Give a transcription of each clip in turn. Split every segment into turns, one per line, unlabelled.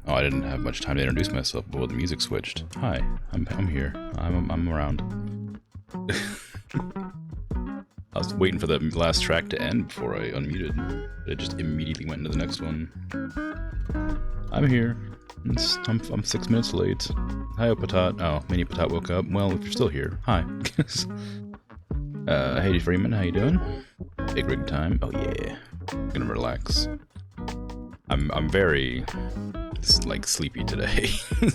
Oh, I didn't have much time to introduce myself before the music switched. Hi, I'm here. I'm around. I was waiting for the last track to end before I unmuted. It just immediately went into the next one. I'm here. I'm 6 minutes late. Hi, Patat. Oh, Mini Patat woke up. Well, if you're still here, hi. Hey, Freeman, how you doing? Big rig time. Oh yeah. Gonna relax. I'm very like sleepy today,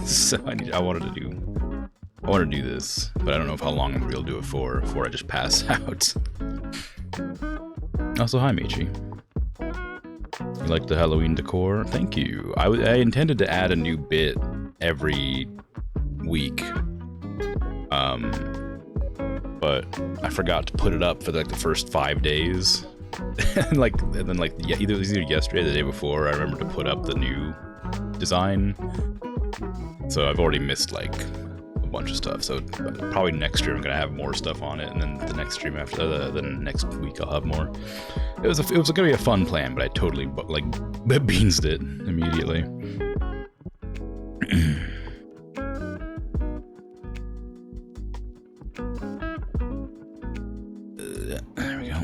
so I wanted to do this, but I don't know how long I'm gonna be able to do it for before I just pass out. Also, hi, Michi. You like the Halloween decor? Thank you. I intended to add a new bit every week, but I forgot to put it up for like the first 5 days. and then yeah, it was either yesterday or the day before, I remember to put up the new design. So I've already missed like a bunch of stuff. So probably next year I'm gonna have more stuff on it, and then the next stream after the next week I'll have more. It was gonna be a fun plan, but I totally like beansed it immediately. There we go.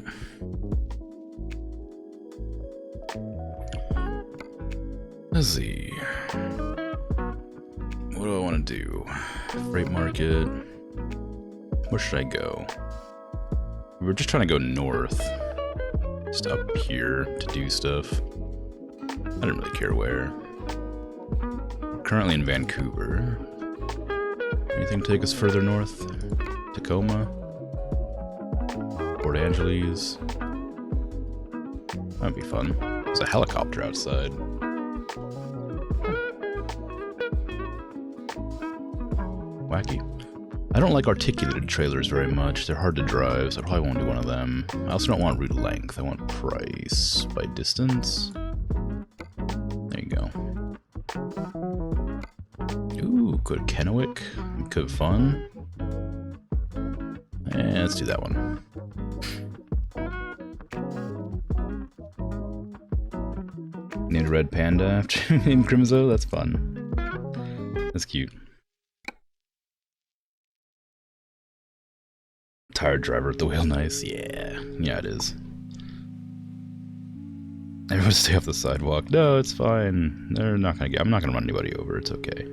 Let's see. What do I want to do? Freight market. Where should I go? We were just trying to go north. Just up here to do stuff. I didn't really care where. Currently in Vancouver. Anything take us further north? Tacoma? Port Angeles? That'd be fun. There's a helicopter outside. Wacky. I don't like articulated trailers very much. They're hard to drive, so I probably won't do one of them. I also don't want route length. I want price by distance. There you go. Ooh, good Kennewick. Good fun. And let's do that one. Named Red Panda after named Crimzo. That's fun. That's cute. Tired driver at the wheel, nice. Yeah, it is. Everyone stay off the sidewalk. No, it's fine. They're not gonna I'm not gonna run anybody over. It's okay.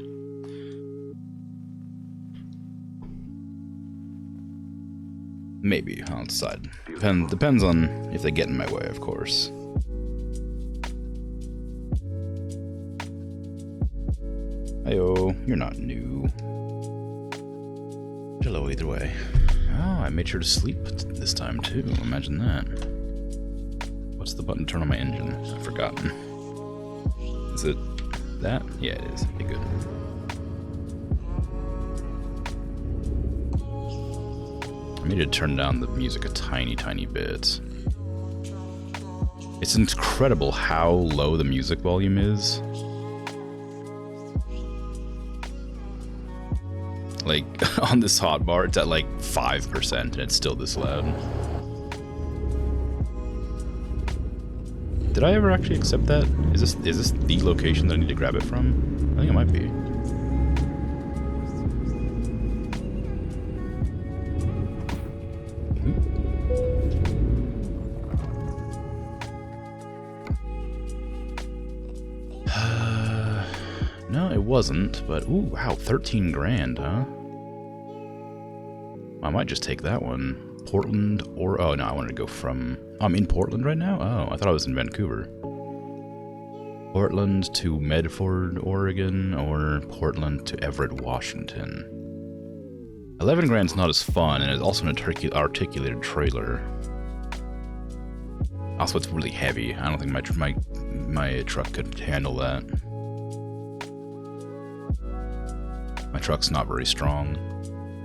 Maybe I'll decide. Depends on if they get in my way, of course. Heyo, you're not new. Hello, either way. Oh, I made sure to sleep this time too. Imagine that. What's the button to turn on my engine? I've forgotten. Is it that? Yeah, it is. Okay, good. I need to turn down the music a tiny bit. It's incredible how low the music volume is. Like, on this hotbar, it's at like 5%, and it's still this loud. Did I ever actually accept that? Is this the location that I need to grab it from? I think it might be. No, it wasn't, but ooh, wow, 13 grand, huh? I might just take that one. Portland or... Oh, no, I wanted to go from... I'm in Portland right now? Oh, I thought I was in Vancouver. Portland to Medford, Oregon, or Portland to Everett, Washington. 11 grand's not as fun, and it's also an articulated trailer. Also, it's really heavy. I don't think my truck could handle that. My truck's not very strong.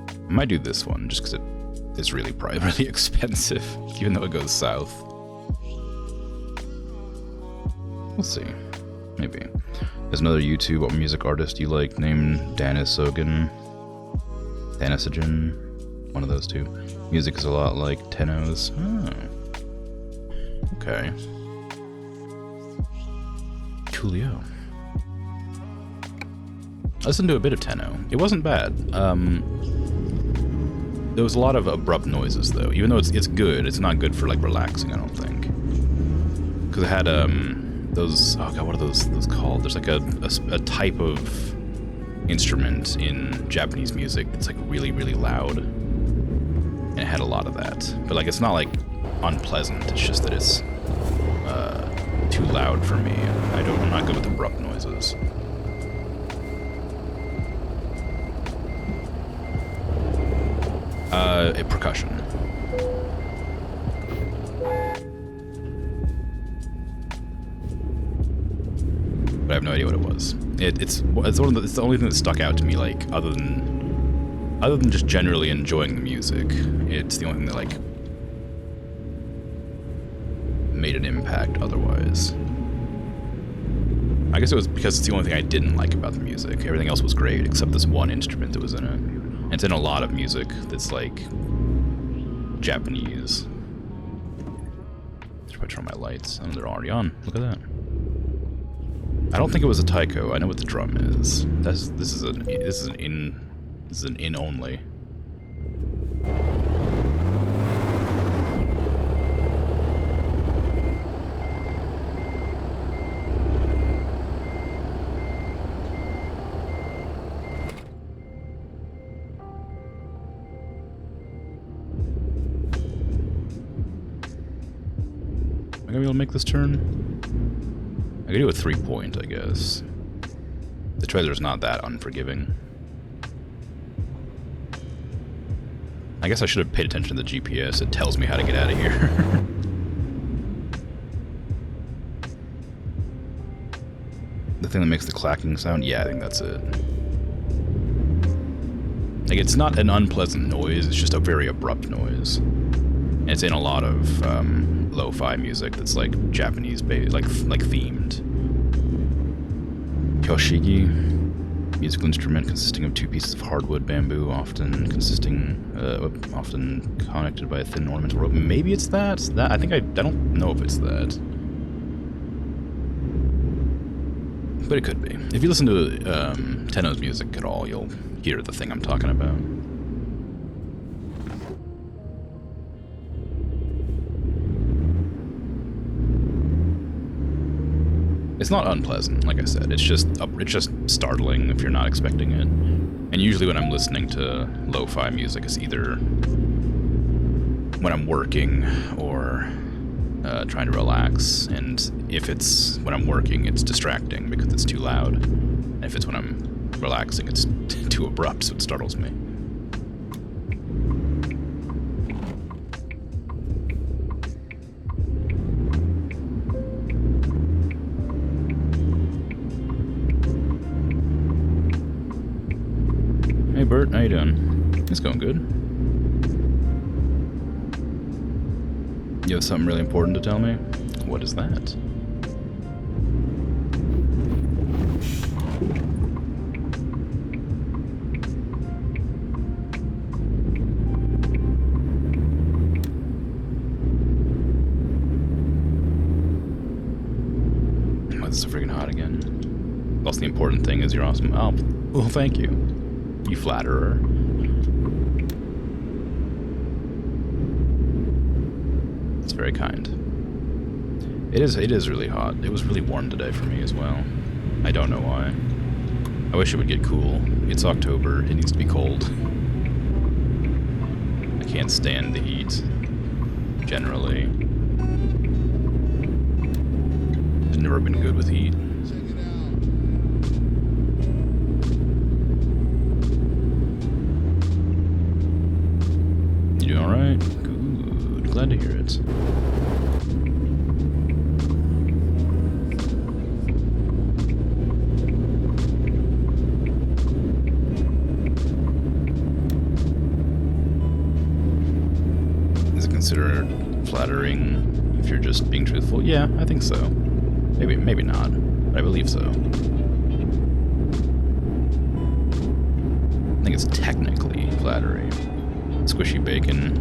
I might do this one just because it's really expensive, even though it goes south. We'll see. Maybe. There's another YouTube music artist you like named Danisogen. One of those two. Music is a lot like Tenno's. Oh. Okay. Coolio. I listened to a bit of Tenno. It wasn't bad. There was a lot of abrupt noises, though. Even though it's good, it's not good for, like, relaxing, I don't think. Because it had, those... Oh, God, what are those called? There's, like, a type of instrument in Japanese music that's, like, really, really loud. And it had a lot of that. But, like, it's not, like, unpleasant. It's just that it's too loud for me. I'm not good with abrupt noises. A percussion. But I have no idea what it was. It's the only thing that stuck out to me, like, other than just generally enjoying the music. It's the only thing that, like, made an impact otherwise. I guess it was because it's the only thing I didn't like about the music. Everything else was great, except this one instrument that was in it. And it's in a lot of music that's, like, Japanese. Should I turn on my lights? Oh, they're already on. Look at that. I don't think it was a taiko. I know what the drum is. This is an in only. Am I gonna be able to make this turn? I could do a 3-point, I guess. The trailer's not that unforgiving. I guess I should have paid attention to the GPS. It tells me how to get out of here. The thing that makes the clacking sound? Yeah, I think that's it. Like, it's not an unpleasant noise, it's just a very abrupt noise. And it's in a lot of lo-fi music that's like Japanese based, like themed. Kyoshigi, musical instrument consisting of 2 pieces of hardwood bamboo, often connected by a thin ornamental rope. Maybe it's that. I don't know if it's that. But it could be. If you listen to Tenno's music at all, you'll hear the thing I'm talking about. It's not unpleasant, like I said. It's just startling if you're not expecting it. And usually when I'm listening to lo-fi music, it's either when I'm working or trying to relax. And if it's when I'm working, it's distracting because it's too loud. And if it's when I'm relaxing, it's too abrupt, so it startles me. Hey Bert, how you doing? It's going good. You have something really important to tell me? What is that? Oh, this is freaking hot again. Also, the important thing is you're awesome. Oh, well, thank you. You flatterer. It's very kind. It is really hot. It was really warm today for me as well. I don't know why. I wish it would get cool. It's October. It needs to be cold. I can't stand the heat. Generally. I've never been good with heat. You doing alright? Good. Glad to hear it. Is it considered flattering if you're just being truthful? Yeah, I think so. Maybe not, but I believe so. I think it's technically flattering. Squishy bacon.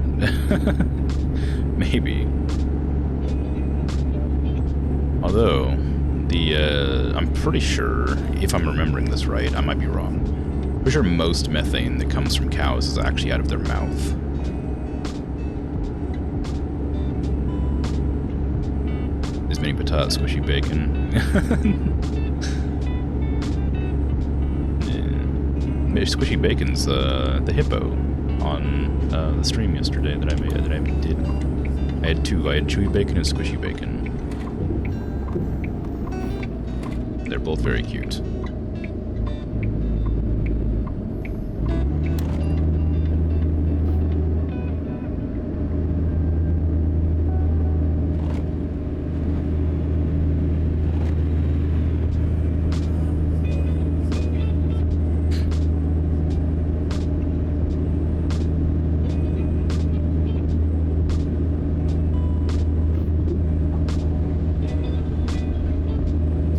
Maybe. Although, I'm pretty sure, if I'm remembering this right, I might be wrong. Pretty sure most methane that comes from cows is actually out of their mouth. These mini patat squishy bacon. Yeah. Squishy bacon's the hippo on the stream yesterday that I made. I had two. I had chewy bacon and squishy bacon. They're both very cute.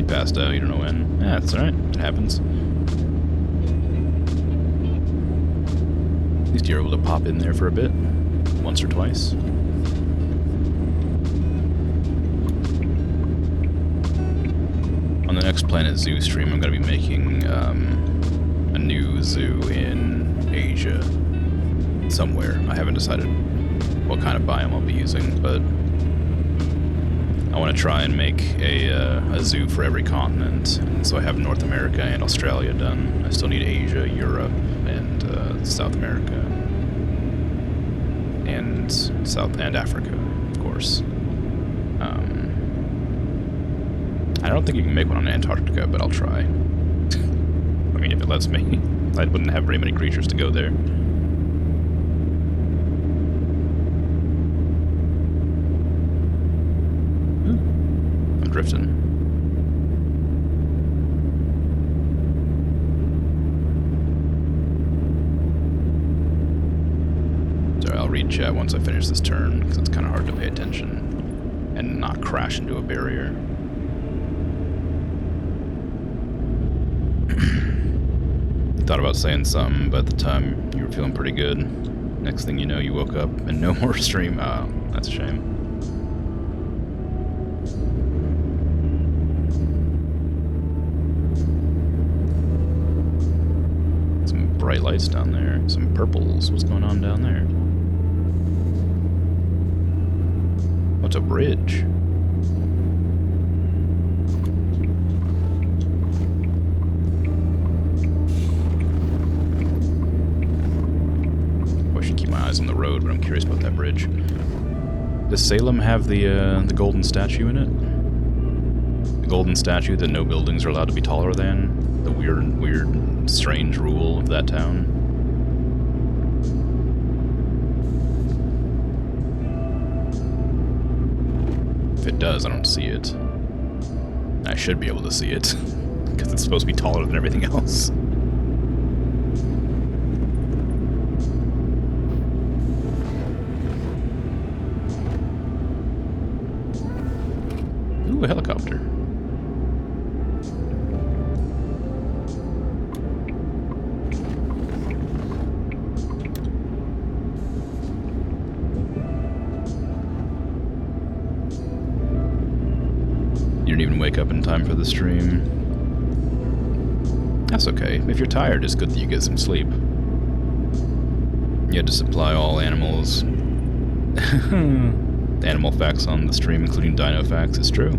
Passed out, you don't know when. Yeah, that's alright. It happens. At least you're able to pop in there for a bit. Once or twice. On the next Planet Zoo stream, I'm going to be making a new zoo in Asia. Somewhere. I haven't decided what kind of biome I'll be using, but I want to try and make a zoo for every continent, and so I have North America and Australia done. I still need Asia, Europe, and South America, and Africa, of course. I don't think you can make one on Antarctica, but I'll try. I mean, if it lets me. I wouldn't have very many creatures to go there. Drifting. Sorry, I'll read chat once I finish this turn, because it's kind of hard to pay attention and not crash into a barrier. Thought about saying something, but at the time you were feeling pretty good. Next thing you know, you woke up and no more stream. Oh, that's a shame. Bright lights down there. Some purples. What's going on down there? What's a bridge? I should keep my eyes on the road, but I'm curious about that bridge. Does Salem have the golden statue in it? The golden statue that no buildings are allowed to be taller than? The weird, strange rule of that town. If it does, I don't see it. I should be able to see it, because it's supposed to be taller than everything else. Ooh, a helicopter. Wake up in time for the stream. That's okay. If you're tired, it's good that you get some sleep. You had to supply all animals. Animal facts on the stream, including dino facts. It's true.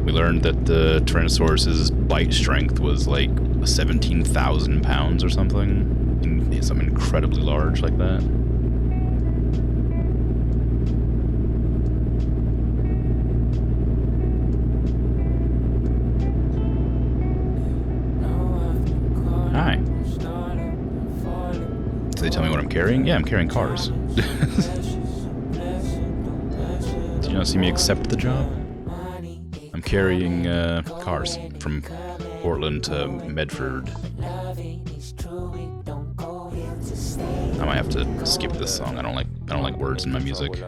We learned that the Tyrannosaurus's bite strength was like 17,000 pounds or something. Something incredibly large like that. Did they tell me what I'm carrying? Yeah, I'm carrying cars. Did you not see me accept the job? I'm carrying cars from Portland to Medford. I might have to skip this song. I don't like words in my music. If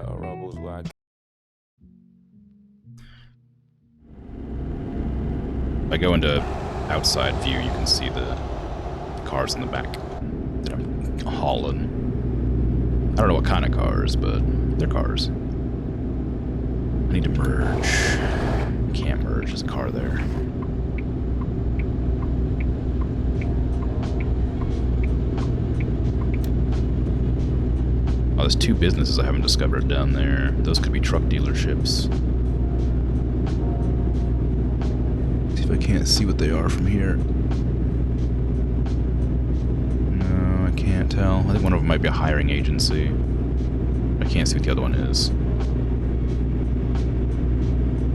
I go into outside view, you can see the cars in the back that I'm hauling. I don't know what kind of cars, but they're cars. I need to merge. Can't 2 businesses I haven't discovered down there. Those could be truck dealerships. See if I can't see what they are from here. No, I can't tell. I think one of them might be a hiring agency. I can't see what the other one is.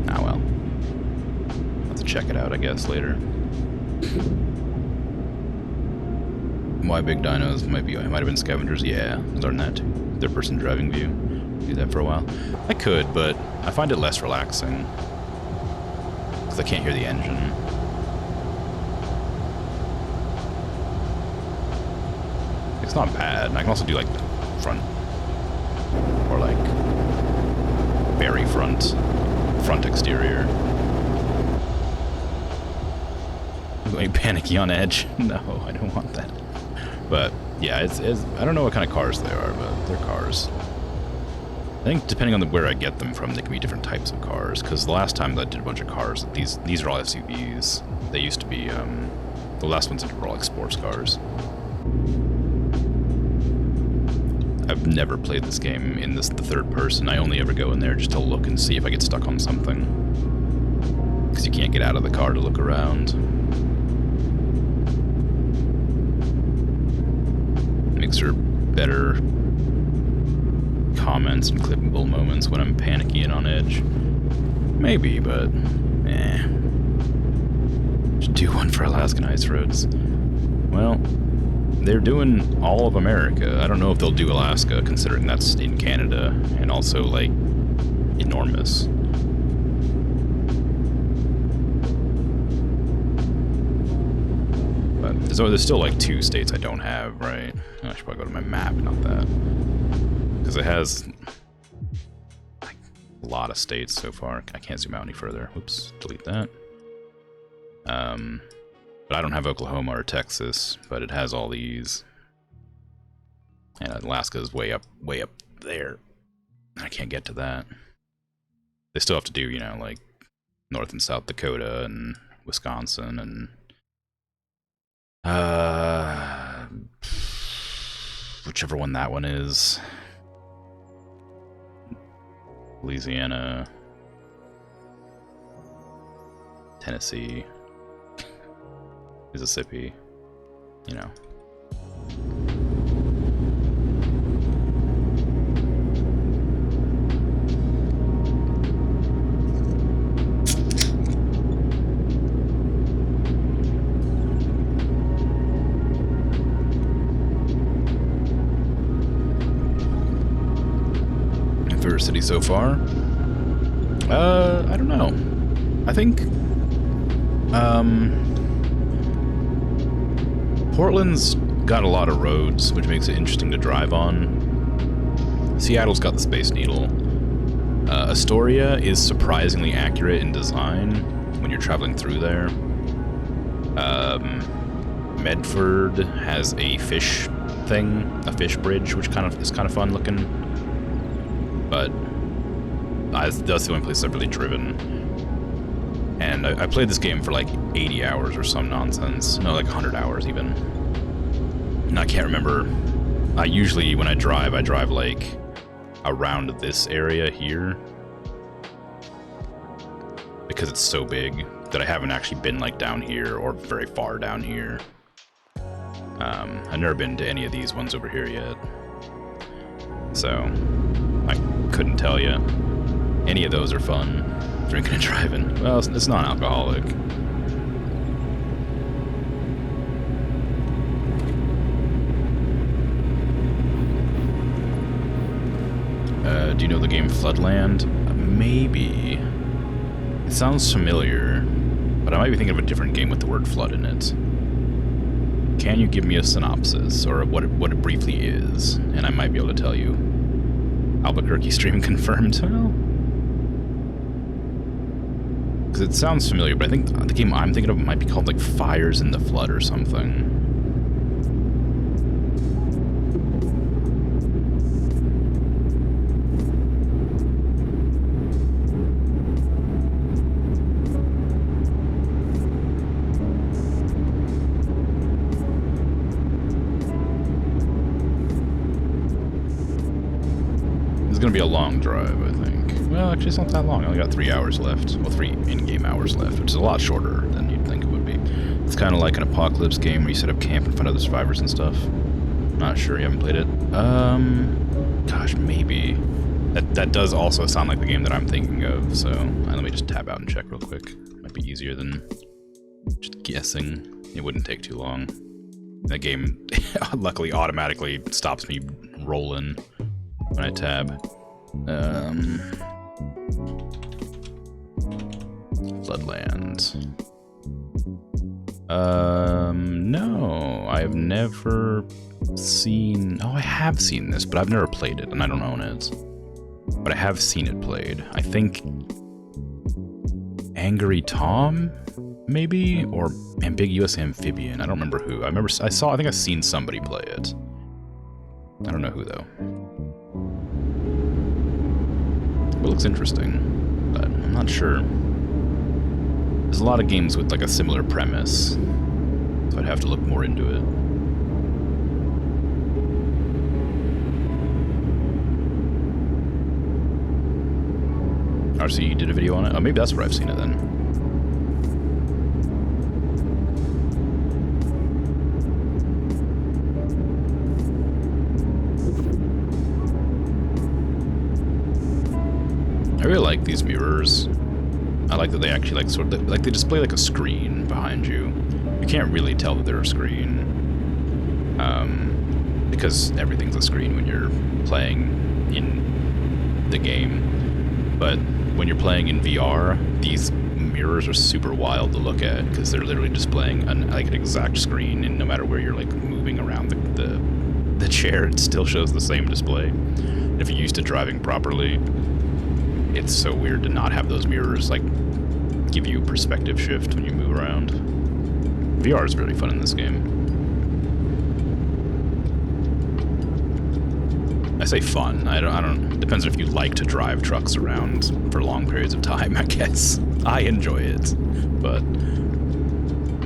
Ah, well. I'll have to check it out, I guess, later. Why big dinos might have been scavengers? Yeah, learn that too. Third person driving view. Do that for a while. I could, but I find it less relaxing. Because I can't hear the engine. It's not bad. I can also do like front. Or like very front exterior. I'm going panicky on edge. No, I don't want that. But yeah, it's I don't know what kind of cars they are, but they're cars. I think depending on where I get them from, they can be different types of cars. Because the last time I did a bunch of cars, these are all SUVs. They used to be the last ones were all like sports cars. I've never played this game in the third person. I only ever go in there just to look and see if I get stuck on something. Because you can't get out of the car to look around. Makes for better comments and clippable moments when I'm panicky and on edge. Maybe, but should do one for Alaskan ice roads. Well, they're doing all of America. I don't know if they'll do Alaska, considering that's in Canada and also like enormous. But there's still like 2 states I don't have, right? I should probably go to my map, not that. Because it has like, a lot of states so far. I can't zoom out any further. Whoops, delete that. But I don't have Oklahoma or Texas, but it has all these. And Alaska is way up there. I can't get to that. They still have to do, you know, like North and South Dakota and Wisconsin and whichever one that one is. Louisiana, Tennessee, Mississippi, you know. Favorite city so far? I don't know. I think Portland's got a lot of roads, which makes it interesting to drive on. Seattle's got the Space Needle. Astoria is surprisingly accurate in design when you're traveling through there. Medford has a fish thing, a fish bridge, which is kind of fun looking. But that's the only place I've really driven. And I played this game for like 80 hours or some nonsense. No, like 100 hours even. And I can't remember. Usually when I drive like around this area here. Because it's so big that I haven't actually been like down here or very far down here. I've never been to any of these ones over here yet. So I couldn't tell you. Any of those are fun. Drinking and driving. Well, it's non-alcoholic. Do you know the game Floodland? Maybe. It sounds familiar, but I might be thinking of a different game with the word flood in it. Can you give me a synopsis, or what it briefly is? And I might be able to tell you. Albuquerque stream confirmed. Well, because it sounds familiar, but I think the game I'm thinking of might be called like Fires in the Flood or something. be a long drive, I think. Well, actually, it's not that long. I only got 3 hours left. Well, 3 in-game hours left, which is a lot shorter than you'd think it would be. It's kind of like an apocalypse game where you set up camp in front of the survivors and stuff. Not sure, you haven't played it. Gosh, maybe. That does also sound like the game that I'm thinking of, so let me just tab out and check real quick. Might be easier than just guessing. It wouldn't take too long. That game luckily automatically stops me rolling when I tab. Floodlands. No, I've never seen... Oh, I have seen this, but I've never played it, and I don't own it. But I have seen it played. I think... Angry Tom, maybe? Or Ambiguous Amphibian. I don't remember who. I think I've seen somebody play it. I don't know who, though. It looks interesting, but I'm not sure. There's a lot of games with like a similar premise, so I'd have to look more into it. RC did a video on it? Oh, maybe that's where I've seen it then. I really like these mirrors. I like that they actually like sort of like they display like a screen behind you. You can't really tell that they're a screen, because everything's a screen when you're playing in the game. But when you're playing in VR, these mirrors are super wild to look at because they're literally displaying an exact screen, and no matter where you're like moving around the chair, it still shows the same display. If you're used to driving properly, it's so weird to not have those mirrors like give you a perspective shift when you move around. VR is really fun in this game. I say fun. I don't. Depends on if you like to drive trucks around for long periods of time, I guess. I enjoy it, but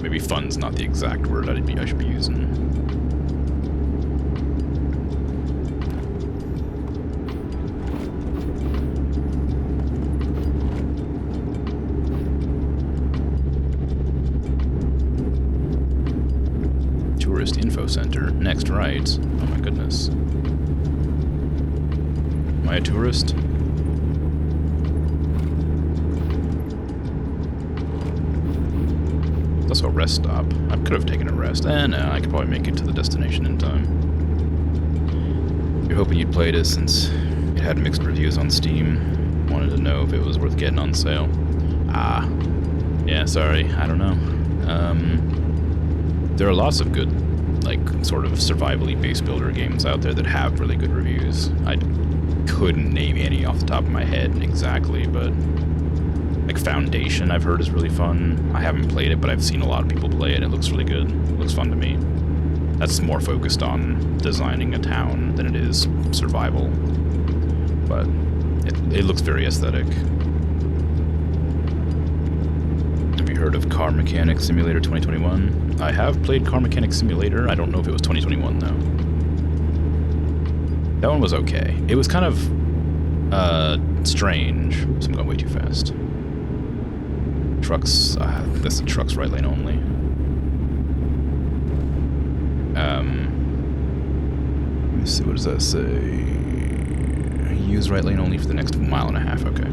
maybe fun's not the exact word I should be using. Tourist Info Center. Next right. Oh my goodness. Am I a tourist? It's also a rest stop. I could have taken a rest. No, I could probably make it to the destination in time. You're hoping you'd played it since it had mixed reviews on Steam. Wanted to know if it was worth getting on sale. Ah. Yeah, sorry. I don't know. There are lots of good, like, sort of survivally base builder games out there that have really good reviews. I couldn't name any off the top of my head exactly, but like Foundation I've heard is really fun. I haven't played it, but I've seen a lot of people play it. It looks really good. It looks fun to me. That's more focused on designing a town than it is survival, but it looks very aesthetic. Have you heard of Car Mechanic Simulator 2021? I have played Car Mechanic Simulator. I don't know if it was 2021 though. That one was okay. It was kind of strange. So I'm going way too fast. Trucks. This is trucks right lane only. Let me see. What does that say? Use right lane only for the next 1.5 miles. Okay.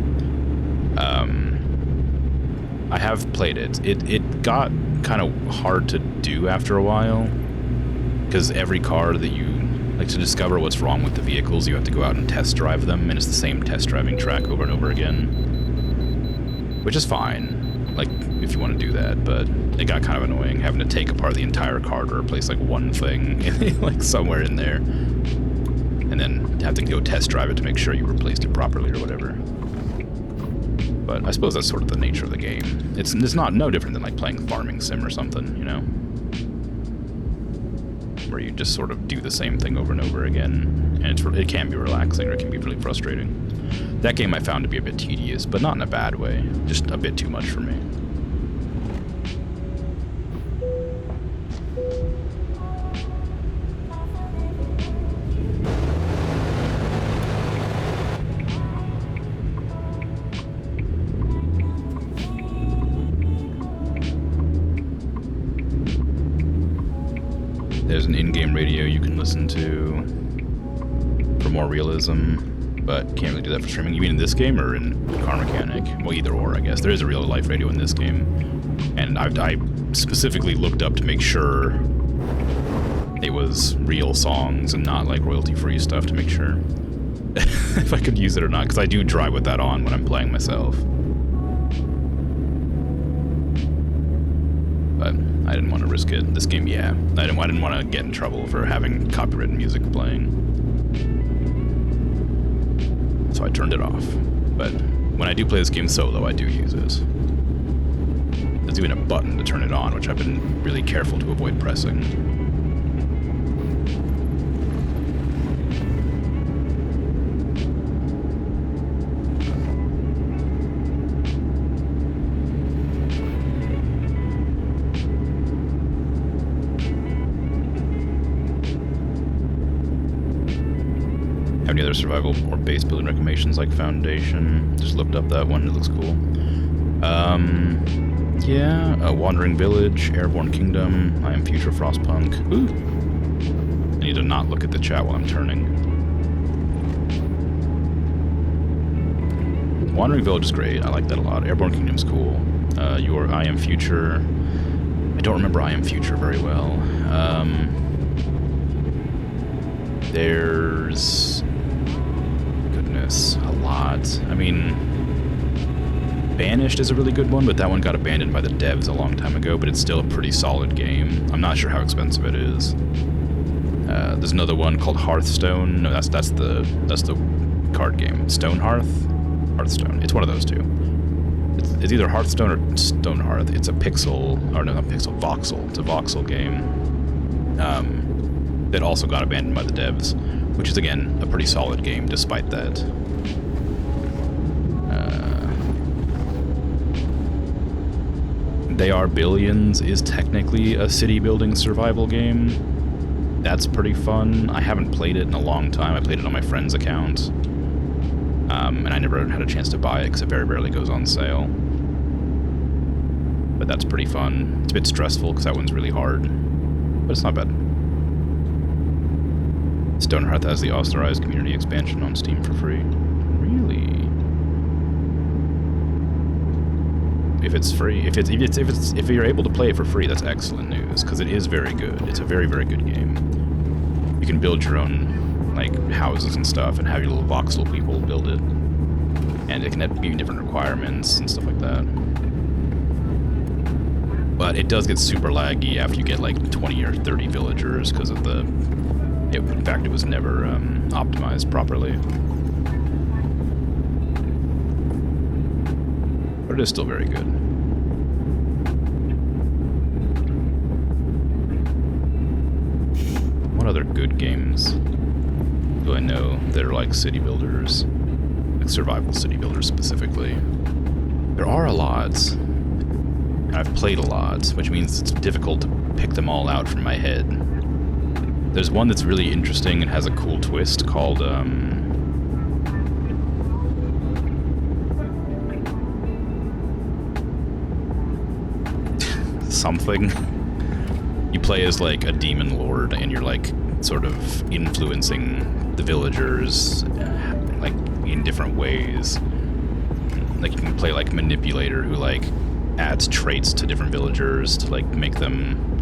I have played it. It got kind of hard to do after a while because every car that you like to discover what's wrong with the vehicles, you have to go out and test drive them, and it's the same test driving track over and over again, which is fine, like if you want to do that, but it got kind of annoying having to take apart the entire car to replace like one thing like somewhere in there, and then have to go test drive it to make sure you replaced it properly or whatever. But I suppose that's sort of the nature of the game. It's not no different than like playing Farming Sim or something, you know? Where you just sort of do the same thing over and over again, and it can be relaxing or it can be really frustrating. That game I found to be a bit tedious, but not in a bad way, just a bit too much for me. there's an in-game radio you can listen to for more realism, but can't really do that for streaming. You mean in this game or in Car Mechanic? Well, either or, I guess. There is a real-life radio in this game, and I specifically looked up to make sure it was real songs and not like royalty-free stuff to make sure if I could use it or not, because I do drive with that on when I'm playing myself. But I didn't want to risk it. This game, yeah. I didn't want to get in trouble for having copyrighted music playing. So I turned it off. But when I do play this game solo, I do use it. There's even a button to turn it on, which I've been really careful to avoid pressing. Have any other survival or base building recommendations like Foundation? Just looked up that one, it looks cool. Yeah, Wandering Village, Airborne Kingdom, I Am Future Frostpunk. Ooh. I need to not look at the chat while I'm turning. Wandering Village is great, I like that a lot. Airborne Kingdom's cool. Your I Am Future, I don't remember I Am Future very well. There's... goodness, a lot. I mean, Banished is a really good one, but that one got abandoned by the devs a long time ago, but it's still a pretty solid game. I'm not sure how expensive it is. There's another one called Hearthstone. No, that's the card game. Stonehearth? Hearthstone. It's one of those two. It's either Hearthstone or Stonehearth. It's a pixel, or no, not pixel, voxel. It's a voxel game. That also got abandoned by the devs, which is, again, a pretty solid game despite that. They Are Billions is technically a city-building survival game. That's pretty fun. I haven't played it in a long time. I played it on my friend's account. And I never had a chance to buy it because it very rarely goes on sale. But that's pretty fun. It's a bit stressful because that one's really hard. But it's not bad. Stonehearth has the authorized community expansion on Steam for free. Really? If it's free, if you're able to play it for free, that's excellent news because it is very good. It's a very, very good game. You can build your own like houses and stuff, and have your little voxel people build it, and it can have different requirements and stuff like that. But it does get super laggy after you get like 20 or 30 villagers because of the. In fact, it was never optimized properly. But it is still very good. What other good games do I know that are like city builders? Like survival city builders specifically. There are a lot. And I've played a lot, which means it's difficult to pick them all out from my head. There's one that's really interesting and has a cool twist called, something. You play as, like, a demon lord, and you're, like, sort of influencing the villagers, like, in different ways. Like, you can play, like, manipulator, who, like, adds traits to different villagers to, like, make them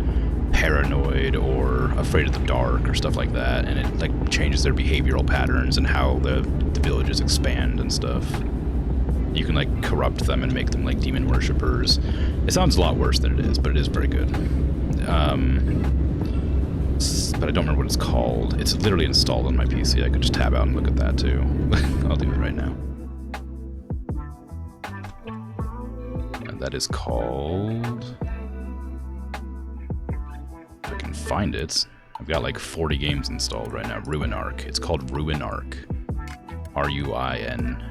paranoid or afraid of the dark or stuff like that, and it like changes their behavioral patterns and how the villages expand and stuff. You can like corrupt them and make them like demon worshippers. It sounds a lot worse than it is, but it is very good. But I don't remember what it's called. It's literally installed on my PC. I could just tab out and look at that too. I'll do it right now. And that is called... I can find it. I've got like 40 games installed right now. Ruinarch. It's called Ruinarch. Ruinarch.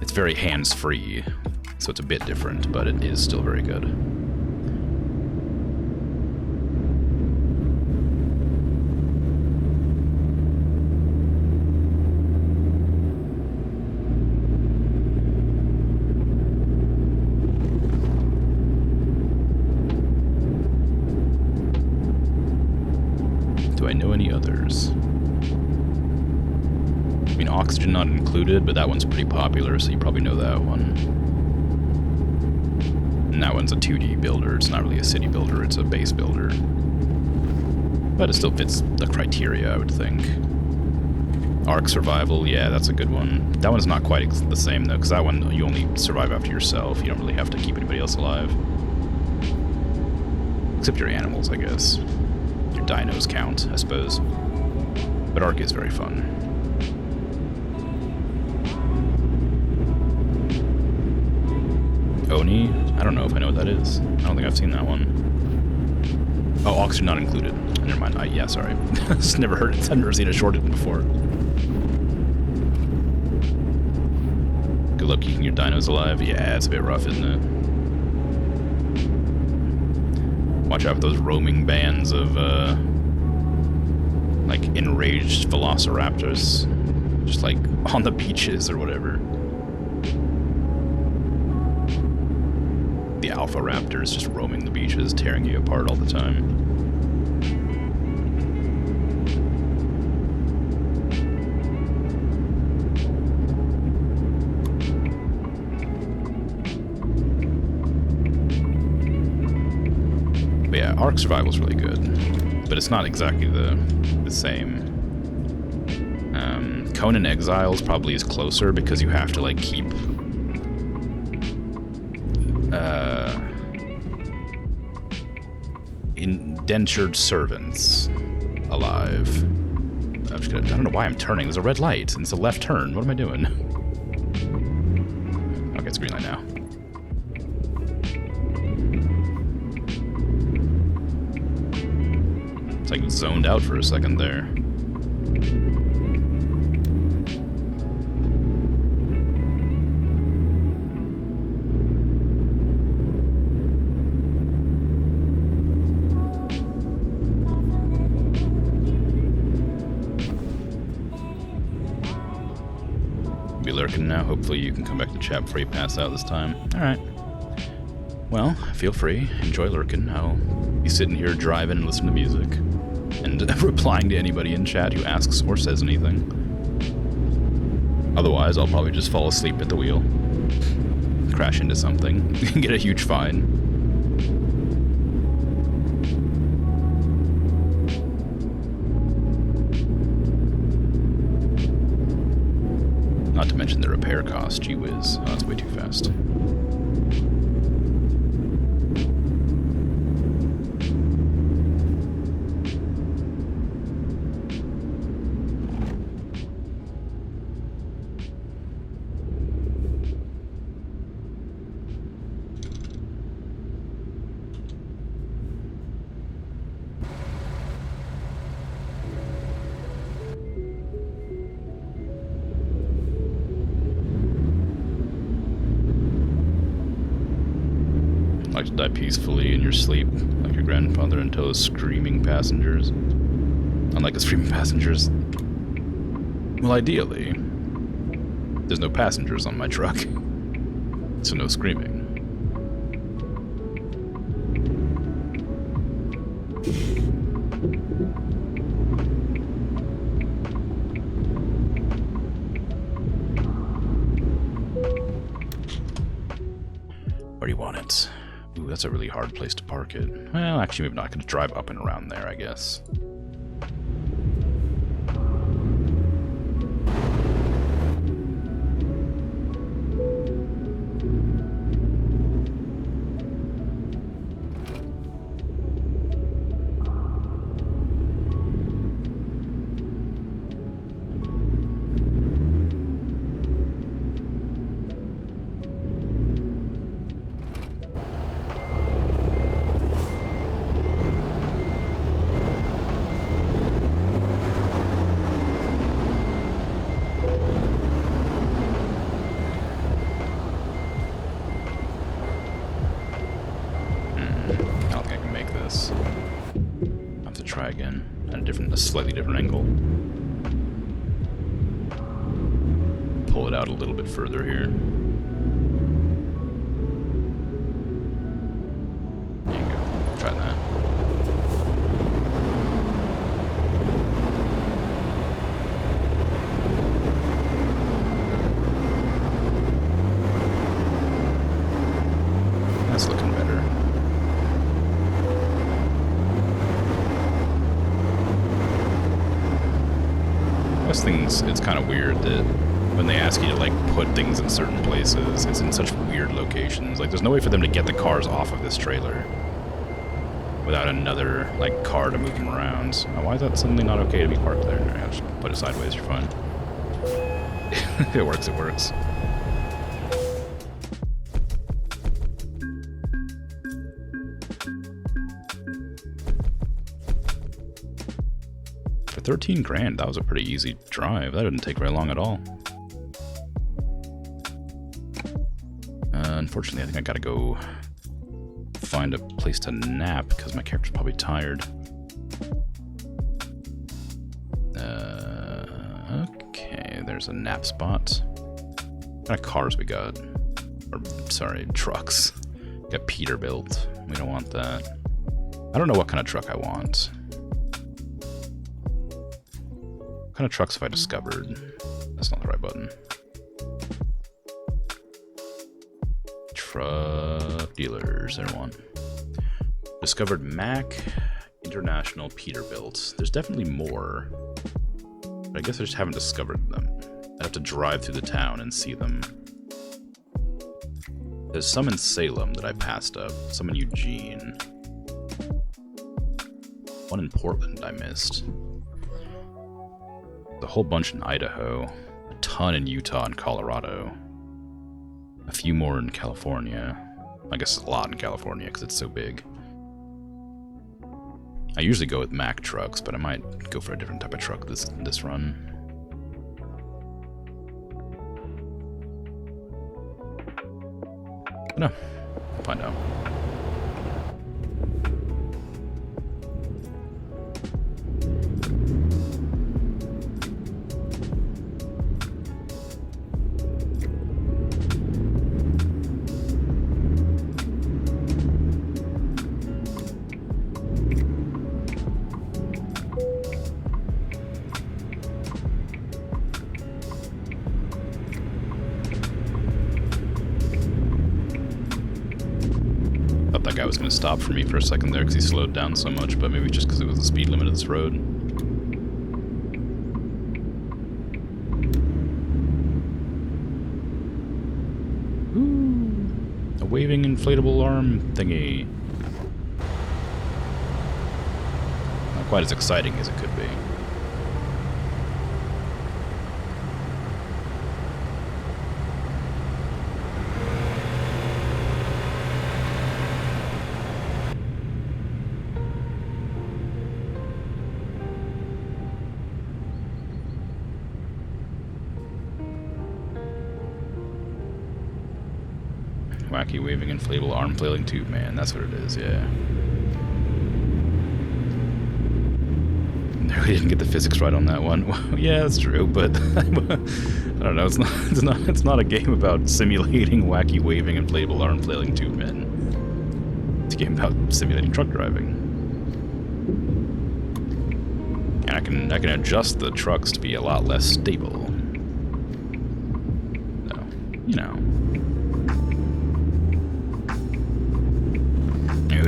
It's very hands-free, so it's a bit different, but it is still very good. I know any others? I mean, Oxygen not included, but that one's pretty popular, so you probably know that one. And that one's a 2D builder. It's not really a city builder, it's a base builder. But it still fits the criteria, I would think. Ark Survival, yeah, that's a good one. That one's not quite the same, though, because that one, you only survive after yourself. You don't really have to keep anybody else alive. Except your animals, I guess. Your dinos count, I suppose. But Ark is very fun. Oni? I don't know if I know what that is. I don't think I've seen that one. Oh, Oxygen not included. Never mind. Yeah, sorry. Just never heard it. I've never seen it shorted before. Good luck keeping your dinos alive. Yeah, it's a bit rough, isn't it? Watch out for those roaming bands of, like, enraged velociraptors. Just, like, on the beaches or whatever. The alpha raptors just roaming the beaches, tearing you apart all the time. But yeah, Ark Survival's really good, but it's not exactly the same. Conan Exiles probably is closer because you have to like keep indentured servants alive. I don't know why I'm turning. There's a red light, and it's a left turn. What am I doing? Okay, it's green light now. It's like zoned out for a second there. Lurking now. Hopefully you can come back to chat before you pass out this time. Alright. Well, feel free. Enjoy lurking. I'll be sitting here driving and listening to music. And replying to anybody in chat who asks or says anything. Otherwise, I'll probably just fall asleep at the wheel. Crash into something. And get a huge fine. Not to mention the repair cost, gee whiz. Oh, that's way too fast. Like to die peacefully in your sleep, like your grandfather, until those screaming passengers. Unlike the screaming passengers. Well, ideally, there's no passengers on my truck, so no screaming. Where do you want it? Ooh, that's a really hard place to park it. Well, actually, maybe not going to drive up and around there, I guess. Again at a slightly different angle. Pull it out a little bit further here. There you go. Try that. These things, it's kind of weird that when they ask you to, like, put things in certain places, it's in such weird locations. Like, there's no way for them to get the cars off of this trailer without another, like, car to move them around. Oh, why is that suddenly not okay to be parked there? Alright, I'll just put it sideways, you're fine. If it works, it works. For 13 grand, that was a pretty easy drive. That didn't take very long at all. Unfortunately, I think I gotta go find a place to nap because my character's probably tired. Okay, there's a nap spot. What kind of cars we got? Or, sorry, trucks. Got Peterbilt. We don't want that. I don't know what kind of truck I want. What kind of trucks have I discovered? That's not the right button. Truck dealers, there one. Discovered Mack International Peterbilt. There's definitely more, but I guess I just haven't discovered them. I'd have to drive through the town and see them. There's some in Salem that I passed up, some in Eugene. One in Portland I missed. A whole bunch in Idaho, a ton in Utah and Colorado. A few more in California. I guess a lot in California because it's so big. I usually go with Mack trucks, but I might go for a different type of truck this run. No, we'll find out. I was going to stop for me for a second there because he slowed down so much, but maybe just because it was the speed limit of this road. Ooh, a waving inflatable arm thingy. Not quite as exciting as it could be. Wacky waving inflatable arm flailing tube, man. That's what it is, yeah. No, we didn't get the physics right on that one. Well, yeah, that's true, but I don't know. It's not a game about simulating wacky waving inflatable arm flailing tube men. It's a game about simulating truck driving. And I can adjust the trucks to be a lot less stable. So, you know.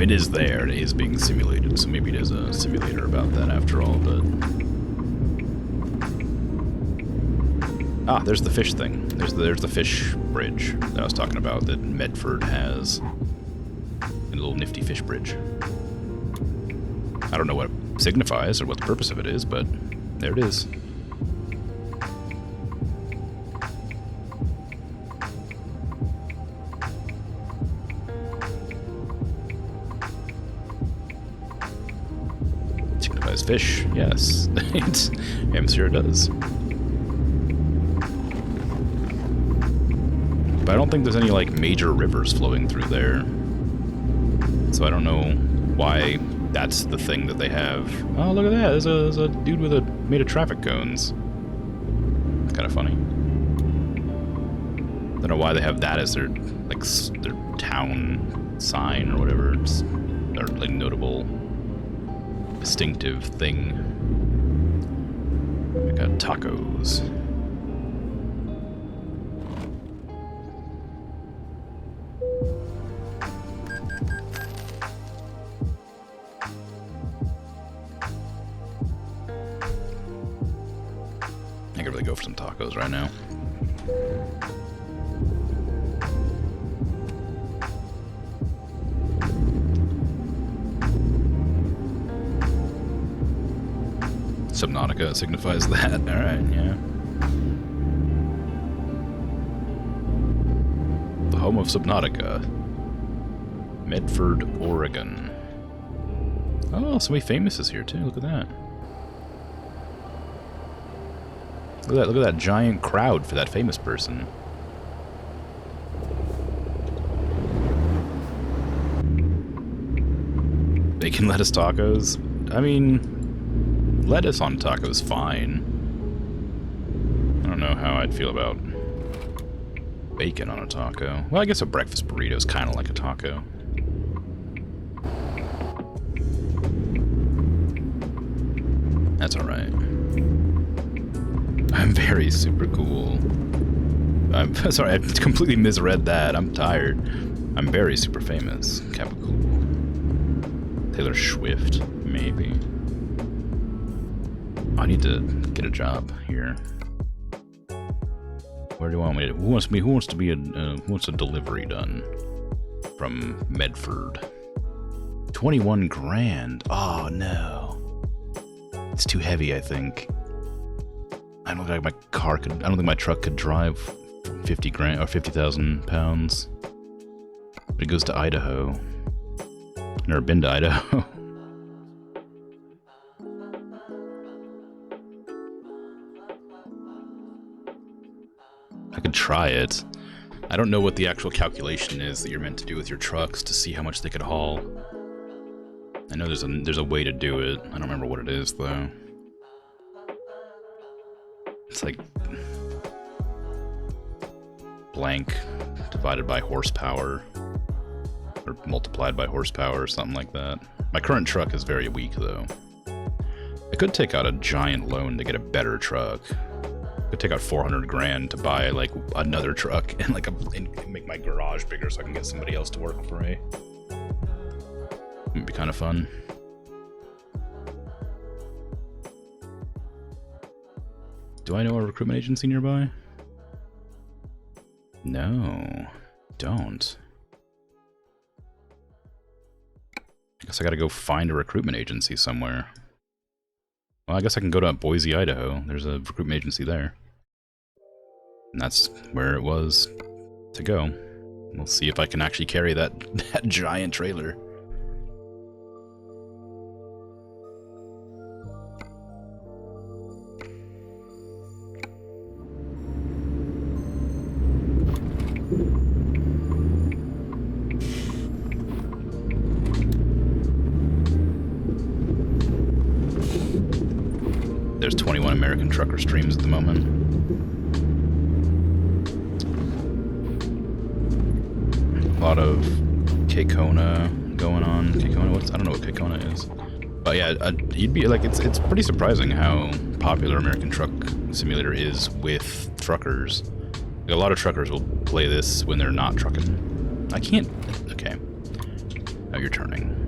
It is there, it is being simulated, so maybe it is a simulator about that after all, but... Ah, there's the fish thing. There's the fish bridge that I was talking about that Medford has. A little nifty fish bridge. I don't know what it signifies or what the purpose of it is, but there it is. Fish, yes. I'm sure it does. But I don't think there's any, like, major rivers flowing through there. So I don't know why that's the thing that they have. Oh, look at that. There's a dude made of traffic cones. It's kind of funny. I don't know why they have that as their, like, their town sign or whatever. It's their, like, notable... distinctive thing. I got tacos. I could really go for some tacos right now. Subnautica signifies that. Alright, yeah. The home of Subnautica. Medford, Oregon. Oh, somebody famous is here too. Look at that. Look at that giant crowd for that famous person. Bacon lettuce tacos? I mean, lettuce on tacos fine. I don't know how I'd feel about bacon on a taco. Well, I guess a breakfast burrito is kind of like a taco. That's alright. I'm very super cool. I'm sorry, I completely misread that. I'm tired. I'm very super famous. Kappa cool. Taylor Swift, maybe. I need to get a job here. Where do you want me to? Who wants a delivery done from Medford? 21 grand. Oh no. It's too heavy, I think. I don't think my car could. I don't think my truck could drive 50 grand or 50,000 pounds. But it goes to Idaho. Never been to Idaho. I could try it. I don't know what the actual calculation is that you're meant to do with your trucks to see how much they could haul. I know there's a way to do it. I don't remember what it is though. It's like blank divided by horsepower or multiplied by horsepower or something like that. My current truck is very weak though. I could take out a giant loan to get a better truck. I could take out 400 grand to buy like another truck and and make my garage bigger so I can get somebody else to work for me. It'd be kind of fun. Do I know a recruitment agency nearby? No, don't. I guess I gotta go find a recruitment agency somewhere. Well, I guess I can go to Boise, Idaho. There's a recruitment agency there. And that's where it was to go. We'll see if I can actually carry that giant trailer. There's 21 American trucker streams at the moment. A lot of Kekona going on. Kekona, I don't know what Kekona is. But yeah, you'd be like, it's pretty surprising how popular American Truck Simulator is with truckers. Like, a lot of truckers will play this when they're not trucking. I can't. Okay. Now you're turning.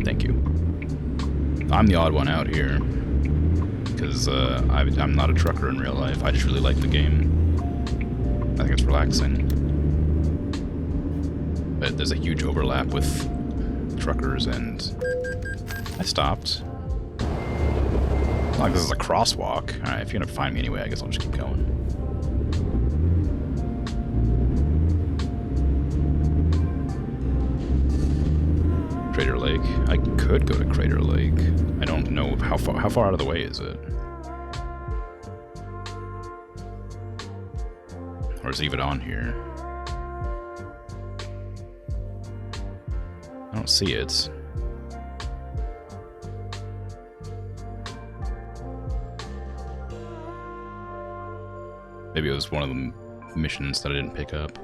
Thank you. I'm the odd one out here because I'm not a trucker in real life. I just really like the game. I think it's relaxing. But there's a huge overlap with truckers, and I stopped. It's not like this is a crosswalk. Alright, if you're gonna find me anyway, I guess I'll just keep going. Crater Lake. I could go to Crater Lake. I don't know how far out of the way is it? Or is it even on here? I don't see it. Maybe it was one of the missions that I didn't pick up.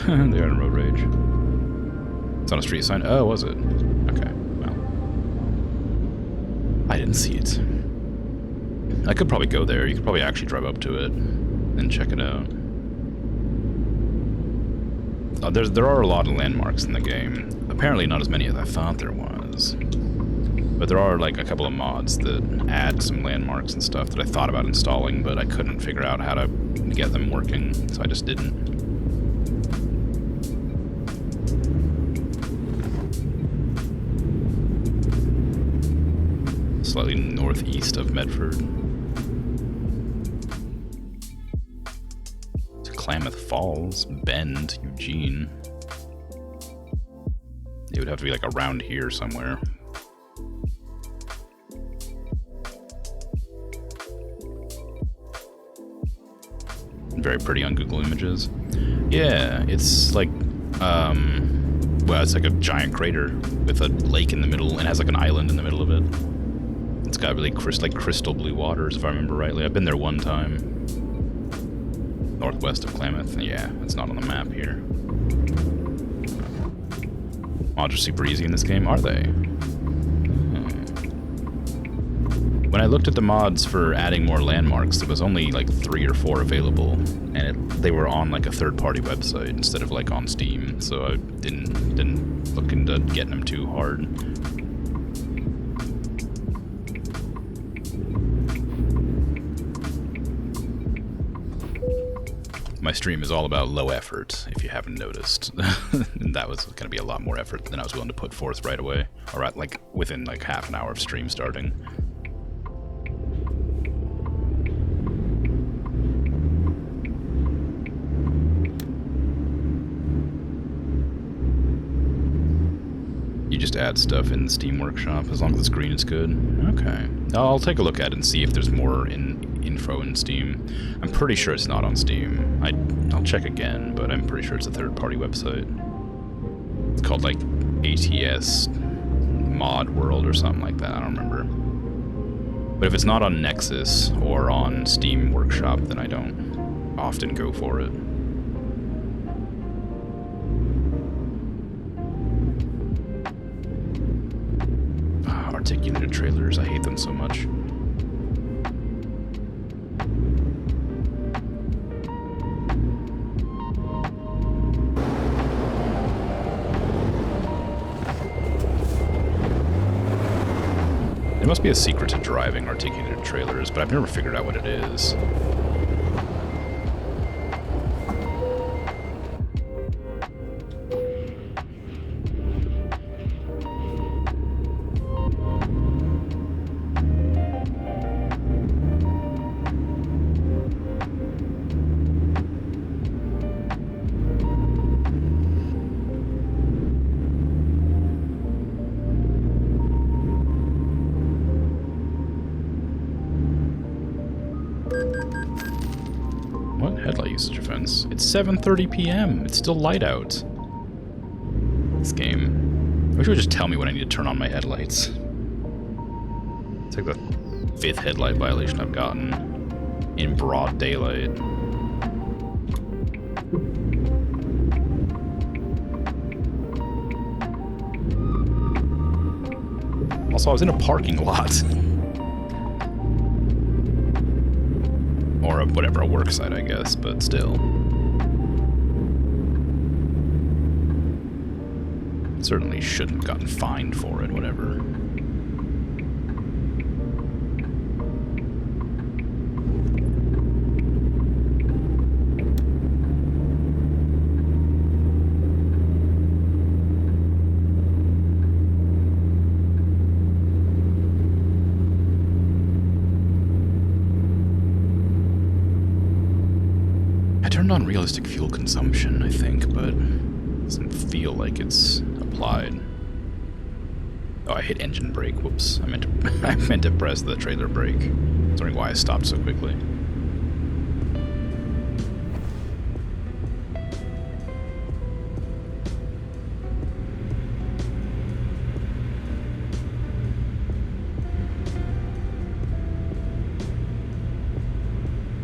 They're on road rage. It's on a street sign. Oh, was it? Okay, well. I didn't see it. I could probably go there. You could probably actually drive up to it and check it out. there are a lot of landmarks in the game. Apparently not as many as I thought there was. But there are like a couple of mods that add some landmarks and stuff that I thought about installing, but I couldn't figure out how to get them working, so I just didn't. Slightly northeast of Medford. To Klamath Falls, Bend, Eugene. It would have to be like around here somewhere. Very pretty on Google Images. Yeah, it's like, well, it's like a giant crater with a lake in the middle and has like an island in the middle of it. It's got really crystal blue waters, if I remember rightly. I've been there one time. Northwest of Klamath. Yeah, it's not on the map here. Mods are super easy in this game, are they? When I looked at the mods for adding more landmarks, there was only like 3 or 4 available, and they were on like a third-party website instead of like on Steam, so I didn't look into getting them too hard. My stream is all about low effort, if you haven't noticed. And that was going to be a lot more effort than I was willing to put forth right away, or at like within like half an hour of stream starting. You just add stuff in the Steam Workshop as long as the screen is good. Okay. I'll take a look at it and see if there's more info in Steam. I'm pretty sure it's not on Steam. I'll check again, but I'm pretty sure it's a third-party website. It's called like ATS Mod World or something like that. I don't remember. But if it's not on Nexus or on Steam Workshop, then I don't often go for it. Articulated trailers, I hate them so much. There must be a secret to driving articulated trailers, but I've never figured out what it is. What? Headlight usage offense. It's 7:30 p.m. It's still light out. This game. I wish it would just tell me when I need to turn on my headlights. It's like the 5th headlight violation I've gotten in broad daylight. Also, I was in a parking lot. Or a, whatever, a work site, I guess, but still. Certainly shouldn't have gotten fined for it, whatever. On realistic fuel consumption, I think, but it doesn't feel like it's applied. Oh, I hit engine brake. Whoops. I meant to press the trailer brake. I was wondering why I stopped so quickly.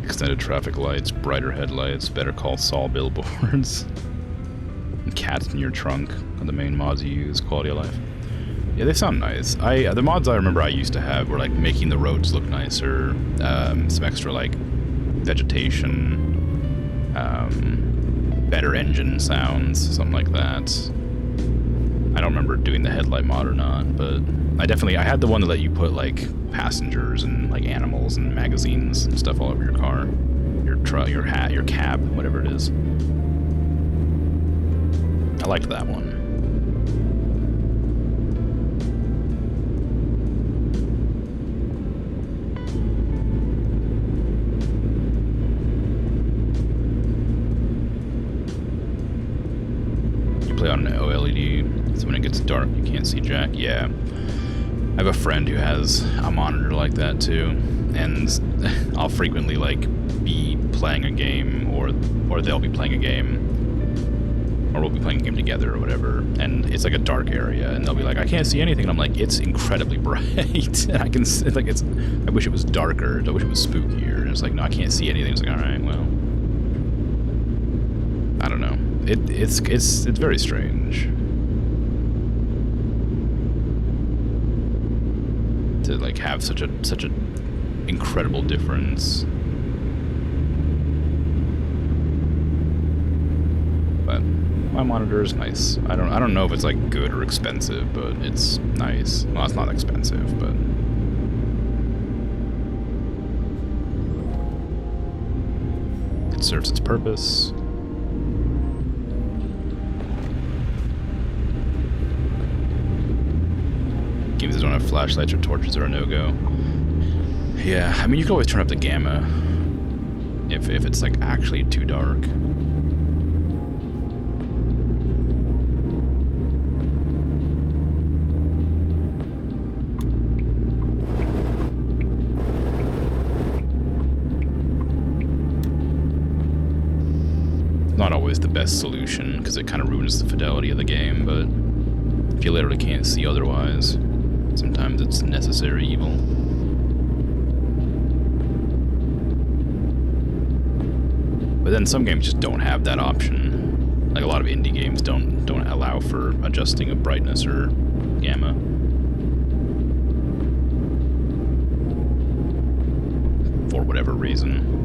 Extended traffic lights, brighter headlights, Better Call Saul billboards, and cats in your trunk are the main mods you use. Quality of life. Yeah, they sound nice. The mods I remember I used to have were like making the roads look nicer, some extra like vegetation, better engine sounds, something like that. I don't remember doing the headlight mod or not, but I had the one that let you put like passengers and like animals and magazines and stuff all over your car, your truck, your hat, your cab, whatever it is. I liked that one. You play on an OLED, so when it gets dark, you can't see jack. Yeah. I have a friend who has a monitor like that too, and I'll frequently like be playing a game, or they'll be playing a game, or we'll be playing a game together or whatever, and it's like a dark area, and they'll be like, I can't see anything, and I'm like, it's incredibly bright. And I can see, like, I wish it was darker, I wish it was spookier, and it's like, no, I can't see anything. It's like, alright, well, I don't know. It's very strange. To like have such a incredible difference. But my monitor is nice. I don't know if it's like good or expensive, but it's nice. Well, it's not expensive, but it serves its purpose. Games that don't have flashlights or torches are a no-go. Yeah, I mean, you can always turn up the gamma if it's like actually too dark. Not always the best solution because it kind of ruins the fidelity of the game, but if you literally can't see otherwise, sometimes it's necessary evil. But then some games just don't have that option. Like a lot of indie games don't allow for adjusting of brightness or gamma. For whatever reason.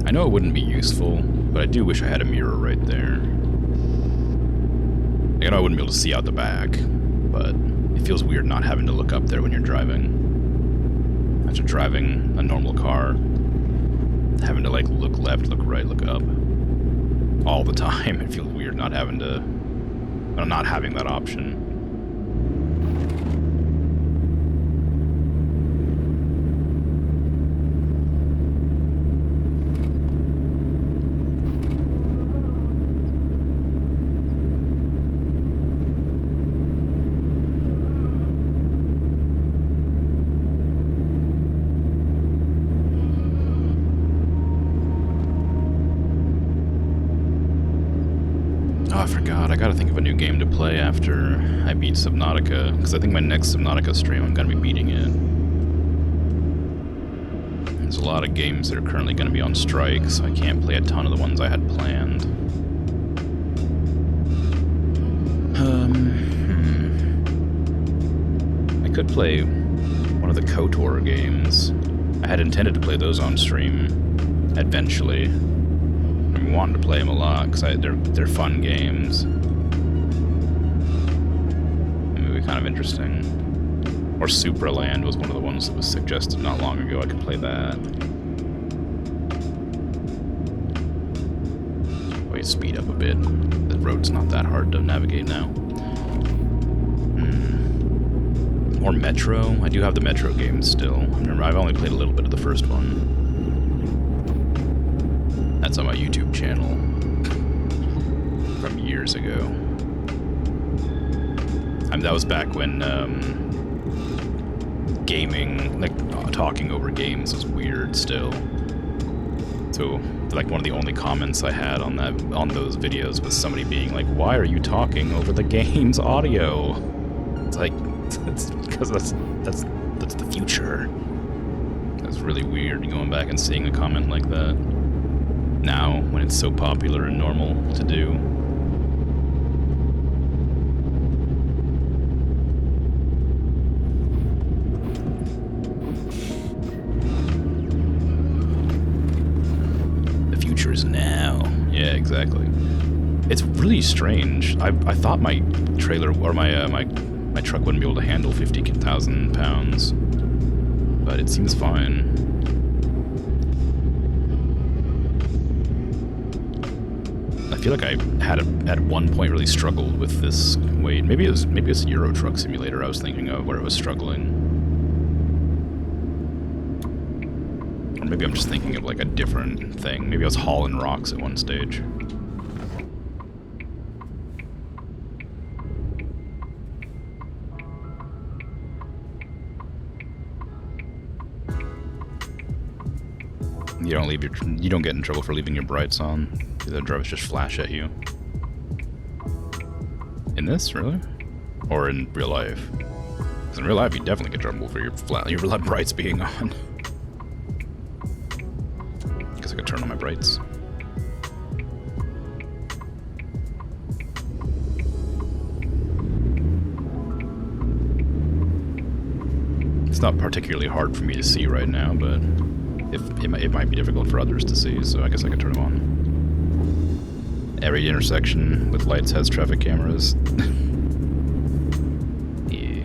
I know it wouldn't be useful, but I do wish I had a mirror right there. I know I wouldn't be able to see out the back, but it feels weird not having to look up there when you're driving. After driving a normal car, having to like look left, look right, look up all the time, it feels weird not having that option. Oh, I forgot. I gotta think of a new game to play after I beat Subnautica, because I think my next Subnautica stream I'm gonna be beating it. There's a lot of games that are currently gonna be on strike, so I can't play a ton of the ones I had planned. I could play one of the KOTOR games. I had intended to play those on stream eventually. I'm wanting to play them a lot because they're fun games. Maybe kind of interesting. Or Supraland was one of the ones that was suggested not long ago. I could play that. Wait, speed up a bit. The road's not that hard to navigate now. Or Metro. I do have the Metro games still. Remember, I've only played a little bit of the first one. That's on my YouTube channel from years ago. I mean, that was back when gaming, like talking over games, was weird still. So, like, one of the only comments I had on those videos was somebody being like, "Why are you talking over the game's audio?" It's like, it's because that's the future. That's really weird going back and seeing a comment like that. now when it's so popular and normal to do. The future is now. Yeah, exactly. It's really strange. I thought my trailer or my truck wouldn't be able to handle 50,000 pounds, but it seems fine. I feel like I had at one point really struggled with this weight. Maybe it's Euro Truck Simulator I was thinking of where it was struggling, or maybe I'm just thinking of like a different thing. Maybe I was hauling rocks at one stage. You don't get in trouble for leaving your brights on. The drivers just flash at you. In this, really? Or in real life? Because in real life, you definitely get in trouble for your brights being on. Guess I could turn on my brights. It's not particularly hard for me to see right now, but it might be difficult for others to see, so I guess I could turn them on. Every intersection with lights has traffic cameras. Yeah.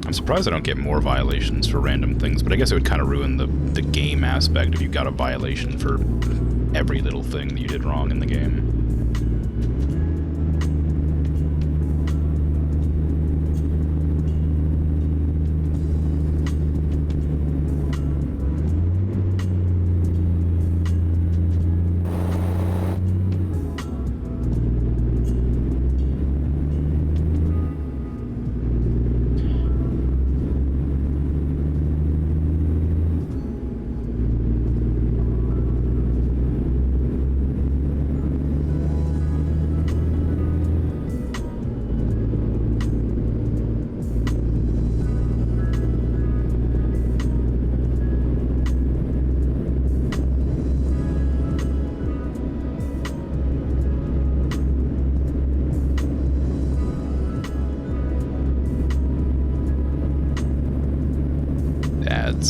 I'm surprised I don't get more violations for random things, but I guess it would kind of ruin the game aspect if you got a violation for every little thing that you did wrong in the game.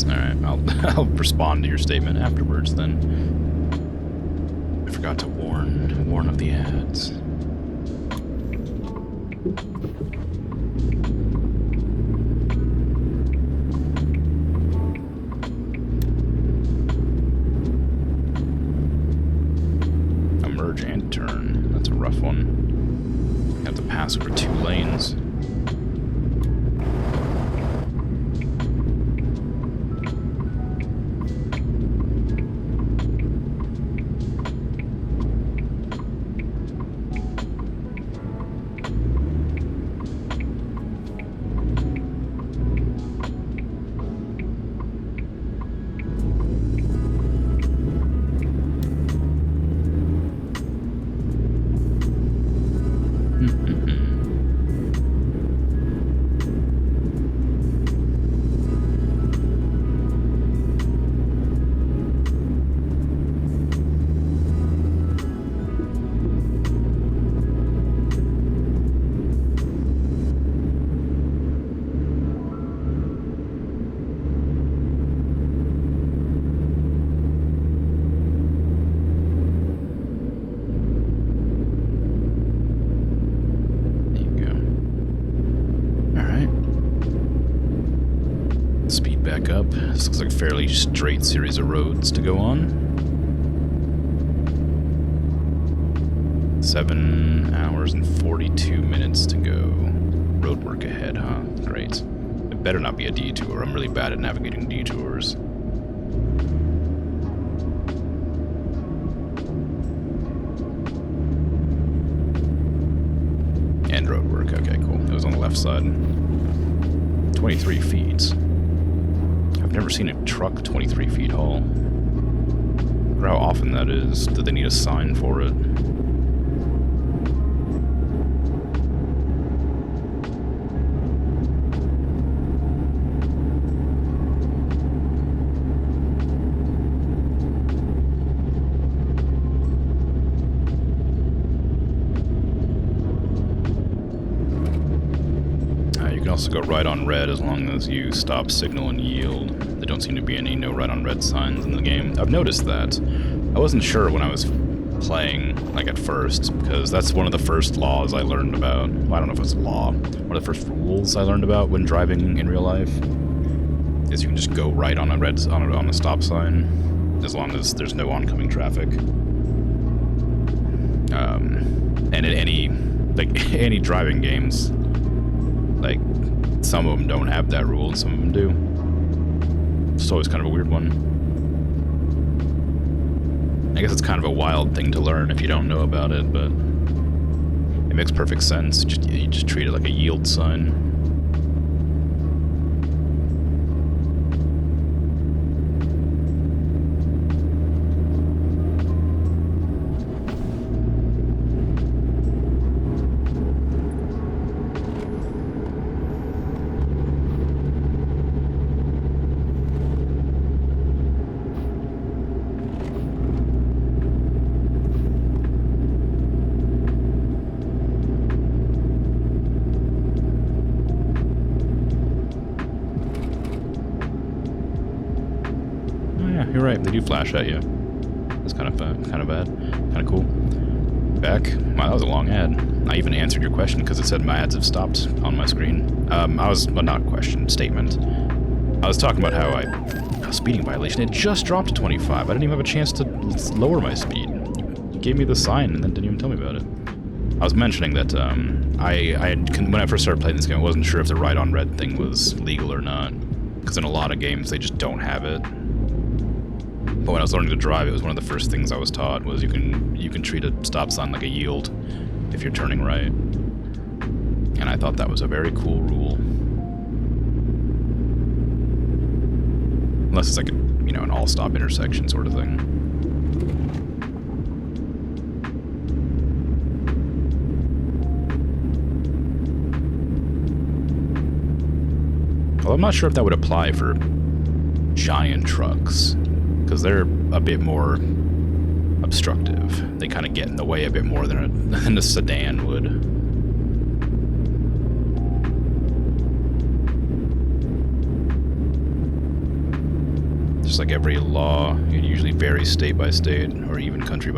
Alright, I'll respond to your statement afterwards then. I forgot to warn of the ads. A merge and turn. That's a rough one. You have to pass over 2 lanes. Back up. This looks like a fairly straight series of roads to go on. 7 hours and 42 minutes to go. Road work ahead, huh? Great. It better not be a detour. I'm really bad at navigating detours. And road work. Okay, cool. It was on the left side. 23 feet. I've never seen a truck 23 feet haul. I wonder how often that is. Do they need a sign for it? also go right on red as long as you stop, signal, and yield. There don't seem to be any no right on red signs in the game. I've noticed that. I wasn't sure when I was playing, like, at first, because that's one of the first laws I learned about. Well, I don't know if it's a law. One of the first rules I learned about when driving in real life is you can just go right on a on a stop sign as long as there's no oncoming traffic. And in any driving games, like, some of them don't have that rule and some of them do. It's always kind of a weird one. I guess it's kind of a wild thing to learn if you don't know about it, but it makes perfect sense. You just treat it like a yield sign. You're right, they do flash at you. That's kind of bad. Kind of cool. Back. Wow, that was a long ad. I even answered your question because it said my ads have stopped on my screen. Well, not question, statement. I was talking about how a speeding violation, it just dropped to 25. I didn't even have a chance to lower my speed. You gave me the sign and then didn't even tell me about it. I was mentioning that when I first started playing this game, I wasn't sure if the right on red thing was legal or not. Because in a lot of games, they just don't have it. But when I was learning to drive, it was one of the first things I was taught was you can treat a stop sign like a yield if you're turning right. And I thought that was a very cool rule. Unless it's like an all-stop intersection sort of thing. Well, I'm not sure if that would apply for giant trucks, because they're a bit more obstructive. They kind of get in the way a bit more than a sedan would. Just like every law, it usually varies state by state, or even county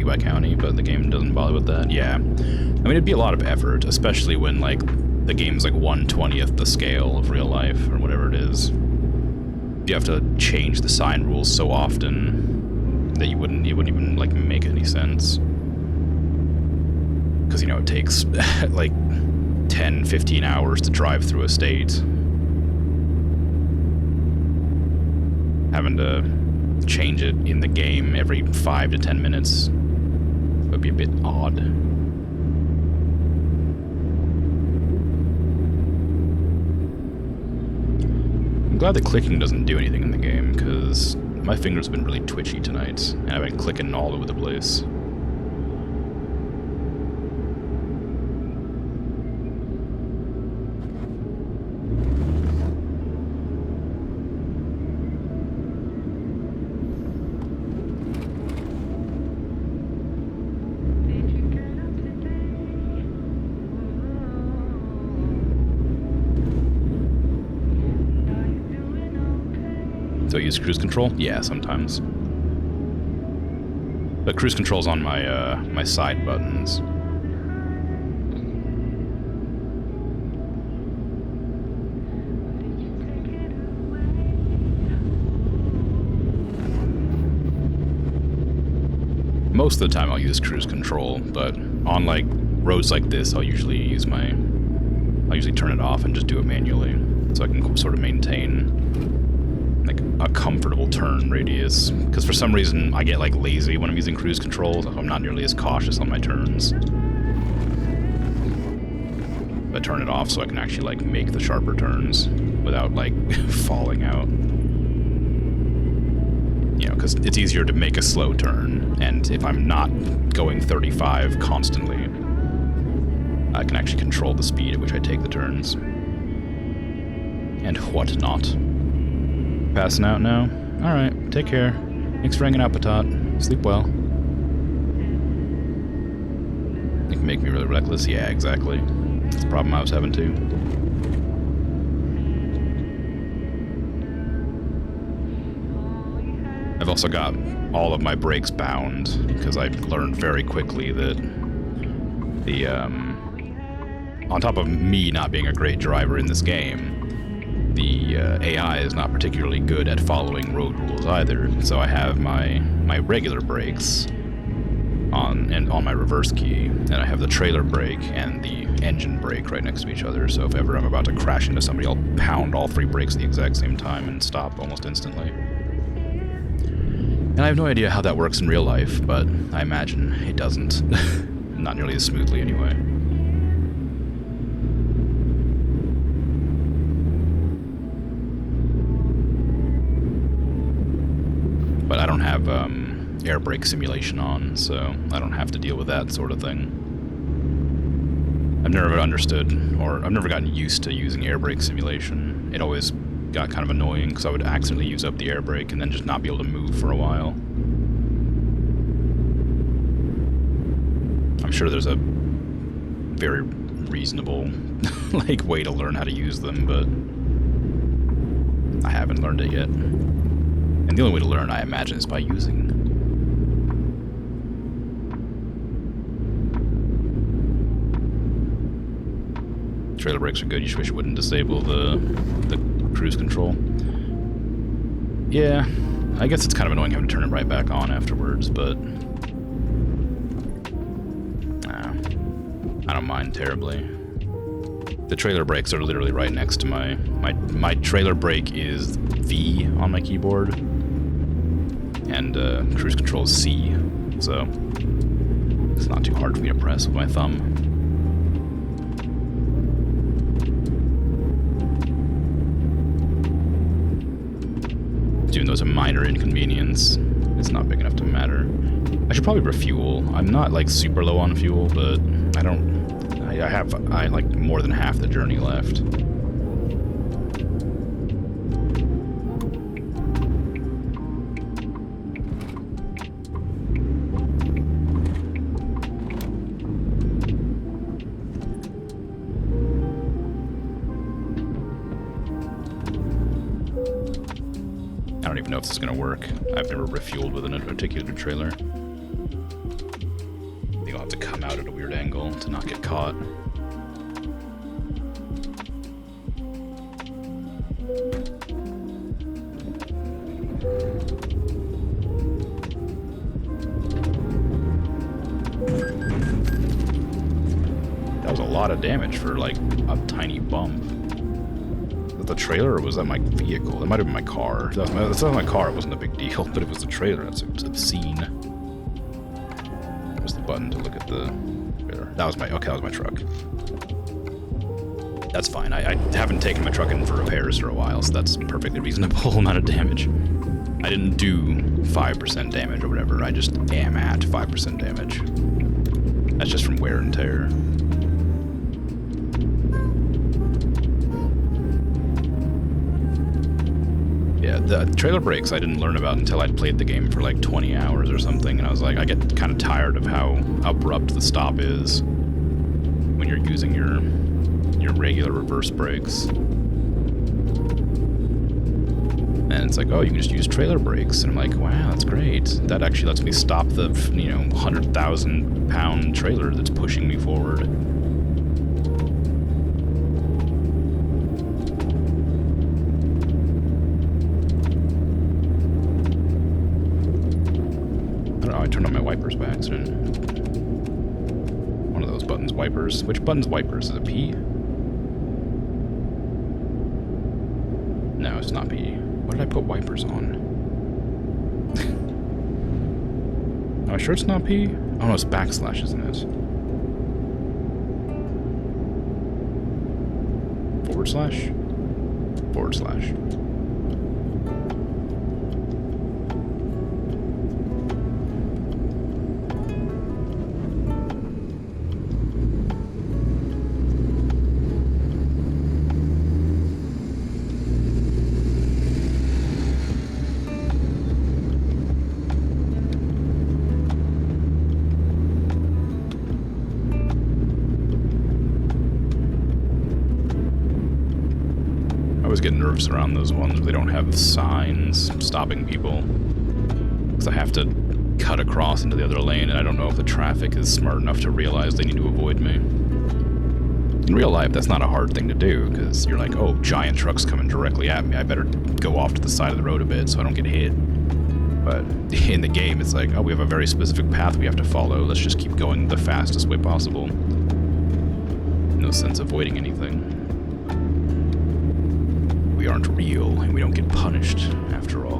by county, but the game doesn't bother with that. Yeah. I mean, it'd be a lot of effort, especially when, like, the game's like 1/20th the scale of real life, or whatever it is. You have to change the sign rules so often that it wouldn't even like make any sense. Because it takes like 10-15 hours to drive through a state. Having to change it in the game every 5 to 10 minutes would be a bit odd. I'm glad that clicking doesn't do anything in the game, because my fingers have been really twitchy tonight, and I've been clicking all over the place. Do I use cruise control? Yeah, sometimes. But cruise control's on my my side buttons. Most of the time I'll use cruise control, but on like roads like this I'll usually turn it off and just do it manually, so I can sort of maintain like a comfortable turn radius, because for some reason I get like lazy when I'm using cruise control, so I'm not nearly as cautious on my turns. But turn it off so I can actually like make the sharper turns without like falling out. Because it's easier to make a slow turn, and if I'm not going 35 constantly, I can actually control the speed at which I take the turns. And whatnot. Passing out now? Alright, take care. Thanks for hanging out, Patat. Sleep well. It can make me really reckless. Yeah, exactly. That's the problem I was having too. I've also got all of my brakes bound because I learned very quickly that the on top of me not being a great driver in this game, the AI is not particularly good at following road rules either. So I have my regular brakes on my reverse key, and I have the trailer brake and the engine brake right next to each other. So if ever I'm about to crash into somebody, I'll pound all 3 brakes at the exact same time and stop almost instantly. And I have no idea how that works in real life, but I imagine it doesn't. Not nearly as smoothly anyway. But I don't have air brake simulation on, so I don't have to deal with that sort of thing. I've never understood, or I've never gotten used to using air brake simulation. It always got kind of annoying because I would accidentally use up the air brake and then just not be able to move for a while. I'm sure there's a very reasonable like way to learn how to use them, but I haven't learned it yet. And the only way to learn, I imagine, is by using. Trailer brakes are good. You just wish you wouldn't disable the cruise control. Yeah, I guess it's kind of annoying having to turn it right back on afterwards, but I don't mind terribly. The trailer brakes are literally right next to my trailer brake is V on my keyboard, and cruise control is C, so it's not too hard for me to press with my thumb. Even though it's a minor inconvenience, it's not big enough to matter. I should probably refuel. I'm not like super low on fuel, but I have like more than half the journey left. I don't even know if this is going to work. I've never refueled with an articulated trailer. I think I'll have to come out at a weird angle to not get caught. That was a lot of damage for like a tiny bump. The trailer, or was that my vehicle? It might have been my car. If that was my car, it wasn't a big deal, but it was the trailer. That's obscene. That was the button to look at the trailer. That was my truck. That's fine. I haven't taken my truck in for repairs for a while, so that's a perfectly reasonable amount of damage. I didn't do 5% damage or whatever. I just am at 5% damage. That's just from wear and tear. Yeah, the trailer brakes I didn't learn about until I'd played the game for like 20 hours or something, and I was like, I get kind of tired of how abrupt the stop is when you're using your regular reverse brakes. And it's like, oh, you can just use trailer brakes, and I'm like, wow, that's great. That actually lets me stop the 100,000 pound trailer that's pushing me forward. I turned on my wipers by accident. One of those buttons, wipers. Which button's wipers? Is it P? No, it's not P. What did I put wipers on? Am I sure it's not P? Oh no, it's backslash, isn't it? // I always get nervous around those ones where they don't have signs stopping people. because I have to cut across into the other lane, and I don't know if the traffic is smart enough to realize they need to avoid me. In real life, that's not a hard thing to do, because you're like, oh, giant truck's coming directly at me, I better go off to the side of the road a bit so I don't get hit. But in the game, it's like, oh, we have a very specific path we have to follow, let's just keep going the fastest way possible. No sense avoiding anything. We aren't real, and we don't get punished, after all.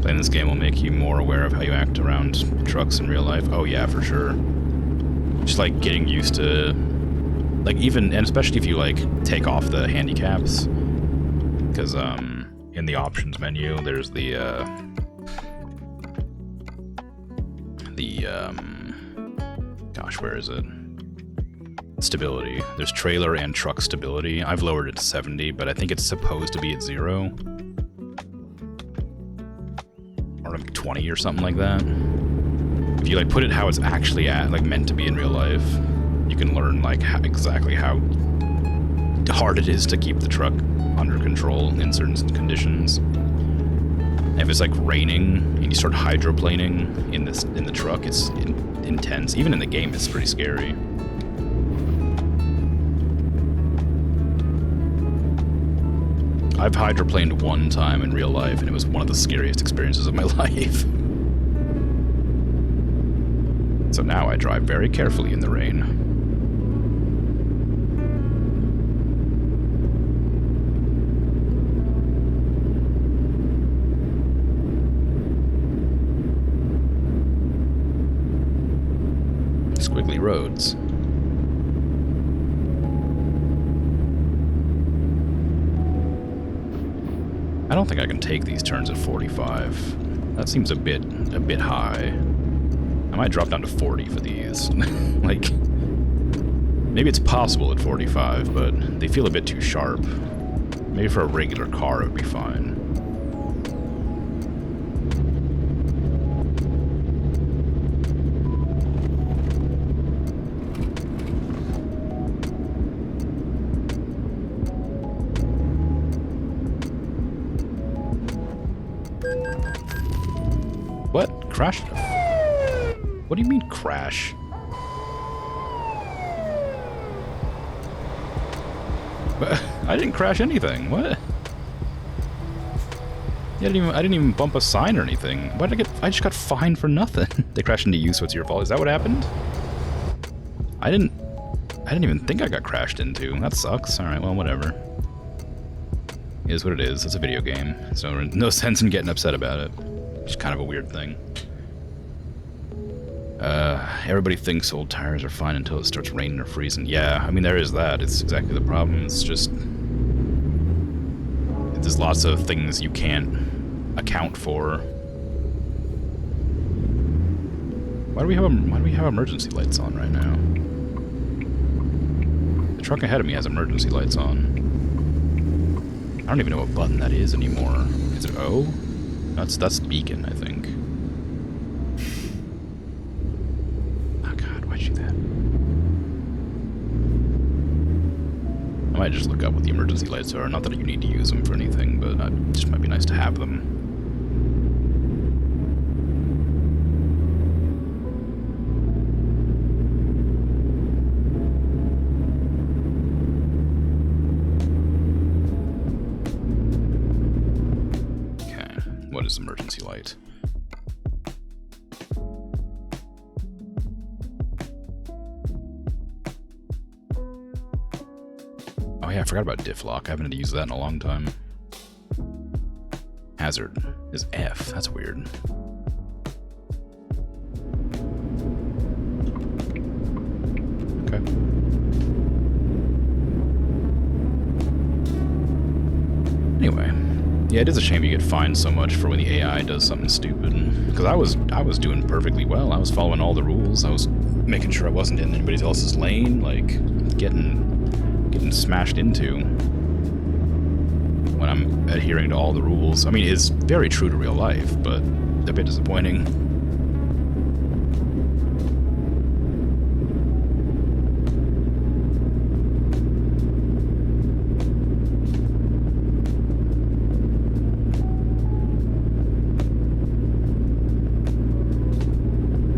Playing this game will make you more aware of how you act around trucks in real life. Oh yeah, for sure. Just like getting used to, like even, and especially if you like take off the handicaps, because in the options menu there's the gosh, where is it? Stability. There's trailer and truck stability. I've lowered it to 70, but I think it's supposed to be at 0. Or 20 or something like that. If you like put it how it's actually at, like meant to be in real life, you can learn like exactly how hard it is to keep the truck under control in certain conditions. And if it's like raining and you start hydroplaning in the truck, it's intense. Even in the game, it's pretty scary. I've hydroplaned one time in real life, and it was one of the scariest experiences of my life. So now I drive very carefully in the rain. Squiggly roads. I don't think I can take these turns at 45. That seems a bit high. I might drop down to 40 for these. Like, maybe it's possible at 45, but they feel a bit too sharp. Maybe for a regular car it would be fine. What? Crash? What do you mean crash? I didn't crash anything. What? Yeah, I didn't even bump a sign or anything. Why did I get? I just got fined for nothing. They crashed into you, so it's your fault. Is that what happened? I didn't even think I got crashed into. That sucks. All right, well, whatever. It is what it is. It's a video game, so no sense in getting upset about it. It's kind of a weird thing. Everybody thinks old tires are fine until it starts raining or freezing. Yeah, I mean, there is that. It's exactly the problem. It's just... there's lots of things you can't account for. Why do we have emergency lights on right now? The truck ahead of me has emergency lights on. I don't even know what button that is anymore. Is it O? That's beacon, I think. Oh god, why'd you do that? I might just look up what the emergency lights are. Not that you need to use them for anything, but it just might be nice to have them. What is emergency light? Oh yeah, I forgot about diff lock. I haven't had to use that in a long time. Hazard is F. That's weird. Okay. Anyway. Yeah, it is a shame you get fined so much for when the AI does something stupid. Because I was doing perfectly well. I was following all the rules. I was making sure I wasn't in anybody else's lane, like getting smashed into. adhering to all the rules. I mean, it's very true to real life, but a bit disappointing.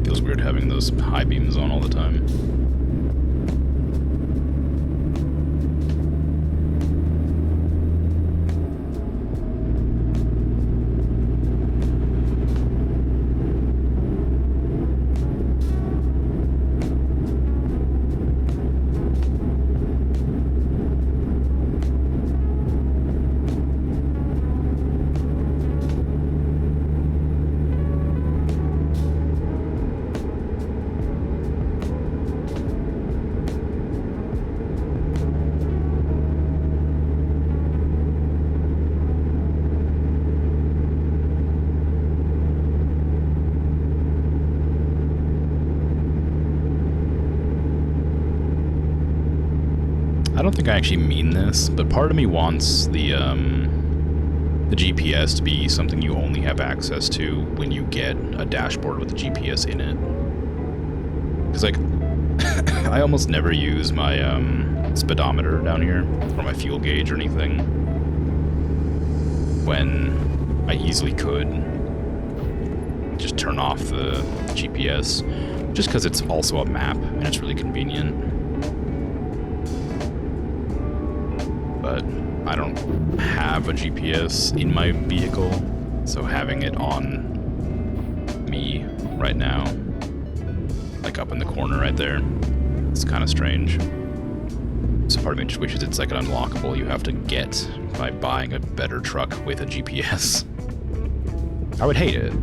Feels weird having those high beams on all the time. I don't think I actually mean this, but part of me wants the GPS to be something you only have access to when you get a dashboard with the GPS in it. Because, like, I almost never use my speedometer down here, or my fuel gauge or anything, when I easily could just turn off the GPS, just because it's also a map, and it's really convenient. But I don't have a GPS in my vehicle, so having it on me right now, like up in the corner right there, it's kind of strange. So part of me just wishes it's like an unlockable you have to get by buying a better truck with a GPS. I would hate it.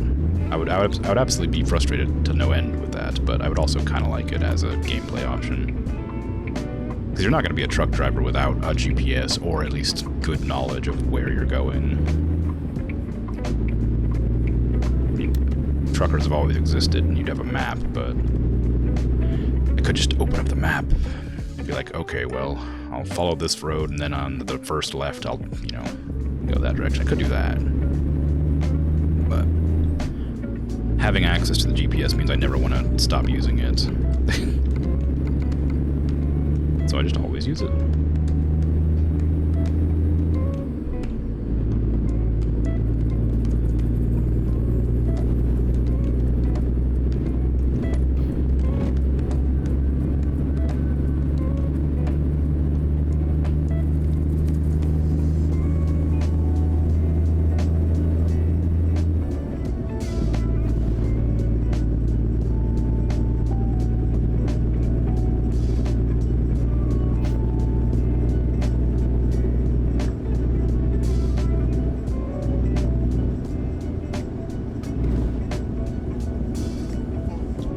I would absolutely be frustrated to no end with that, but I would also kind of like it as a gameplay option. Because you're not going to be a truck driver without a GPS, or at least good knowledge of where you're going. I mean, truckers have always existed, and you'd have a map, but I could just open up the map and be like, okay, well, I'll follow this road, and then on the first left, I'll, you know, go that direction. I could do that. But having access to the GPS means I never want to stop using it. So I just always use it.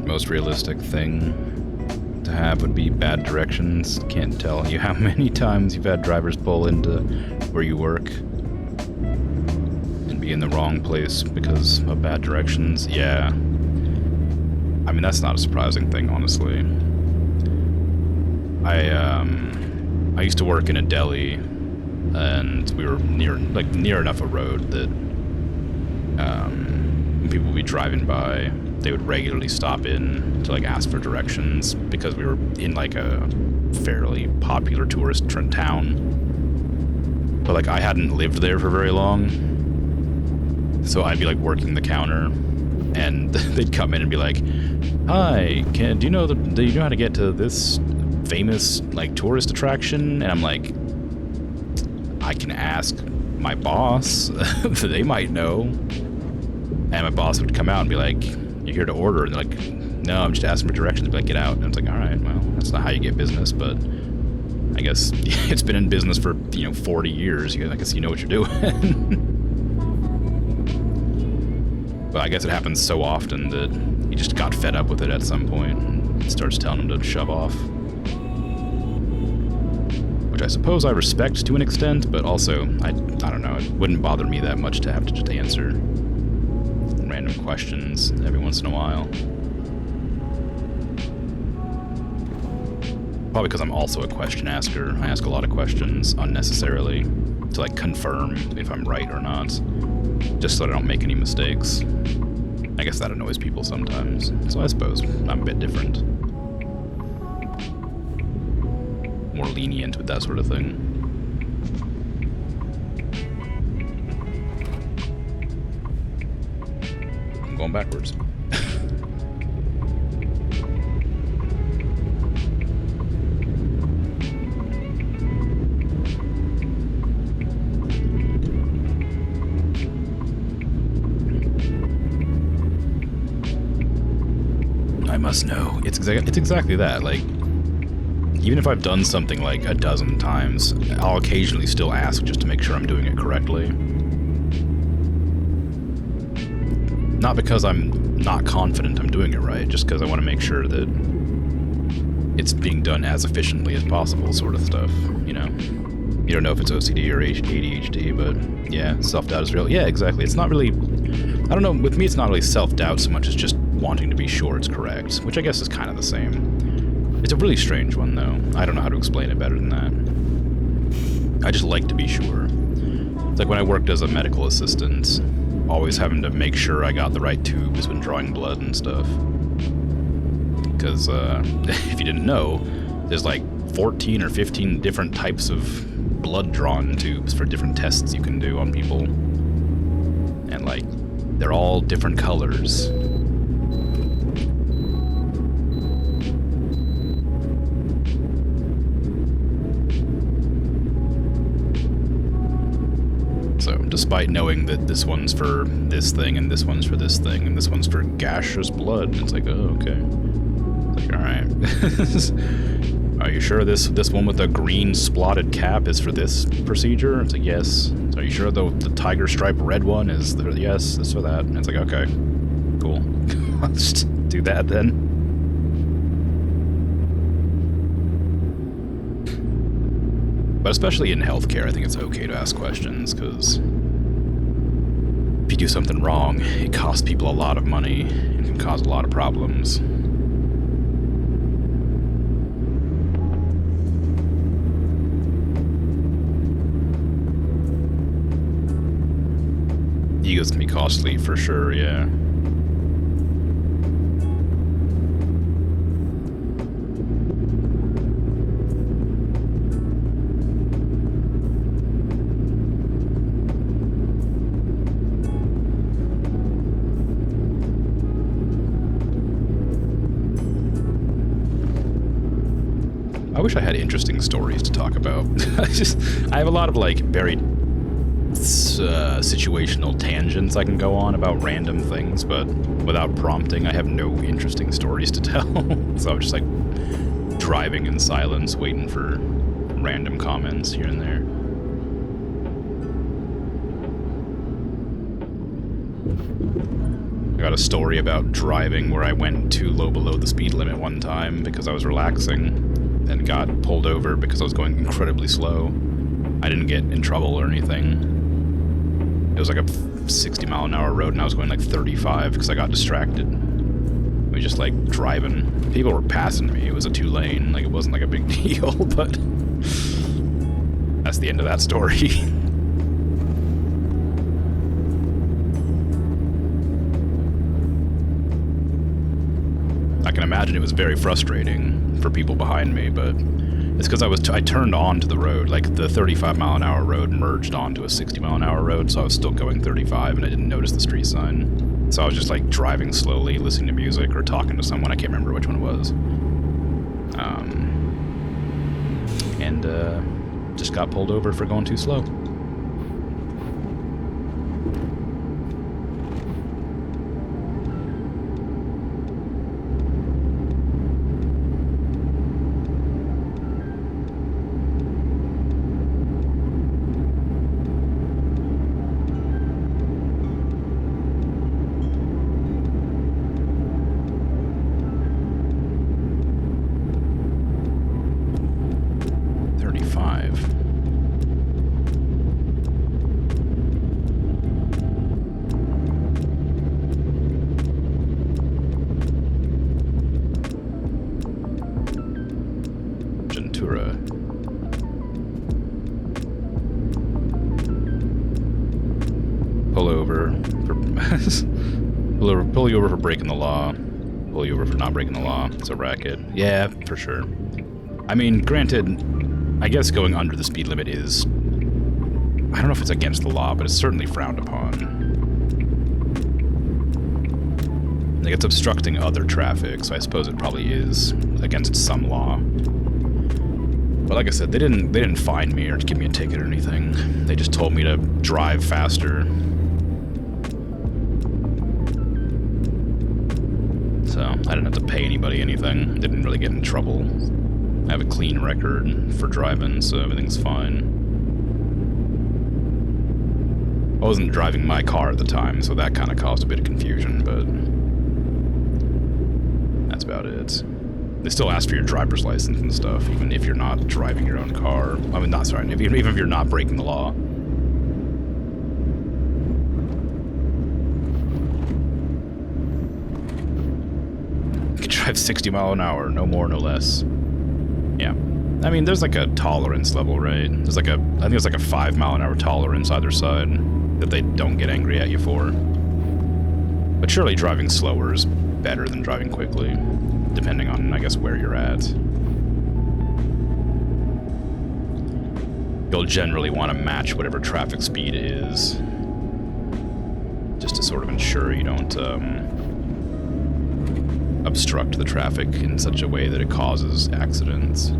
Most realistic thing to have would be bad directions. Can't tell you how many times you've had drivers pull into where you work and be in the wrong place because of bad directions. Yeah. I mean, that's not a surprising thing, honestly. I used to work in a deli, and we were near enough a road that when people would be driving by, they would regularly stop in to like ask for directions because we were in like a fairly popular tourist town. But like I hadn't lived there for very long, so I'd be like working the counter, and they'd come in and be like, "Hi, do you know how to get to this famous like tourist attraction?" And I'm like, "I can ask my boss. They might know." And my boss would come out and be like, "You're here to order?" And they're like, "No, I'm just asking for directions." I'd be like, "Get out." And it's like, all right, well, that's not how you get business, but I guess it's been in business for, 40 years. I guess you know what you're doing. But I guess it happens so often that he just got fed up with it at some point and starts telling him to shove off. Which I suppose I respect to an extent, but also, I don't know, it wouldn't bother me that much to have to just answer random questions every once in a while. Probably because I'm also a question asker. I ask a lot of questions unnecessarily. to like confirm if I'm right or not, just so I don't make any mistakes. I guess that annoys people sometimes, so I suppose I'm a bit different. More lenient with that sort of thing. I'm going backwards. I must know. It's exactly that. Like, even if I've done something like a dozen times, I'll occasionally still ask just to make sure I'm doing it correctly. Not because I'm not confident I'm doing it right, just because I want to make sure that it's being done as efficiently as possible, sort of stuff, you know? You don't know if it's OCD or ADHD, but yeah, self-doubt is real. Yeah, exactly. It's not really... I don't know, with me it's not really self-doubt so much as just wanting to be sure it's correct, which I guess is kind of the same. It's a really strange one, though. I don't know how to explain it better than that. I just like to be sure. It's like when I worked as a medical assistant, always having to make sure I got the right tubes when drawing blood and stuff. Because, if you didn't know, there's like 14 or 15 different types of blood-drawn tubes for different tests you can do on people. And, like, they're all different colors. So, despite knowing that this one's for this thing, and this one's for this thing, and this one's for gaseous blood, it's like, oh, okay. It's like, alright. Are you sure this one with the green spotted cap is for this procedure? It's like, yes. So are you sure the tiger stripe red one is the, yes, it's for that? And it's like, okay, cool. Let's just do that then. But especially in healthcare, I think it's okay to ask questions, because if you do something wrong, it costs people a lot of money and can cause a lot of problems. Egos can be costly for sure, yeah. I wish I had interesting stories to talk about. I have a lot of like very situational tangents I can go on about random things, but without prompting, I have no interesting stories to tell. So I'm just like driving in silence, waiting for random comments here and there. I got a story about driving where I went too low below the speed limit one time because I was relaxing and got pulled over because I was going incredibly slow. I didn't get in trouble or anything. It was like a 60-mile-an-hour road, and I was going like 35 because I got distracted. I was just like driving. People were passing me. It was a 2-lane. Like, it wasn't like a big deal, but that's the end of that story. I can imagine it was very frustrating for people behind me, but it's because I turned onto the road. Like, the 35-mile-an-hour road merged onto a 60-mile-an-hour road, so I was still going 35, and I didn't notice the street sign. So I was just, like, driving slowly, listening to music, or talking to someone. I can't remember which one it was. Just got pulled over for going too slow. pull over for pull you over for breaking the law, pull you over for not breaking the law. It's a racket. Yeah, for sure. I mean, granted, I guess going under the speed limit is, I don't know if it's against the law, but it's certainly frowned upon. Like, it's obstructing other traffic, so I suppose it probably is against some law. But like I said, they didn't fine me or give me a ticket or anything. They just told me to drive faster. So I didn't have to pay anybody anything. Didn't really get in trouble. I have a clean record for driving, so everything's fine. I wasn't driving my car at the time, so that kind of caused a bit of confusion, but that's about it. They still ask for your driver's license and stuff, even if you're not driving your own car. I mean, not sorry, even if you're not breaking the law. You can drive 60 miles an hour, no more, no less. Yeah. I mean, there's like a tolerance level, right? There's like I think there's like a 5 mile an hour tolerance either side that they don't get angry at you for. But surely driving slower is better than driving quickly, depending on, I guess, where you're at. You'll generally want to match whatever traffic speed is, just to sort of ensure you don't obstruct the traffic in such a way that it causes accidents.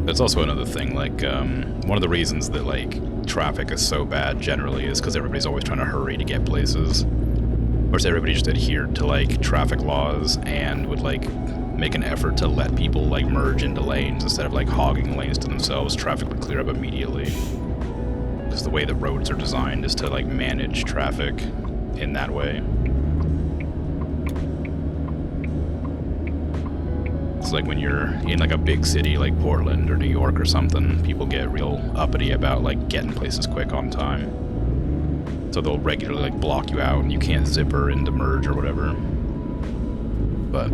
That's also another thing, like, one of the reasons that, like, traffic is so bad generally is because everybody's always trying to hurry to get places. Or so everybody just adhered to, like, traffic laws and would, like, make an effort to let people, like, merge into lanes instead of, like, hogging lanes to themselves. Traffic would clear up immediately. Because the way the roads are designed is to, like, manage traffic in that way. It's like when you're in like a big city like Portland or New York or something, people get real uppity about like getting places quick on time. So they'll regularly like block you out and you can't zipper into merge or whatever. But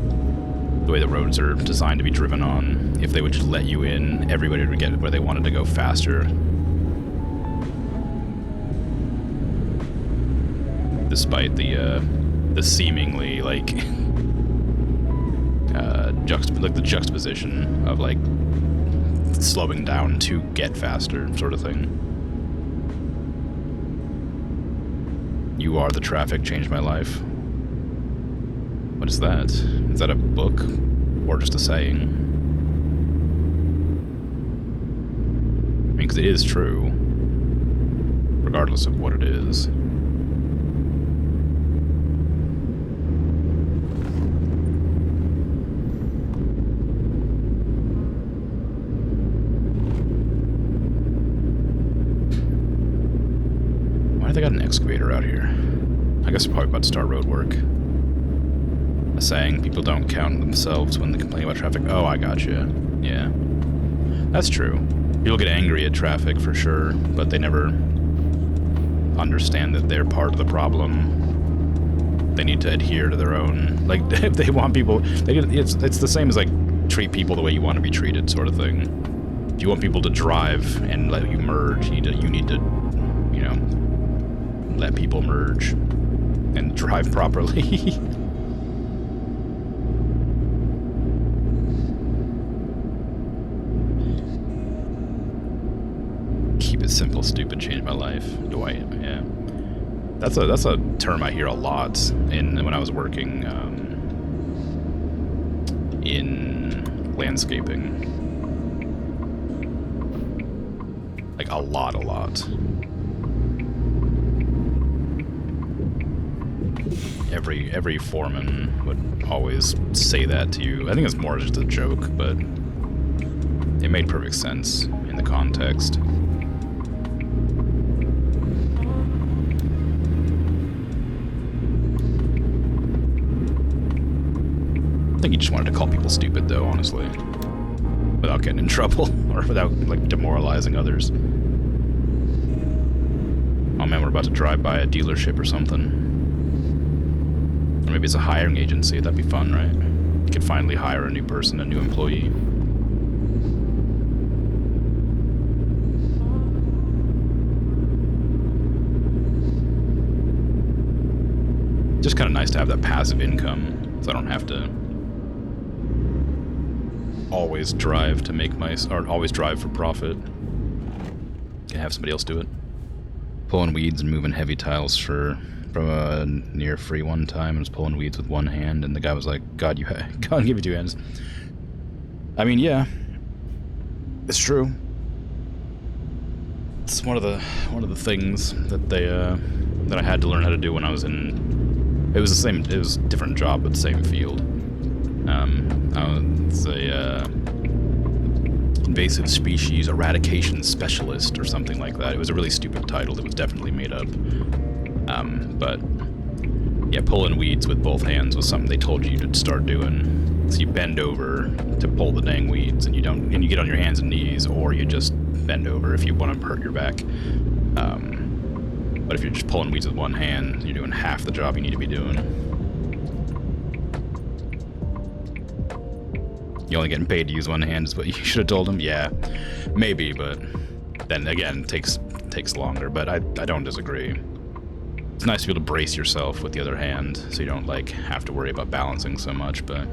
the way the roads are designed to be driven on, if they would just let you in, everybody would get where they wanted to go faster. Despite the seemingly like the juxtaposition of like slowing down to get faster sort of thing. You Are the Traffic Changed My Life. What is that? Is that a book or just a saying? I mean, because it is true, regardless of what it is. They got an excavator out here. I guess they're probably about to start road work. A saying, people don't count themselves when they complain about traffic. Oh, I gotcha. Yeah. That's true. People get angry at traffic for sure, but they never understand that they're part of the problem. They need to adhere to their own, like, if they want people, it's the same as like treat people the way you want to be treated sort of thing. If you want people to drive and let you merge, you need to, you know, let people merge and drive properly. Keep it simple, stupid, changed my life. Yeah. That's a term I hear a lot when I was working in landscaping. Like a lot. Every foreman would always say that to you. I think it's more just a joke, but it made perfect sense in the context. I think he just wanted to call people stupid, though, honestly, without getting in trouble or without like demoralizing others. Oh man, we're about to drive by a dealership or something. Or maybe it's a hiring agency. That'd be fun, right? You could finally hire a new person, a new employee. Just kind of nice to have that passive income, so I don't have to always drive to make or always drive for profit. Can have somebody else do it. Pulling weeds and moving heavy tiles from a near free one time. I was pulling weeds with one hand, and the guy was like, "God, God, give me 2 hands." I mean, yeah, it's true. It's one of the things that that I had to learn how to do when I was in. It was a different job, but the same field. I was a invasive species eradication specialist or something like that. It was a really stupid title that was definitely made up. But yeah, pulling weeds with both hands was something they told you to start doing. So you bend over to pull the dang weeds, and you get on your hands and knees, or you just bend over if you want to hurt your back. But if you're just pulling weeds with one hand, you're doing half the job you need to be doing. You're only getting paid to use one hand is what you should have told him. Yeah, maybe, but then again, it takes longer. But I don't disagree. It's nice to be able to brace yourself with the other hand, so you don't like have to worry about balancing so much. But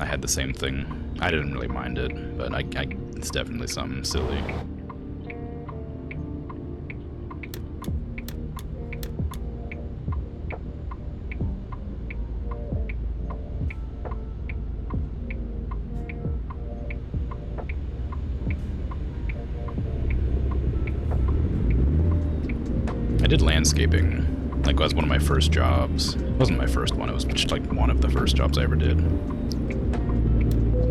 I had the same thing. I didn't really mind it, but it's definitely something silly. I did landscaping, like, as one of my first jobs. It wasn't my first one, it was just like one of the first jobs I ever did.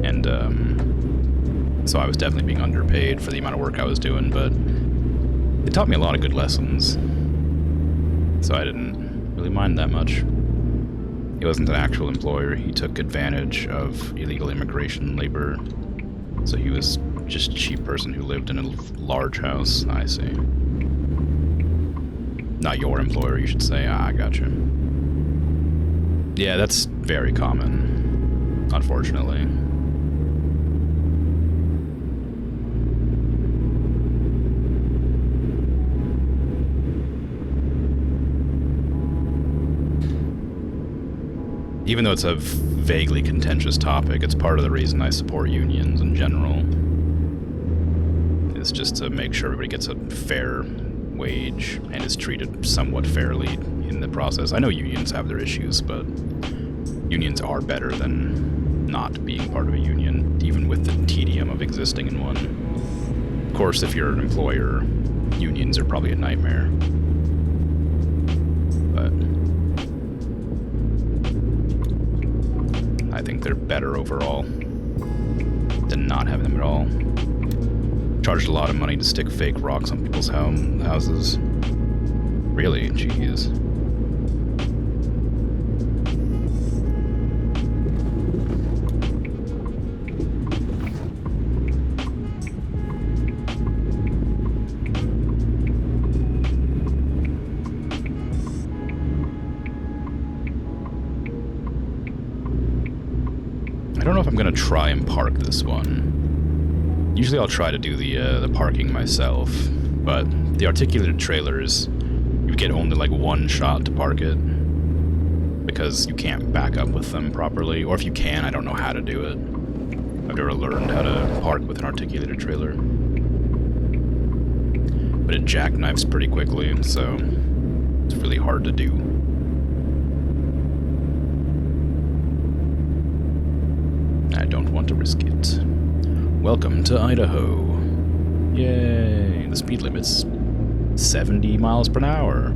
And so I was definitely being underpaid for the amount of work I was doing, but it taught me a lot of good lessons. So I didn't really mind that much. He wasn't an actual employer, he took advantage of illegal immigration labor. So he was just a cheap person who lived in a large house. I see. Not your employer, you should say. Ah, I gotcha. Yeah, that's very common, unfortunately. Even though it's a vaguely contentious topic, it's part of the reason I support unions in general. It's just to make sure everybody gets a fair wage and is treated somewhat fairly in the process. I know unions have their issues, but unions are better than not being part of a union, even with the tedium of existing in one. Of course, if you're an employer, unions are probably a nightmare. But I think they're better overall than not having them at all. Charged a lot of money to stick fake rocks on people's houses. Really? Jeez. I don't know if I'm gonna try and park this one. Usually I'll try to do the parking myself, but the articulated trailers, you get only like one shot to park it because you can't back up with them properly, or if you can, I don't know how to do it. I've never learned how to park with an articulated trailer. But it jackknifes pretty quickly, so it's really hard to do. I don't want to risk it. Welcome to Idaho. Yay! The speed limit's 70 miles per hour.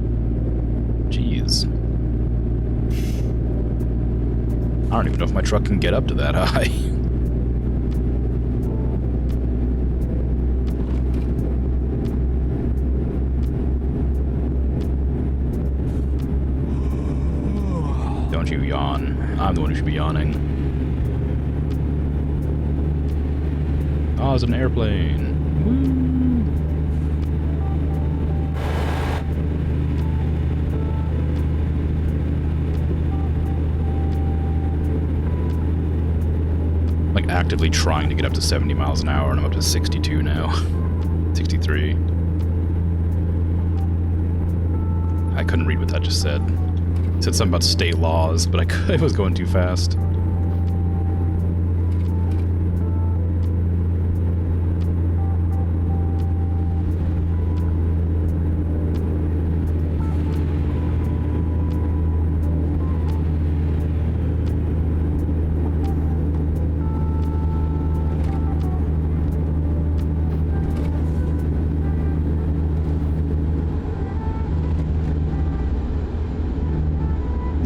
Jeez. I don't even know if my truck can get up to that high. Don't you yawn. I'm the one who should be yawning. Oh, it's an airplane. Woo. Like actively trying to get up to 70 miles an hour, and I'm up to 62 now. 63. I couldn't read what that just said. Said something about state laws, but I was going too fast.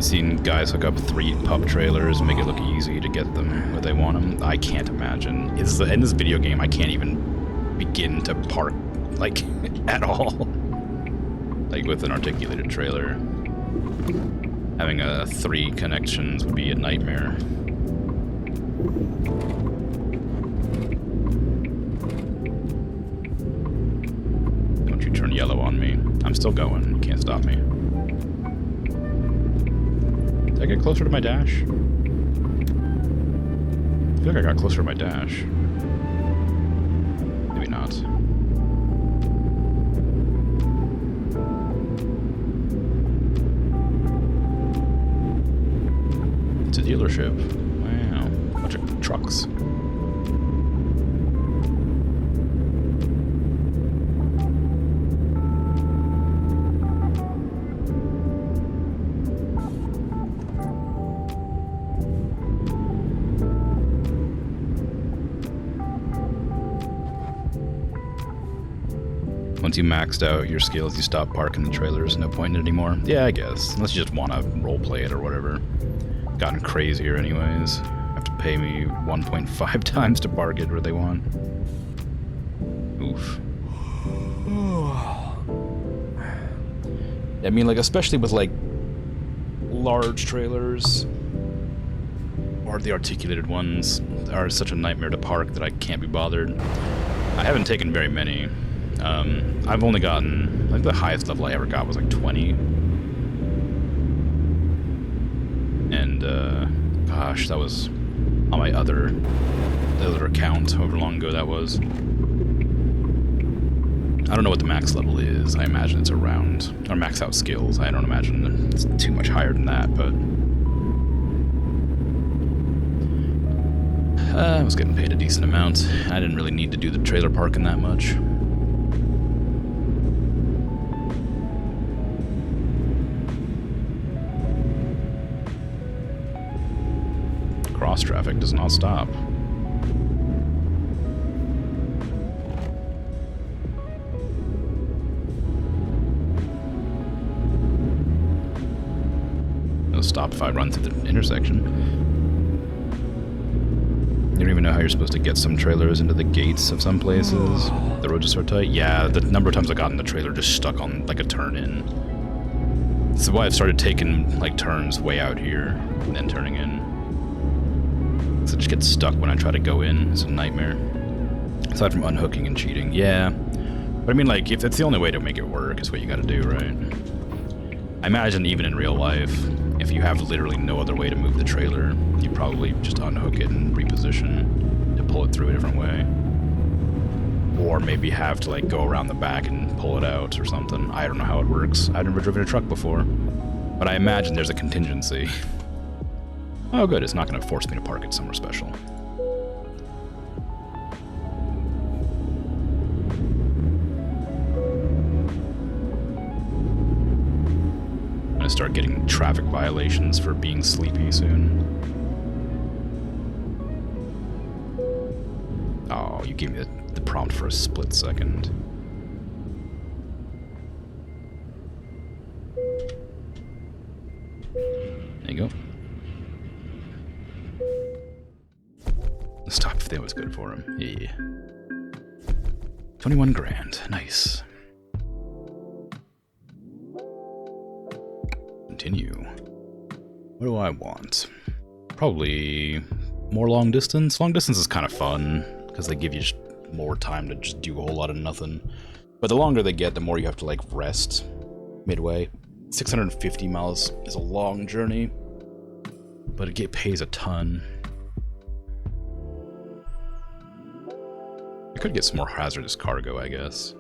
Seen guys hook up 3 pub trailers and make it look easy to get them where they want them. I can't imagine. In this video game, I can't even begin to park, like, at all. Like, with an articulated trailer. Having 3 connections would be a nightmare. Don't you turn yellow on me. I'm still going. You can't stop me. Did I get closer to my dash? I feel like I got closer to my dash. Maybe not. It's a dealership. Wow. Bunch of trucks. Once you maxed out your skills, you stop parking the trailers. No point in it anymore. Yeah, I guess. Unless you just want to roleplay it or whatever. Gotten crazier anyways. Have to pay me 1.5 times to park it where they want. Oof. I mean, like, especially with, like, large trailers, or the articulated ones, are such a nightmare to park that I can't be bothered. I haven't taken very many. I've only gotten, like, the highest level I ever got was like 20. And, gosh, that was on my other account, however long ago that was. I don't know what the max level is. I imagine it's around, or max out skills. I don't imagine it's too much higher than that, but I was getting paid a decent amount. I didn't really need to do the trailer parking that much. Cross traffic does not stop. It'll stop if I run through the intersection. You don't even know how you're supposed to get some trailers into the gates of some places. The roads just are tight. Yeah, the number of times I've gotten the trailer just stuck on, like, a turn in. This is why I've started taking, like, turns way out here and then turning in. So I just get stuck when I try to go in. It's a nightmare. Aside from unhooking and cheating. Yeah. But I mean, like, if that's the only way to make it work, is what you gotta do, right? I imagine even in real life, if you have literally no other way to move the trailer, you probably just unhook it and reposition to pull it through a different way. Or maybe have to, like, go around the back and pull it out or something. I don't know how it works. I've never driven a truck before. But I imagine there's a contingency. Oh good, it's not going to force me to park it somewhere special. I'm going to start getting traffic violations for being sleepy soon. Oh, you gave me the prompt for a split second. There you go. Stop if that was good for him. Yeah. 21 grand. Nice. Continue. What do I want? Probably more long distance. Long distance is kind of fun because they give you just more time to just do a whole lot of nothing. But the longer they get, the more you have to, like, rest midway. 650 miles is a long journey, but it pays a ton. I could get some more hazardous cargo, I guess.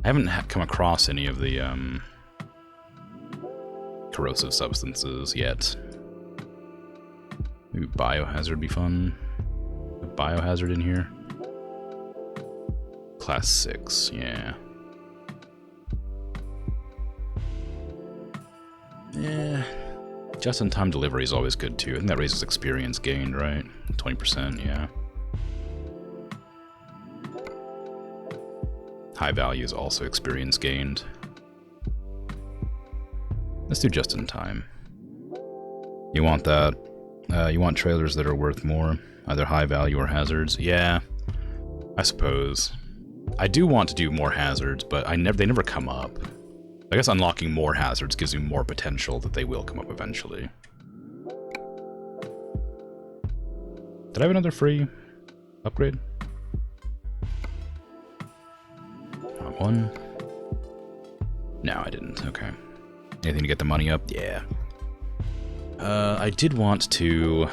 I haven't come across any of the corrosive substances yet. Maybe biohazard would be fun. A biohazard in here. Class 6, yeah. Yeah. Just-in-time delivery is always good too. I think that raises experience gained, right? 20%, yeah. High value is also experience gained. Let's do just-in-time. You want that? You want trailers that are worth more, either high value or hazards? Yeah, I suppose. I do want to do more hazards, but they never come up. I guess unlocking more hazards gives you more potential that they will come up eventually. Did I have another free upgrade? One? No, I didn't. Okay. Anything to get the money up? Yeah. I did want to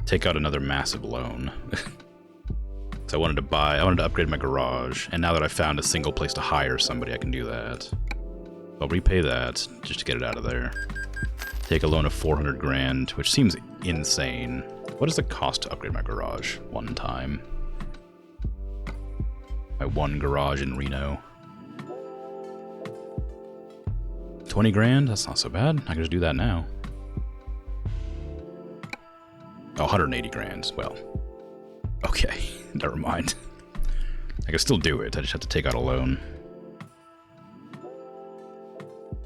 take out another massive loan. So I wanted to upgrade my garage, and now that I've found a single place to hire somebody, I can do that. I'll repay that just to get it out of there. Take a loan of 400 grand, which seems insane. What does it cost to upgrade my garage one time? My one garage in Reno. 20 grand? That's not so bad. I can just do that now. Oh, 180 grand. Well, okay. Never mind. I can still do it. I just have to take out a loan.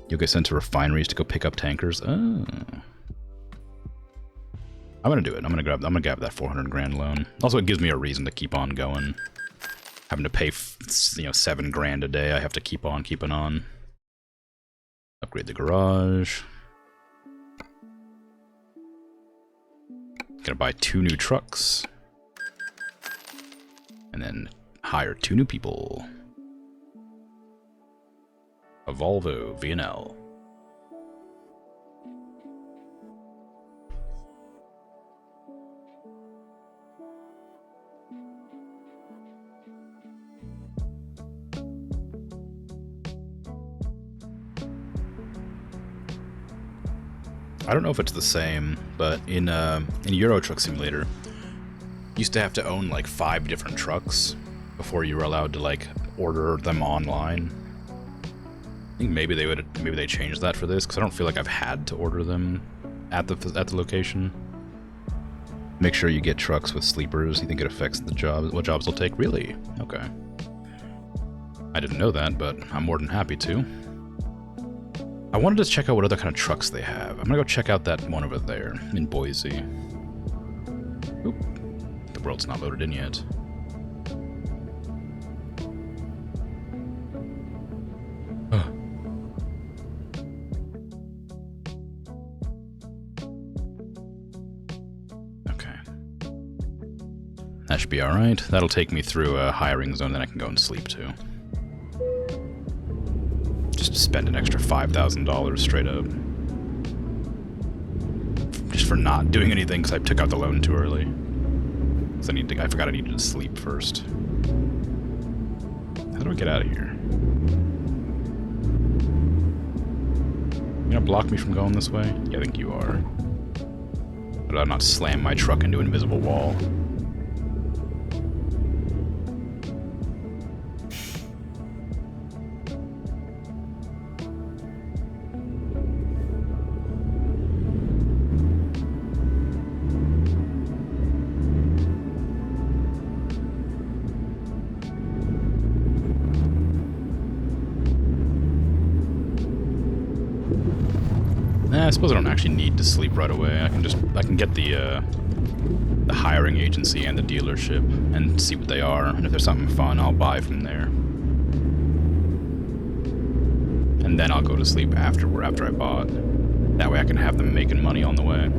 You'll get sent to refineries to go pick up tankers. Oh. I'm gonna do it. I'm gonna grab that 400 grand loan. Also, it gives me a reason to keep on going. Having to pay, 7 grand a day. I have to keep on keeping on. Upgrade the garage. Gonna buy 2 new trucks. And then hire 2 new people. A Volvo VNL. I don't know if it's the same, but in Euro Truck Simulator, you used to have to own like 5 different trucks before you were allowed to like order them online. I think maybe they changed that for this, because I don't feel like I've had to order them at the location. Make sure you get trucks with sleepers. You think it affects the job? What jobs they'll take? Really? Okay. I didn't know that, but I'm more than happy to. I wanted to check out what other kind of trucks they have. I'm gonna go check out that one over there in Boise. Oop. The world's not loaded in yet. Okay. That should be alright. That'll take me through a hiring zone, then I can go and sleep too. Just spend an extra $5,000 straight up. Just for not doing anything because I took out the loan too early. So I forgot I needed to sleep first. How do I get out of here? You gonna block me from going this way? Yeah, I think you are. But I'll not slam my truck into an invisible wall. I suppose I don't actually need to sleep right away. I can get the hiring agency and the dealership and see what they are, and if there's something fun, I'll buy from there. And then I'll go to sleep after I bought. That way I can have them making money on the way.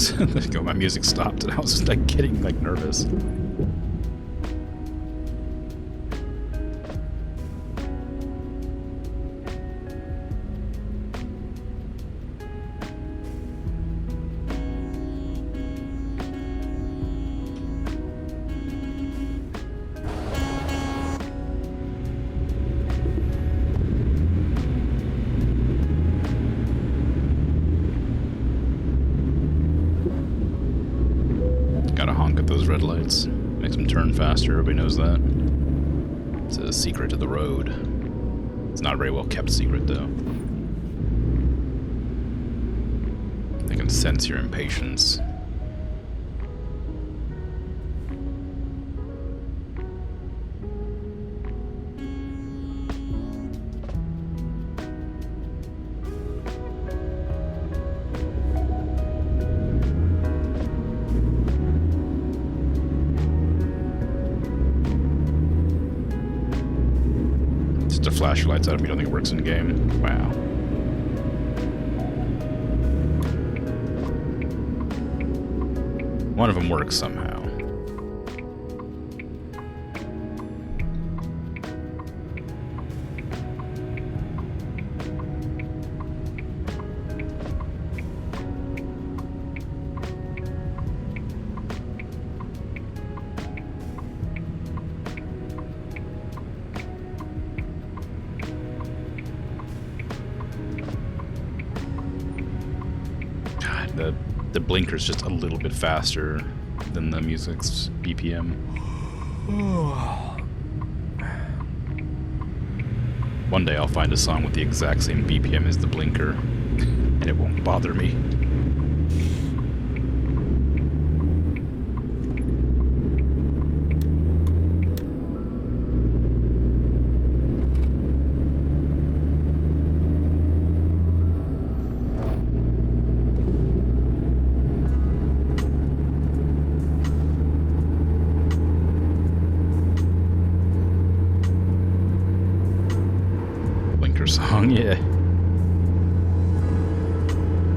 There you go, my music stopped and I was like getting like nervous. Gotta honk at those red lights. Makes them turn faster, everybody knows that. It's a secret of the road. It's not a very well kept secret, though. They can sense your impatience. To flash your lights out if you don't think it works in game. Wow. One of them works somehow. The blinker's just a little bit faster than the music's BPM. One day I'll find a song with the exact same BPM as the blinker, and it won't bother me. Song, yeah.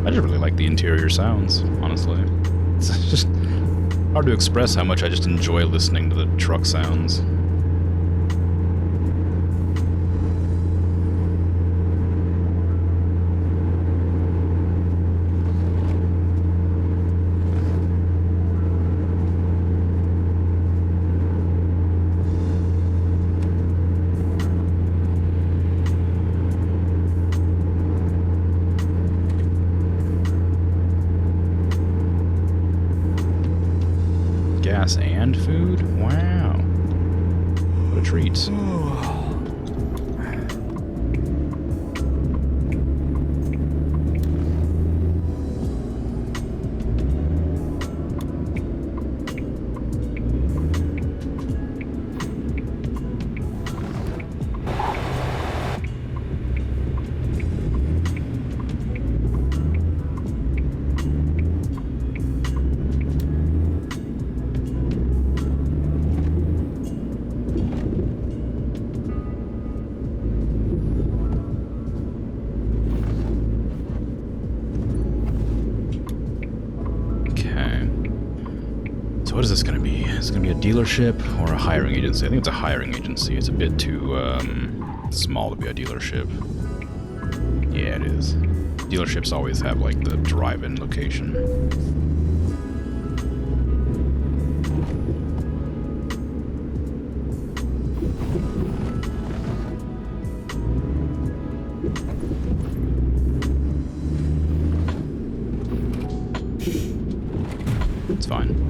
I just really like the interior sounds, honestly. It's just hard to express how much I just enjoy listening to the truck sounds. Gas and food? Wow. What a treat. What is this going to be? Is it going to be a dealership or a hiring agency? I think it's a hiring agency. It's a bit too small to be a dealership. Yeah, it is. Dealerships always have, like, the drive-in location. It's fine.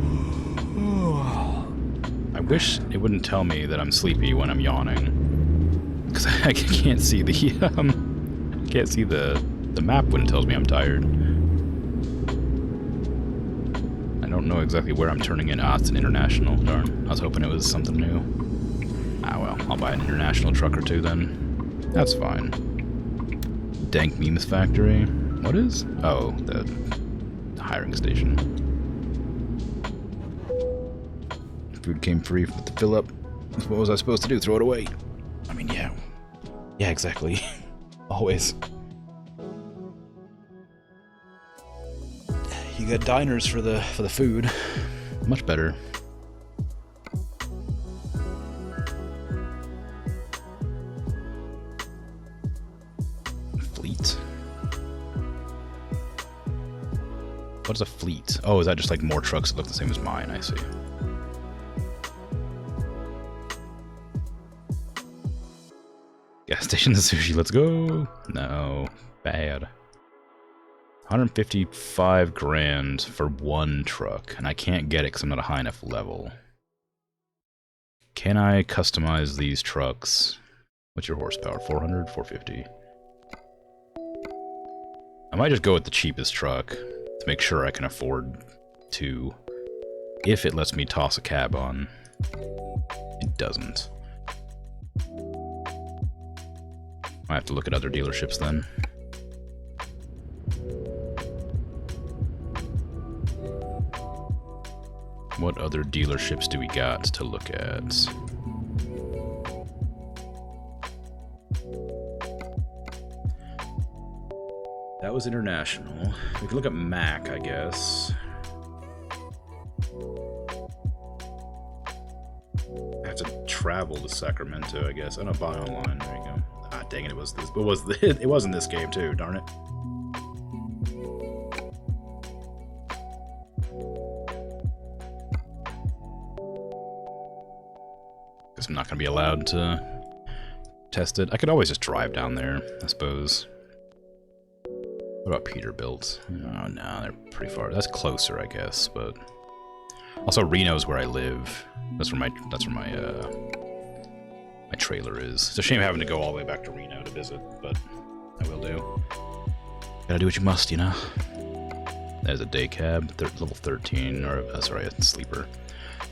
I wish it wouldn't tell me that I'm sleepy when I'm yawning, because I can't see the map when it tells me I'm tired. I don't know exactly where I'm turning in. Ah, it's an international. Darn, I was hoping it was something new. Ah well, I'll buy an international truck or two then. That's fine. Dank Memes Factory. What is? Oh, the hiring station. Food came free with the fill up. What was I supposed to do? Throw it away? I mean, yeah. Yeah, exactly. Always. You got diners for the food. Much better. Fleet. What is a fleet? Oh, is that just like more trucks that look the same as mine? I see. Gas station, the sushi. Let's go. No, bad. 155 grand for one truck, and I can't get it because I'm not a high enough level. Can I customize these trucks? What's your horsepower? 400, 450. I might just go with the cheapest truck to make sure I can afford to, if it lets me toss a cab on. It doesn't. I have to look at other dealerships then. What other dealerships do we got to look at? That was international. We can look at Mac, I guess. I have to travel to Sacramento, I guess. Oh no, buy online. There you go. Ah, dang it! It was this. It was in this game too. Darn it. Guess I'm not gonna be allowed to test it. I could always just drive down there, I suppose. What about Peterbilt? Oh no, they're pretty far. That's closer, I guess, but also Reno's where I live. That's where my my trailer is. It's a shame having to go all the way back to Reno to visit, but I will do. Gotta do what you must, you know. There's a day cab, level 13, or sorry, a sleeper.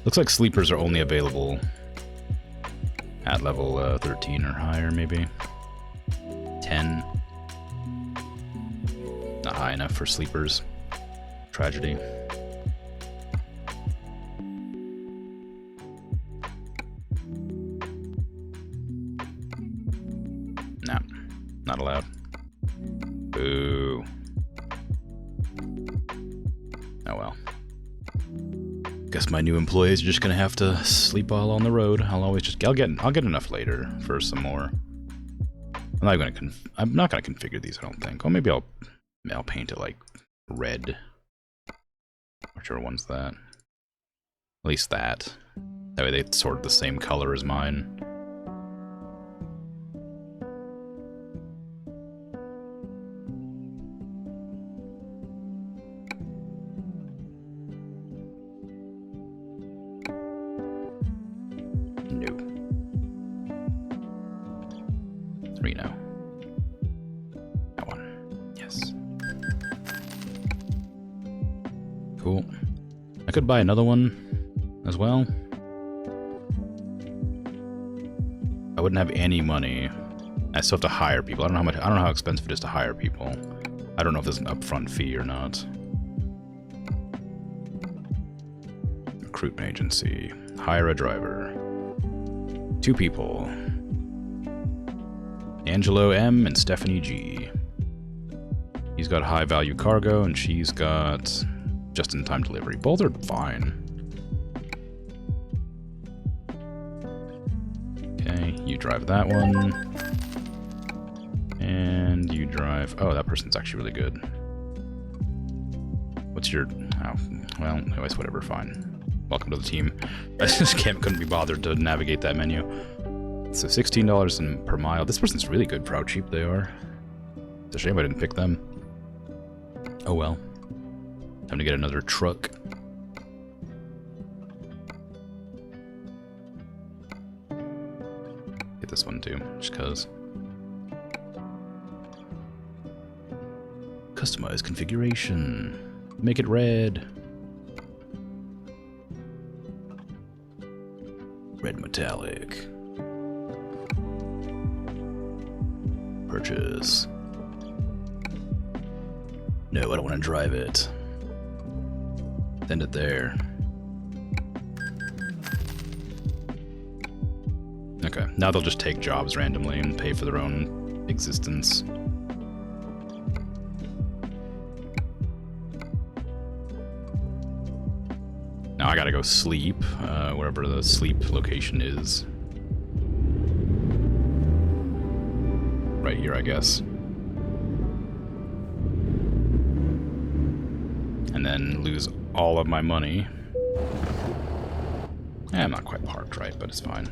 Looks like sleepers are only available at level 13 or higher, maybe 10. Not high enough for sleepers. Tragedy. Nah, not allowed. Boo. Oh well. Guess my new employees are just gonna have to sleep all on the road. I'll get enough later for some more. I'm not gonna configure these, I don't think. Or maybe I'll paint it like red. Whichever one's that. At least that. That way they're sort of the same color as mine. No. Reno. That one. Yes. Cool. I could buy another one as well. I wouldn't have any money. I still have to hire people. I don't know how expensive it is to hire people. I don't know if there's an upfront fee or not. Recruitment agency. Hire a driver. 2 people. Angelo M and Stephanie G. He's got high value cargo and she's got just-in-time delivery. Both are fine. Okay, you drive that one. And you drive... Oh, that person's actually really good. What's your... Oh, well, anyways, whatever, fine. Welcome to the team. I just couldn't be bothered to navigate that menu. So $16 per mile. This person's really good for how cheap they are. It's a shame I didn't pick them. Oh well. Time to get another truck. Get this one too, just cause. Customize configuration. Make it red. Red metallic. Purchase. No, I don't want to drive it. Send it there. Okay, now they'll just take jobs randomly and pay for their own existence. Now I gotta go sleep, wherever the sleep location is. Right here, I guess. And then lose all of my money. I'm not quite parked right, but it's fine.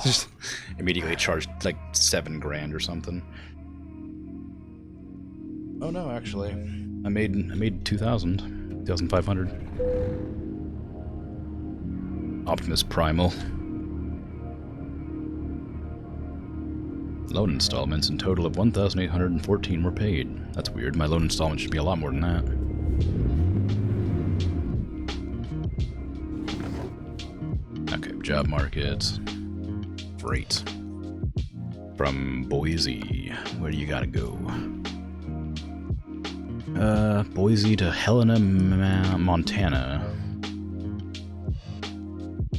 Just immediately charged like $7 grand or something. Oh no, actually, I made 2,500. Optimus Primal. Loan installments in total of 1,814 were paid. That's weird. My loan installment should be a lot more than that. Okay, job market. Freight. From Boise. Where do you gotta go? Boise to Helena, Montana.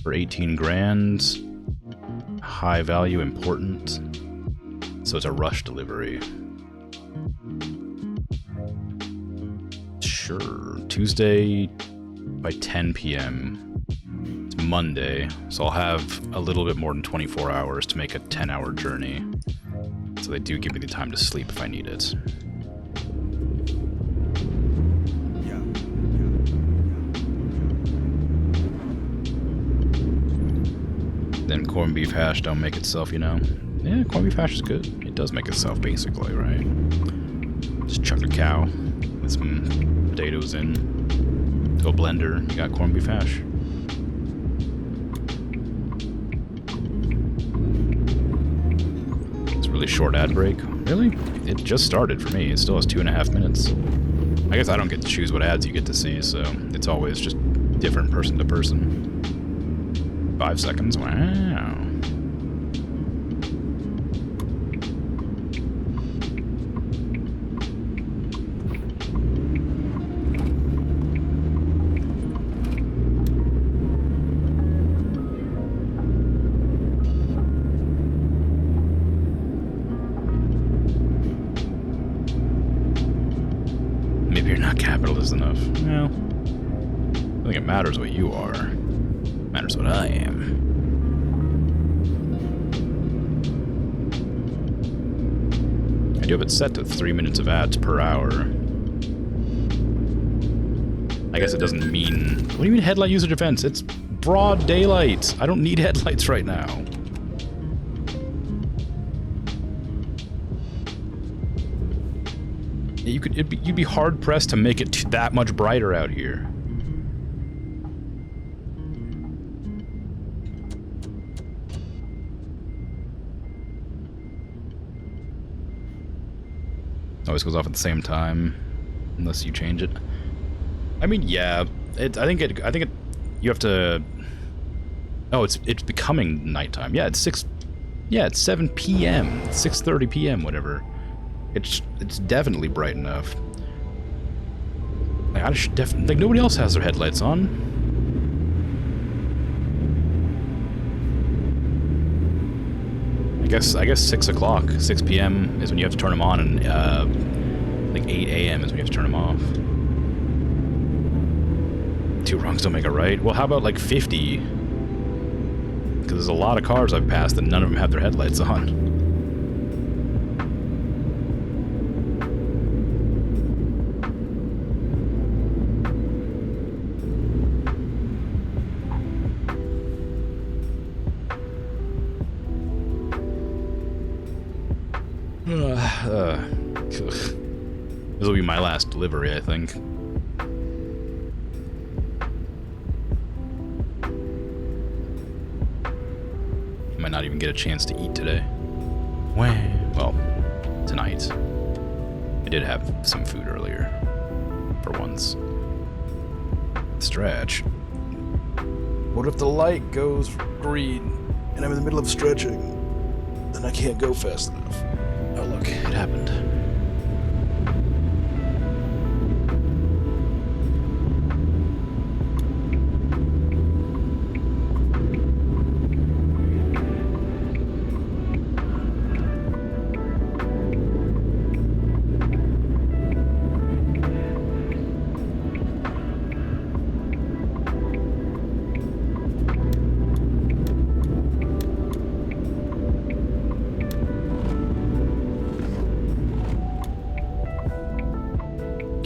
For 18 grand. High value, important. So it's a rush delivery. Sure. Tuesday by 10 p.m. It's Monday, so I'll have a little bit more than 24 hours to make a 10-hour journey. So they do give me the time to sleep if I need it. Then corned beef hash don't make itself, you know. Yeah, corned beef hash is good. It does make itself, basically, right? Just chuck a cow with some potatoes in. Go blender, you got corned beef hash. It's a really short ad break. Really? It just started for me. It still has 2.5 minutes. I guess I don't get to choose what ads you get to see, so it's always just different person to person. 5 seconds? Wow. Maybe you're not capitalist enough. Well, I don't think it matters what you are. It matters what I am. I do have it set to 3 minutes of ads per hour. I guess it doesn't mean... What do you mean headlight user defense? It's broad daylight. I don't need headlights right now. You'd be hard pressed to make it that much brighter out here. Always goes off at the same time, unless you change it. I mean, yeah, I think it. You have to. Oh, it's becoming nighttime. Yeah, it's 7 p.m. 6:30 p.m. Whatever. It's definitely bright enough. Like, I should definitely, like, nobody else has their headlights on. I guess 6 o'clock, 6 p.m. is when you have to turn them on, and like 8 a.m. is when you have to turn them off. 2 wrongs don't make a right. Well, how about like 50? Because there's a lot of cars I've passed and none of them have their headlights on. This will be my last delivery, I think. Might not even get a chance to eat today. Well, tonight. I did have some food earlier. For once. Stretch. What if the light goes green and I'm in the middle of stretching? Then I can't go fast enough. Oh look, it happened.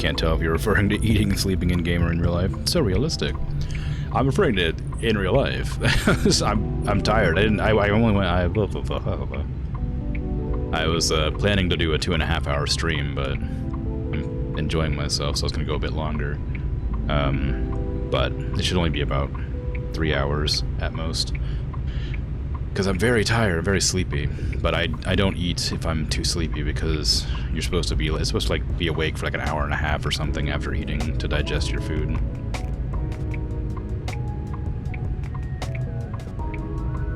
Can't tell if you're referring to eating and sleeping in game or in real life. It's so realistic. I'm referring to it in real life. I'm tired. I only went. I was planning to do a 2.5-hour stream, but I'm enjoying myself, so I was gonna go a bit longer. But it should only be about 3 hours at most. Because I'm very tired, very sleepy. But I don't eat if I'm too sleepy, because you're supposed to be, it's supposed to like be awake for like an hour and a half or something after eating to digest your food.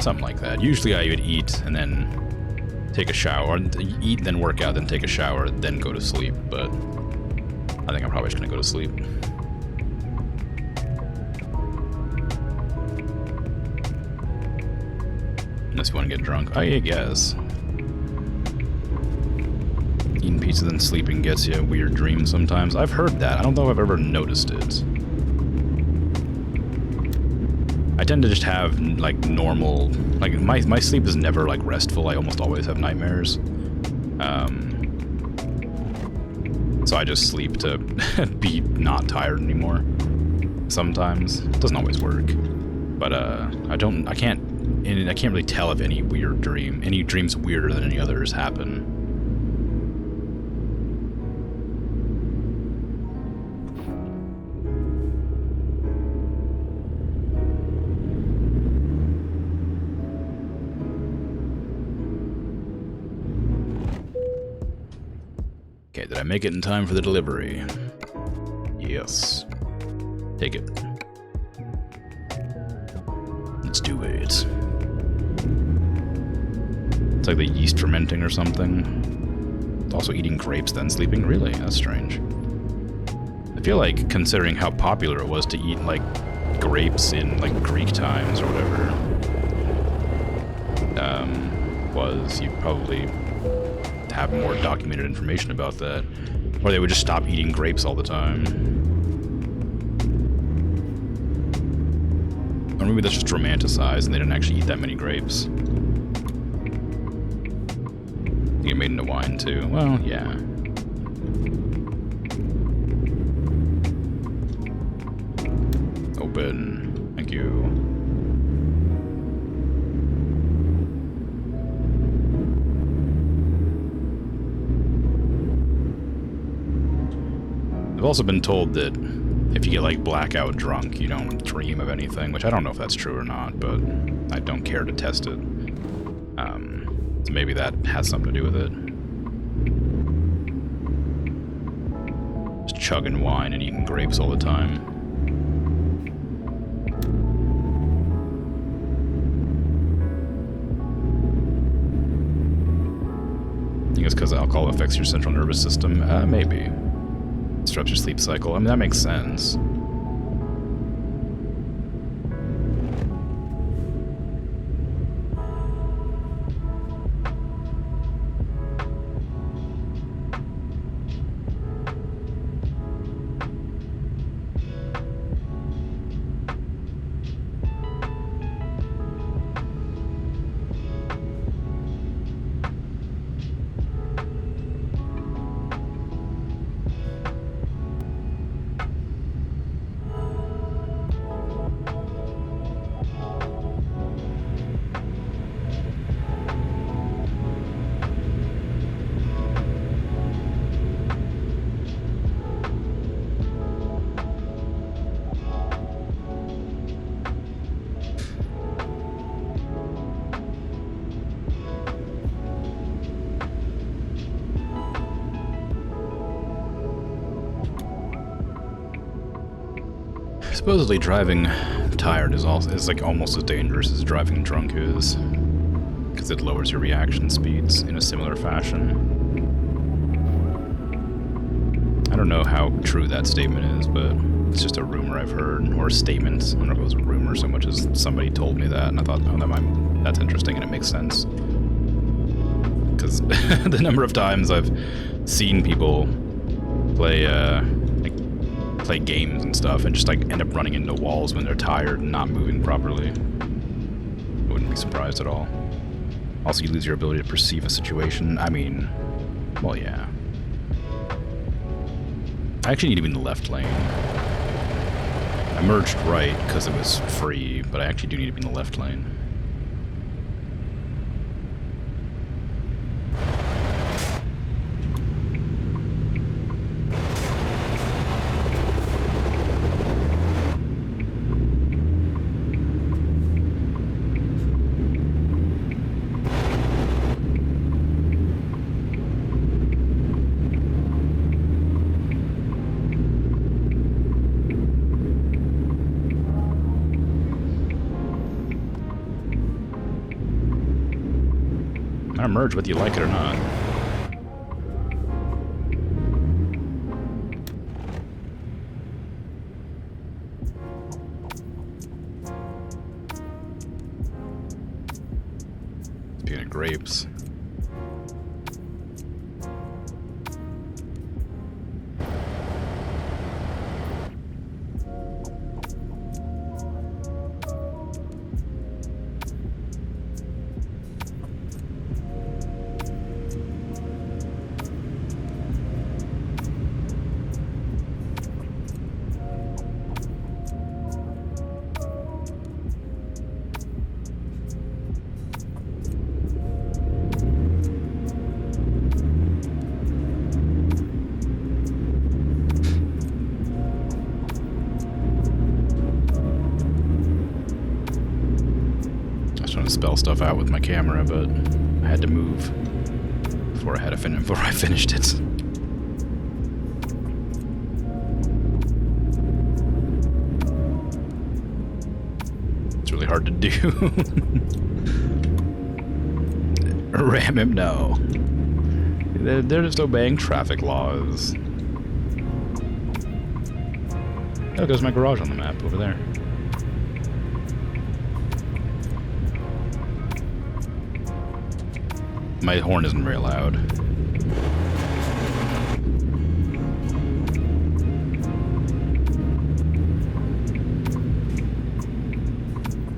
Something like that. Usually I would eat and then take a shower, eat, then work out, then take a shower, then go to sleep. But I think I'm probably just gonna go to sleep. Unless you want to get drunk. I guess. Eating pizza then sleeping gets you a weird dream sometimes. I've heard that. I don't know if I've ever noticed it. I tend to just have, like, normal... Like, my sleep is never, like, restful. I almost always have nightmares. So I just sleep to be not tired anymore. Sometimes. It doesn't always work. But, I can't really tell if any dreams weirder than any others happen. Okay, did I make it in time for the delivery? Yes. Take it. Let's do it. It's like the yeast fermenting or something. It's also eating grapes, then sleeping? Really? That's strange. I feel like, considering how popular it was to eat, like, grapes in, like, Greek times or whatever, you'd probably have more documented information about that. Or they would just stop eating grapes all the time. Or maybe that's just romanticized and they didn't actually eat that many grapes. You get made into wine too. Well, yeah. Open. Thank you. I've also been told that if you get like blackout drunk, you don't dream of anything, which I don't know if that's true or not, but I don't care to test it. So maybe that has something to do with it. Just chugging wine and eating grapes all the time. I think it's because alcohol affects your central nervous system. Maybe. Disrupts your sleep cycle. I mean, that makes sense. Supposedly driving tired is like almost as dangerous as driving drunk is, because it lowers your reaction speeds in a similar fashion. I don't know how true that statement is, but it's just a rumor I've heard, or a statement. I don't know if it was a rumor so much as somebody told me that, and I thought, oh, that's interesting and it makes sense. Because the number of times I've seen people play games and stuff and just like end up running into walls when they're tired and not moving properly. I wouldn't be surprised at all. Also, you lose your ability to perceive a situation. I mean, well, yeah. I actually need to be in the left lane. I merged right because it was free, but I actually do need to be in the left lane. I merge whether you like it or not. Speaking of grapes. Trying to spell stuff out with my camera, but I had to move before I finished it. It's really hard to do. Ram him, no. They're just obeying traffic laws. Oh, there's my garage on the map over there. My horn isn't very loud.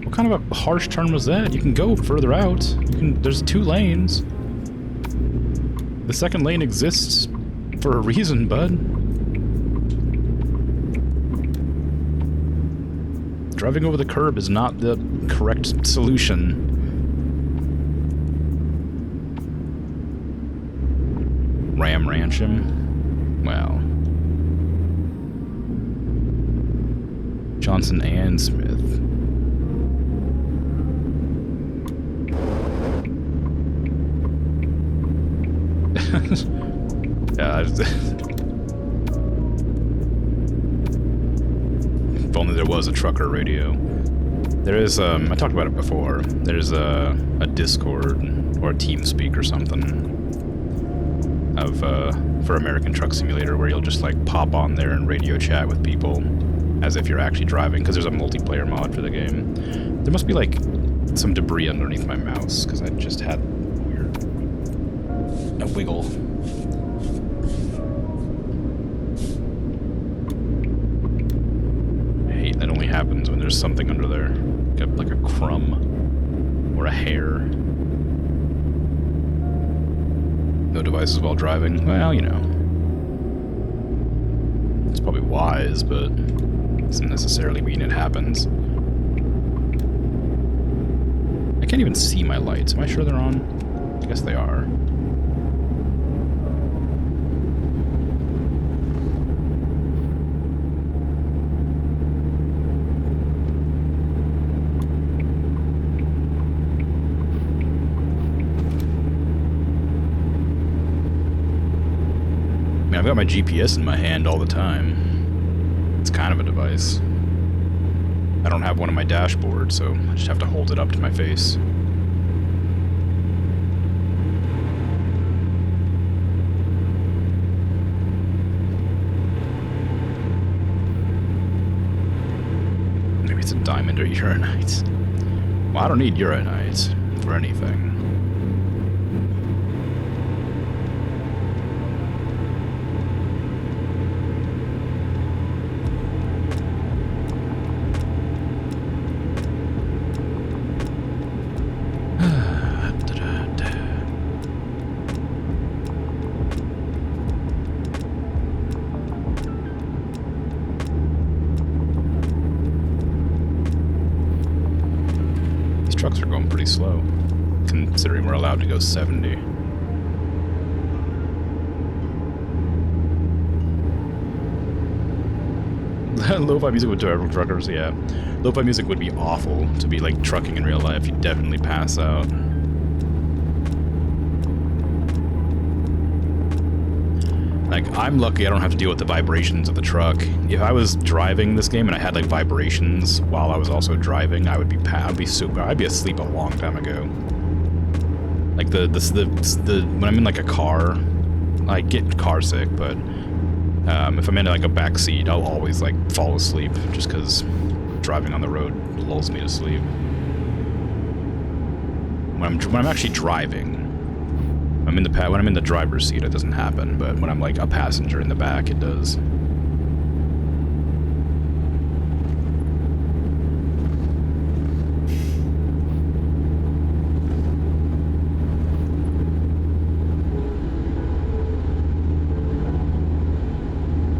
What kind of a harsh turn was that? You can go further out. There's 2 lanes. The second lane exists for a reason, bud. Driving over the curb is not the correct solution. Ram ranch him? Well. Johnson and Smith. Yeah, if only there was a trucker radio. There is, I talked about it before. There's a Discord or a TeamSpeak or something for American Truck Simulator, where you'll just like pop on there and radio chat with people as if you're actually driving, because there's a multiplayer mod for the game. There must be like some debris underneath my mouse, because I just had a wiggle. I hate that only happens when there's something under there, like a crumb or a hair. No devices while driving. Well, you know. It's probably wise, but it doesn't necessarily mean it happens. I can't even see my lights. Am I sure they're on? I guess they are. I've got my GPS in my hand all the time. It's kind of a device. I don't have one on my dashboard, so I just have to hold it up to my face. Maybe it's a diamond or uranite. Well, I don't need uranite for anything. pretty slow, considering we're allowed to go 70. Lo-fi music with terrible truckers, yeah. Lo-fi music would be awful to be like trucking in real life. You'd definitely pass out. Like, I'm lucky I don't have to deal with the vibrations of the truck. If I was driving this game and I had like vibrations while I was also driving, I'd be asleep a long time ago. Like when I'm in like a car, I get car sick, but if I'm in like a back seat, I'll always like fall asleep just because driving on the road lulls me to sleep. When I'm actually driving, when I'm in the driver's seat, it doesn't happen, but when I'm like a passenger in the back, it does.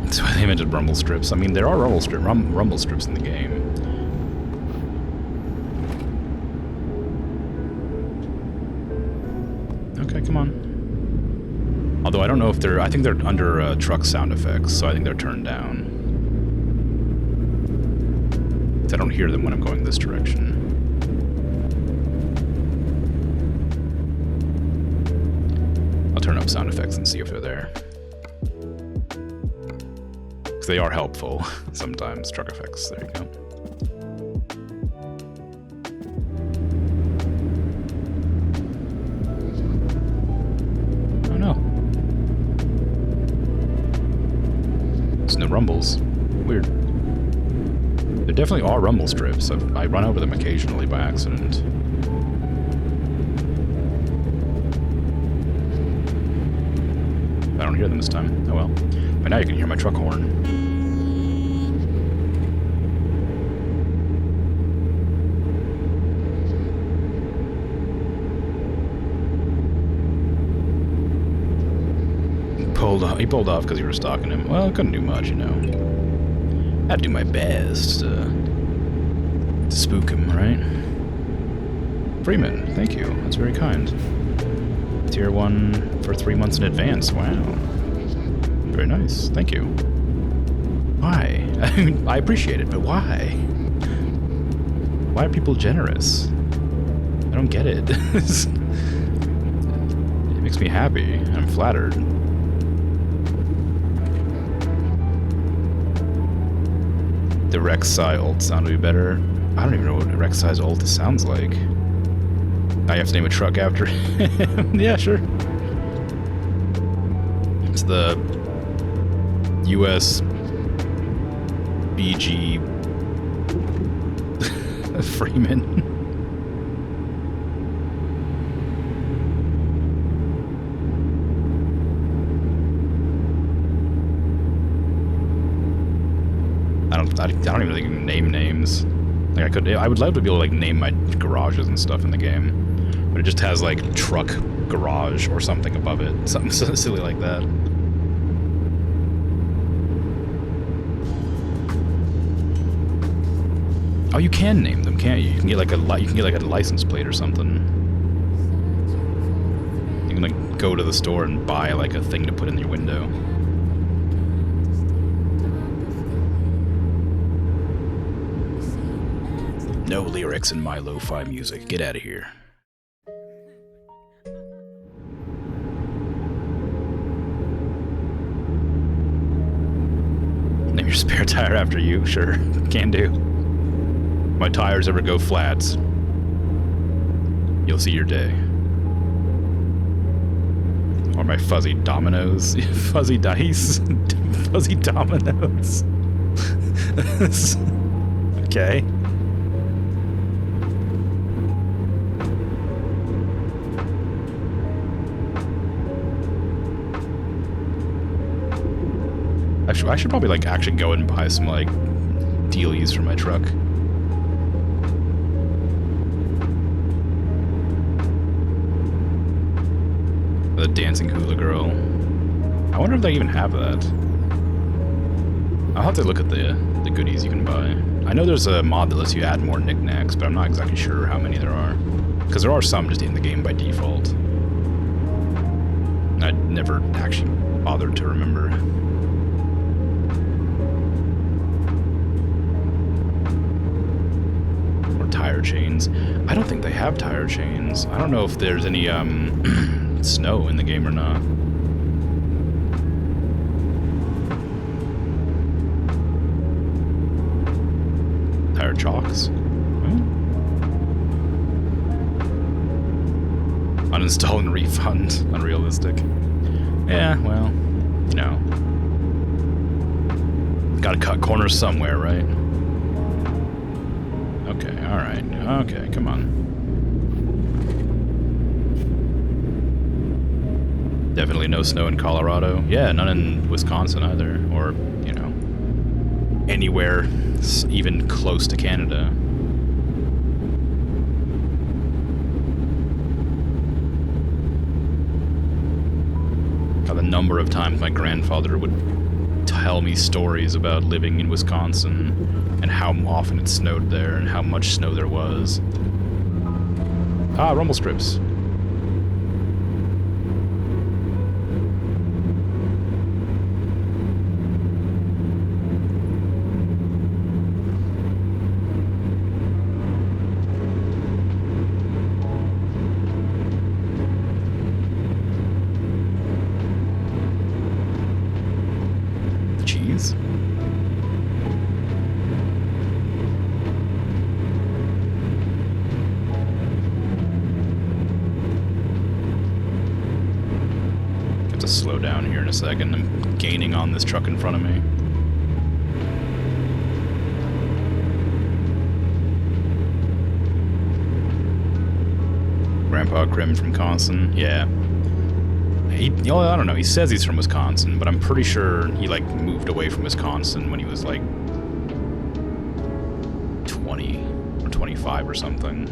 That's why they invented rumble strips. I mean, there are rumble strips in the game. Okay, come on. Although I don't know if I think they're under truck sound effects, so I think they're turned down. I don't hear them when I'm going this direction. I'll turn up sound effects and see if they're there. Because they are helpful sometimes, truck effects. There you go. No rumbles. Weird. There definitely are rumble strips. I run over them occasionally by accident. I don't hear them this time. Oh well. But now you can hear my truck horn. He pulled off because you were stalking him. Well, I couldn't do much, you know. I'd do my best to spook him, right? Freeman, thank you. That's very kind. Tier 1 for 3 months in advance. Wow. Very nice. Thank you. Why? I mean, I appreciate it, but why? Why are people generous? I don't get it. It makes me happy. I'm flattered. The Rek'Sai ult sound would be better. I don't even know what Rek'Sai's ult sounds like. Now you have to name a truck after him. Yeah, sure. It's the US BG Freeman. I don't even think you can name names. Like I would love to be able to like name my garages and stuff in the game, but it just has like truck garage or something above it, something so silly like that. Oh, you can name them, can't you? You can get like a license plate or something. You can like go to the store and buy like a thing to put in your window. No lyrics in my lo-fi music. Get out of here. Name your spare tire after you. Sure. Can do. My tires ever go flats, you'll see your day. Or my fuzzy dominoes. Fuzzy dice. Fuzzy dominoes. Okay. I should probably like actually go and buy some like dealies for my truck. The dancing hula girl. I wonder if they even have that. I'll have to look at the goodies you can buy. I know there's a mod that lets you add more knickknacks, but I'm not exactly sure how many there are. Because there are some just in the game by default. I never actually bothered to remember. Or tire chains. I don't think they have tire chains. I don't know if there's any snow in the game or not. Tire chocks. Uninstall and refund. Unrealistic. Yeah, well, you know. Gotta cut corners somewhere, right? Okay, alright. Okay, come on. Definitely no snow in Colorado. Yeah, none in Wisconsin either. Or, you know, anywhere even close to Canada. The number of times my grandfather would tell me stories about living in Wisconsin and how often it snowed there and how much snow there was. Ah, rumble strips. Cheese? Have to slow down here in a second. I'm gaining on this truck in front of me. Grandpa Grim from Wisconsin, yeah. I don't know, he says he's from Wisconsin, but I'm pretty sure he, like, moved away from Wisconsin when he was, like, 20 or 25 or something.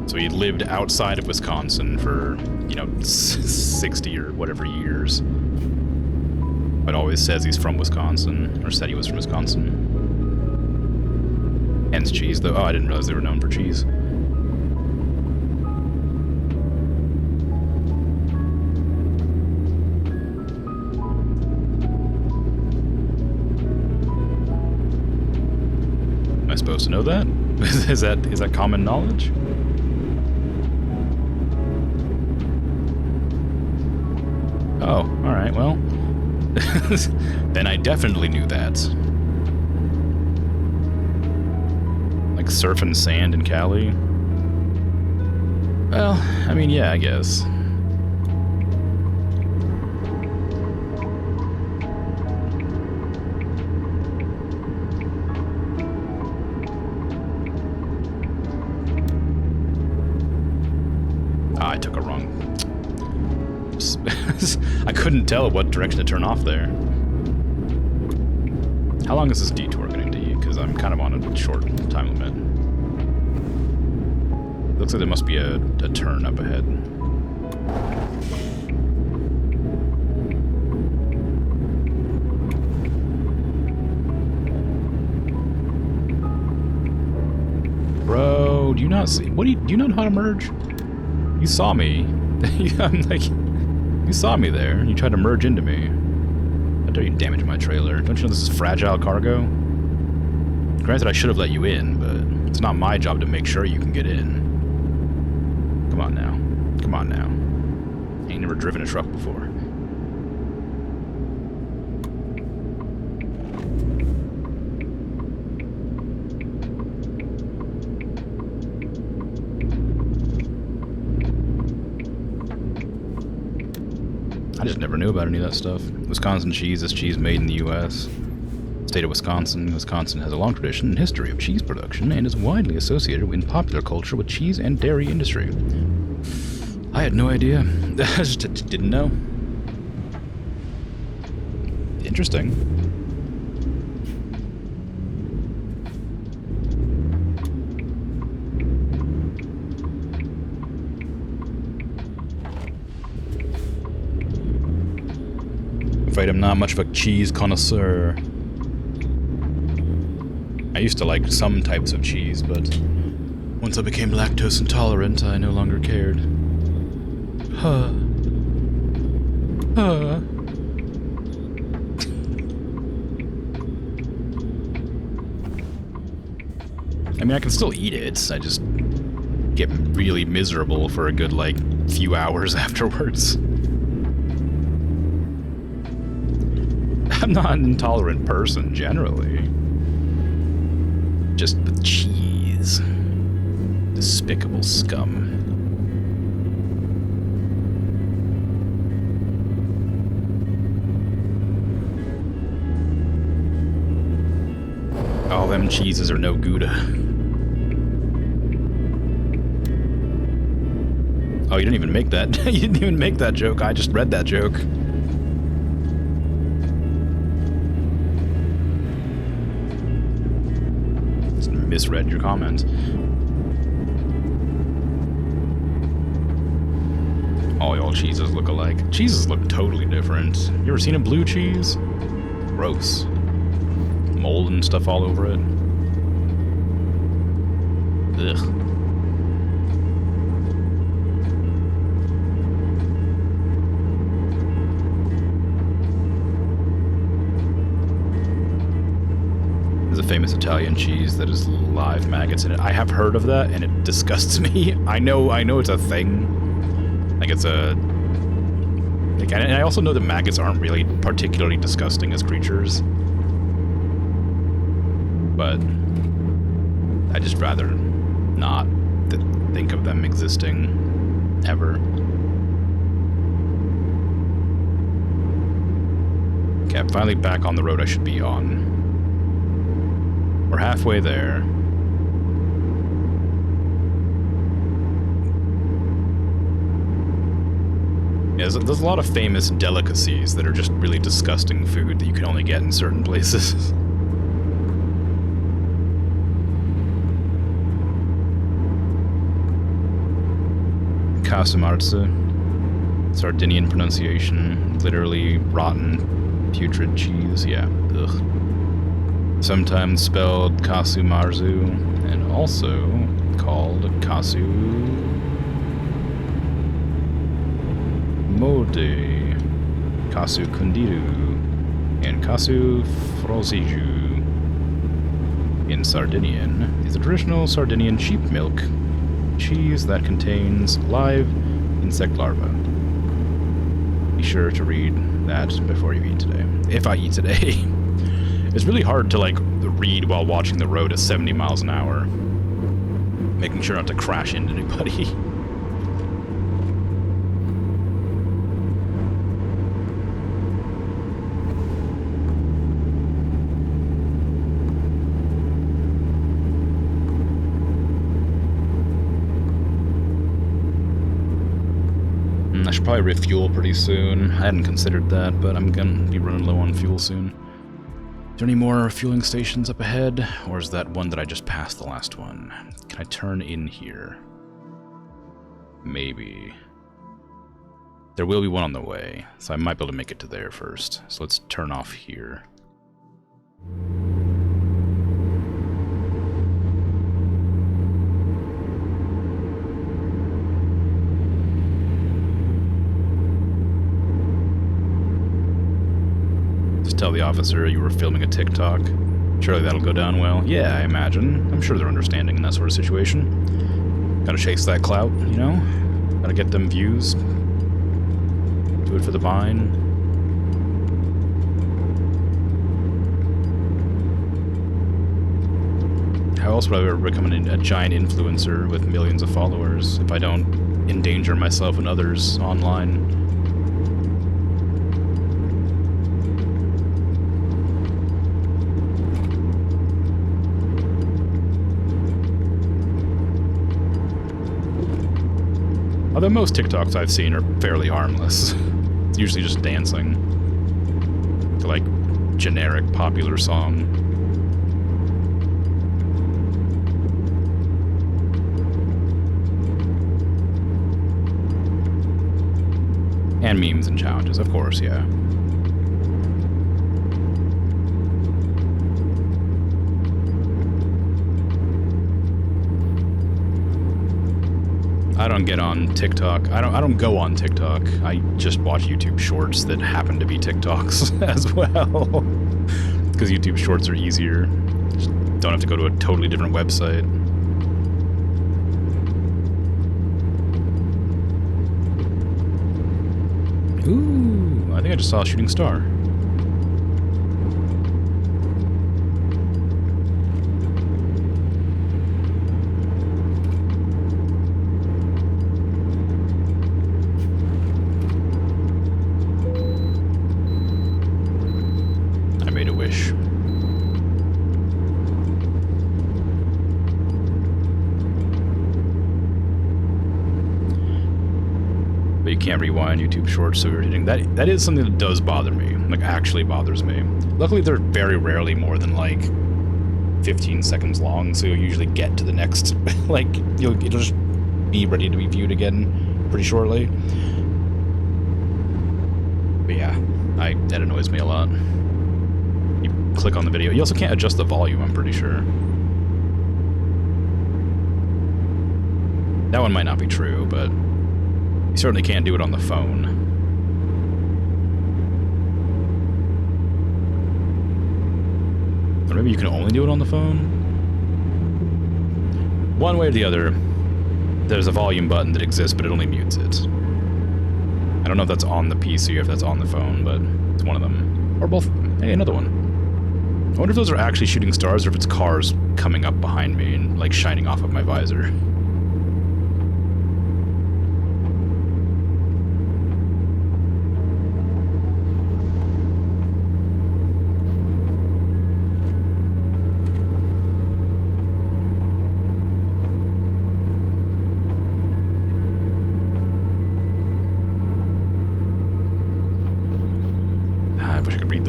So he lived outside of Wisconsin for, you know, 60 or whatever years. But always says he's from Wisconsin, or said he was from Wisconsin. Hence cheese, though. Oh, I didn't realize they were known for cheese. Am I supposed to know that? Is that common knowledge? Oh, alright, well. Then I definitely knew that. Like surfing sand in Cali? Well, I mean, yeah, I guess. Ah, I took a wrong... I couldn't tell what direction to turn off there. How long is this detour going to be? Because I'm kind of on a short time limit. Looks like there must be a turn up ahead. Bro, do you not see? What do you not know how to merge? You saw me. I'm like, you saw me there, and you tried to merge into me. How dare you damage my trailer? Don't you know this is fragile cargo? Granted, I should have let you in, but it's not my job to make sure you can get in. Come on now. Come on now. Ain't never driven a truck before. I just never knew about any of that stuff. Wisconsin cheese is cheese made in the U.S. State of Wisconsin. Wisconsin has a long tradition and history of cheese production and is widely associated in popular culture with cheese and dairy industry. I had no idea. I just didn't know. Interesting. Afraid I'm not much of a cheese connoisseur. used to like some types of cheese, but once I became lactose intolerant, I no longer cared. Huh. Huh. I mean, I can still eat it, I just get really miserable for a good, like, few hours afterwards. I'm not an intolerant person, generally. Just with cheese. Despicable scum. All them cheeses are no Gouda. Oh, you didn't even make that. You didn't even make that joke. I just read that joke. Just misread your comment. All cheeses look alike. Cheeses look totally different. You ever seen a blue cheese? Gross. Mold and stuff all over it. Ugh. There's a famous Italian cheese that has live maggots in it. I have heard of that, and it disgusts me. I know it's a thing. Like, it's a... Like, and I also know that maggots aren't really particularly disgusting as creatures. But I'd just rather not think of them existing ever. Okay, I'm finally back on the road I should be on. We're halfway there. Yeah, there's a lot of famous delicacies that are just really disgusting food that you can only get in certain places. Casumarza, Sardinian pronunciation, literally rotten, putrid cheese. Yeah, ugh. Sometimes spelled Casumarzu, and also called Casu Mode, Casu Kundiru, and Casu Frosiju. In Sardinian is a traditional Sardinian sheep milk cheese that contains live insect larvae. Be sure to read that before you eat today. If I eat today. It's really hard to, like, read while watching the road at 70 miles an hour. Making sure not to crash into anybody. I should probably refuel pretty soon. I hadn't considered that, but I'm gonna be running low on fuel soon. Is there any more fueling stations up ahead? Or is that one that I just passed the last one? Can I turn in here? Maybe. There will be one on the way, so I might be able to make it to there first. So let's turn off here. Tell the officer you were filming a TikTok. Surely that'll go down well. Yeah, I imagine. I'm sure they're understanding in that sort of situation. Gotta chase that clout, you know? Gotta get them views. Do it for the vine. How else would I ever become a giant influencer with millions of followers if I don't endanger myself and others online? Although most TikToks I've seen are fairly harmless. It's usually just dancing to, like, generic popular song. And memes and challenges, of course, yeah. I don't get on TikTok. I don't go on TikTok. I just watch YouTube Shorts that happen to be TikToks as well. Because YouTube Shorts are easier. Just don't have to go to a totally different website. Ooh, I think I just saw a shooting star. I made a wish. But you can't rewind YouTube Shorts, so you're hitting that. That is something that does bother me. Like, actually bothers me. Luckily, they're very rarely more than like 15 seconds long, so you'll usually get to the next. Like, it'll just be ready to be viewed again pretty shortly. But yeah, that annoys me a lot. You click on the video. You also can't adjust the volume, I'm pretty sure. That one might not be true, but you certainly can't do it on the phone. Or maybe you can only do it on the phone? One way or the other, there's a volume button that exists, but it only mutes it. I don't know if that's on the PC or if that's on the phone, but it's one of them. Or both of them. Hey, another one. I wonder if those are actually shooting stars or if it's cars coming up behind me and, like, shining off of my visor.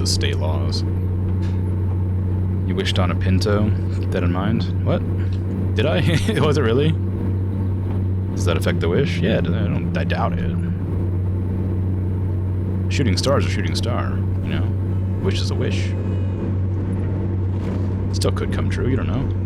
State laws. You wished on a Pinto? Keep that in mind. What? Did I? Was it really? Does that affect the wish? Yeah, I doubt it. Shooting star's a shooting star, you know? Wish is a wish. Still could come true, you don't know.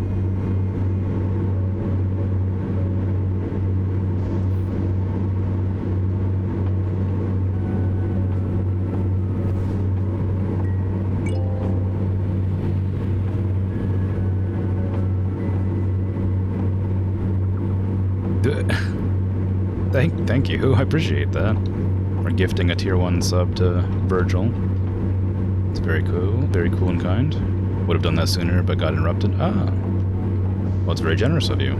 Thank you. I appreciate that. For gifting a tier 1 sub to Virgil. It's very cool and kind. Would have done that sooner, but got interrupted. Ah. Well, it's very generous of you.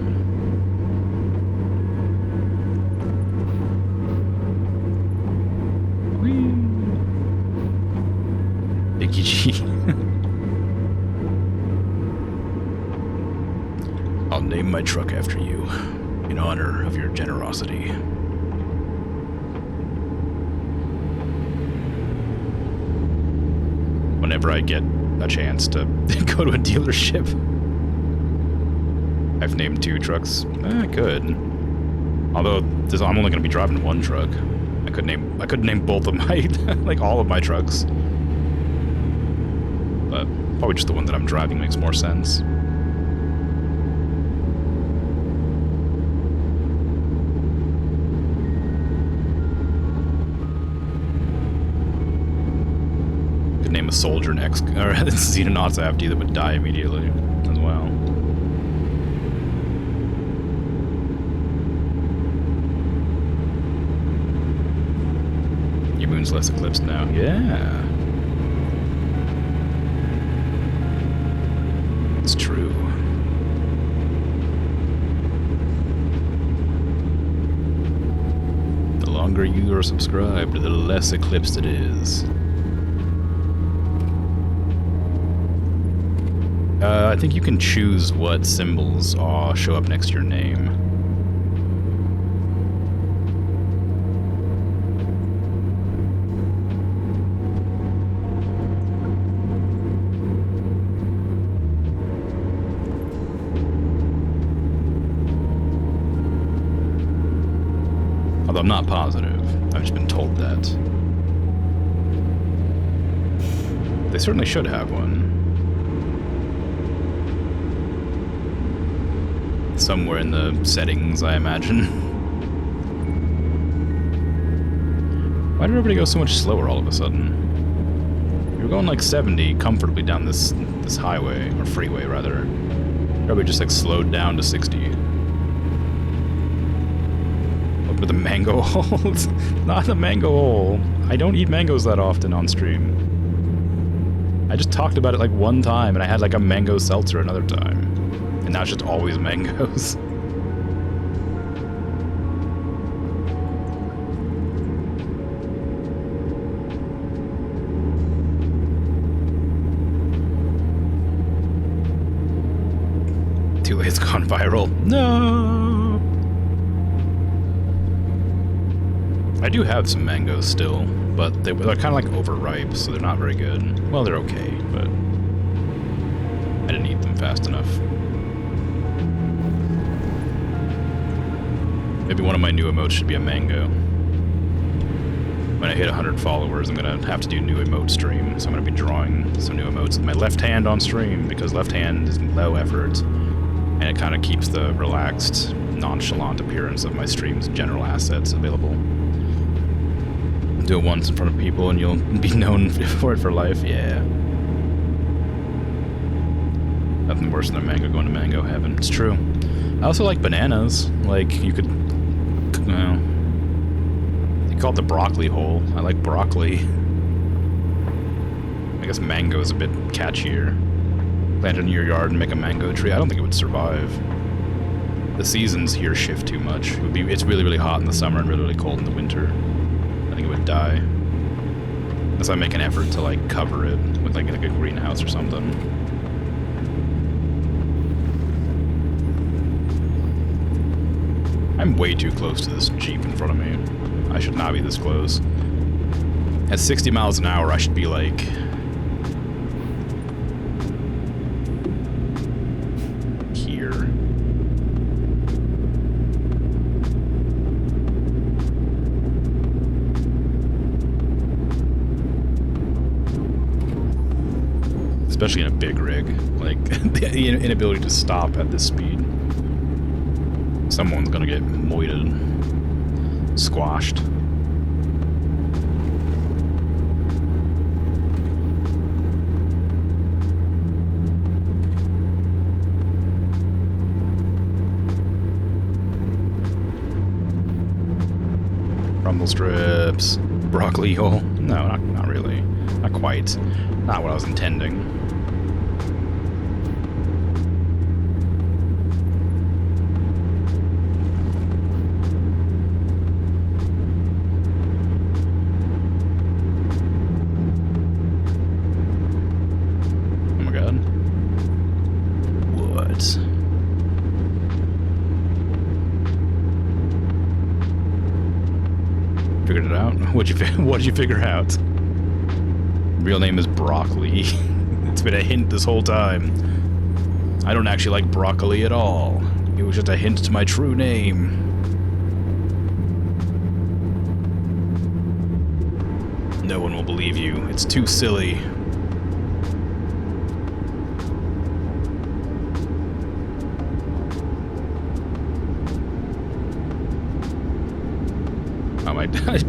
Whee! Biggie G. I'll name my truck after you, in honor of your generosity. Whenever I get a chance to go to a dealership. I've named 2 trucks. Good. Although I'm only going to be driving 1 truck. I could name both of my, like all of my trucks. But probably just the one that I'm driving makes more sense. Name a soldier an or Xenonauts after that would die immediately as well. Your moon's less eclipsed now. Yeah. It's true. The longer you are subscribed, the less eclipsed it is. I think you can choose what symbols show up next to your name. Although I'm not positive. I've just been told that. They certainly should have one. Somewhere in the settings, I imagine. Why did everybody go so much slower all of a sudden? We were going like 70 comfortably down this highway, or freeway rather. Everybody just like slowed down to 60. Look at the mango hole. It's not the mango hole. I don't eat mangoes that often on stream. I just talked about it like one time, and I had like a mango seltzer another time. And now it's just always mangoes. Too late, it's gone viral. No! I do have some mangoes still, but they're kind of like overripe, so they're not very good. Well, they're okay, but I didn't eat them fast enough. Maybe one of my new emotes should be a mango. When I hit 100 followers, I'm gonna have to do new emote stream, so I'm gonna be drawing some new emotes with my left hand on stream, because left hand is low effort, and it kind of keeps the relaxed, nonchalant appearance of my stream's general assets available. Do it once in front of people and you'll be known for it for life. Yeah. Nothing worse than a mango going to mango heaven. It's true. I also like bananas. Like, you could... Well, you call it the broccoli hole. I like broccoli. I guess mango is a bit catchier. Plant it in your yard and make a mango tree. I don't think it would survive. The seasons here shift too much. It's really, really hot in the summer and really, really cold in the winter. I think it would die. Unless I make an effort to like cover it with like a greenhouse or something. I'm way too close to this Jeep in front of me. I should not be this close. At 60 miles an hour, I should be like... here. Especially in a big rig. Like, the inability to stop at this speed. Someone's gonna get moited. Squashed. Rumble strips. Broccoli hole. No, not really. Not quite. Not what I was intending. Figured it out? What'd you figure out? Real name is Broccoli. It's been a hint this whole time. I don't actually like broccoli at all. It was just a hint to my true name. No one will believe you. It's too silly.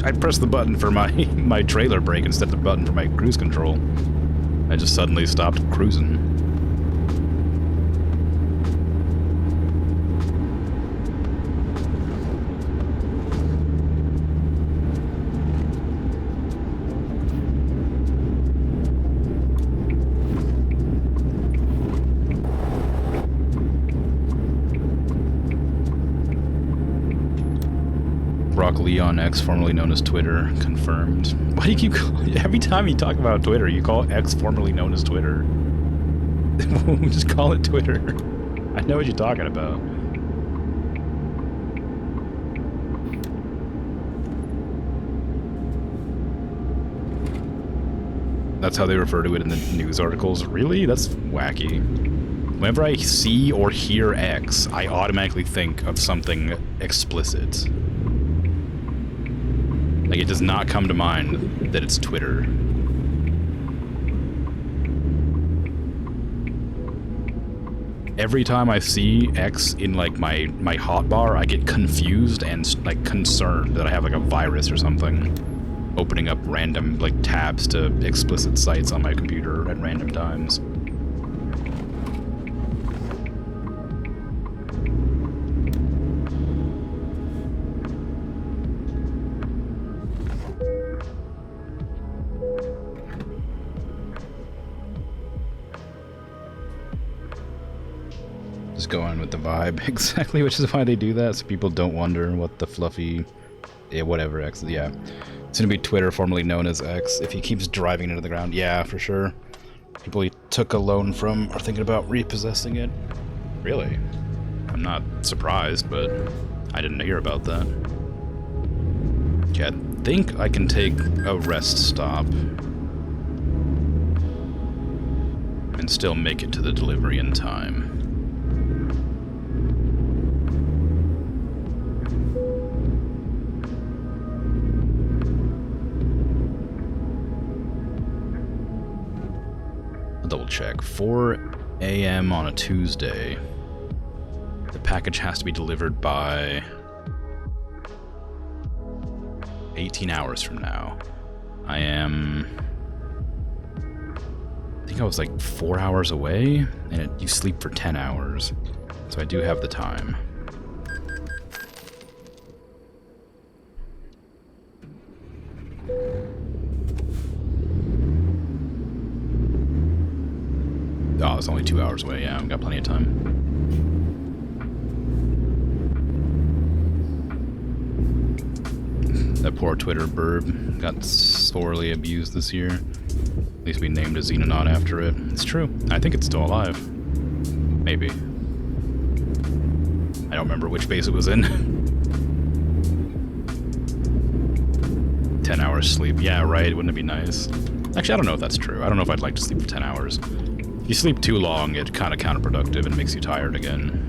I pressed the button for my trailer brake instead of the button for my cruise control. I just suddenly stopped cruising. Broccoli on X, formerly known as Twitter, confirmed. Why do you keep calling... Every time you talk about Twitter, you call X formerly known as Twitter. Just call it Twitter. I know what you're talking about. That's how they refer to it in the news articles. Really? That's wacky. Whenever I see or hear X, I automatically think of something explicit. Like, it does not come to mind that it's Twitter. Every time I see X in, like, my hotbar, I get confused and, like, concerned that I have, like, a virus or something. opening up random, like, tabs to explicit sites on my computer at random times. Just going with the vibe, exactly, which is why they do that, so people don't wonder what the fluffy, yeah, whatever X, yeah. It's gonna be Twitter, formerly known as X, if he keeps driving it into the ground. Yeah, for sure. People he took a loan from are thinking about repossessing it. Really? I'm not surprised, but I didn't hear about that. Yeah, I think I can take a rest stop and still make it to the delivery in time. Double check. 4 a.m. on a Tuesday. The package has to be delivered by 18 hours from now. I think I was like 4 hours away, and you sleep for 10 hours. So I do have the time. Oh, it's only 2 hours away. Yeah, I've got plenty of time. That poor Twitter burb got sorely abused this year. At least we named a Xenonaut after it. It's true. I think it's still alive. Maybe. I don't remember which base it was in. 10 hours sleep. Yeah, right. Wouldn't it be nice? Actually, I don't know if that's true. I don't know if I'd like to sleep for 10 hours. If you sleep too long, it's kind of counterproductive and makes you tired again.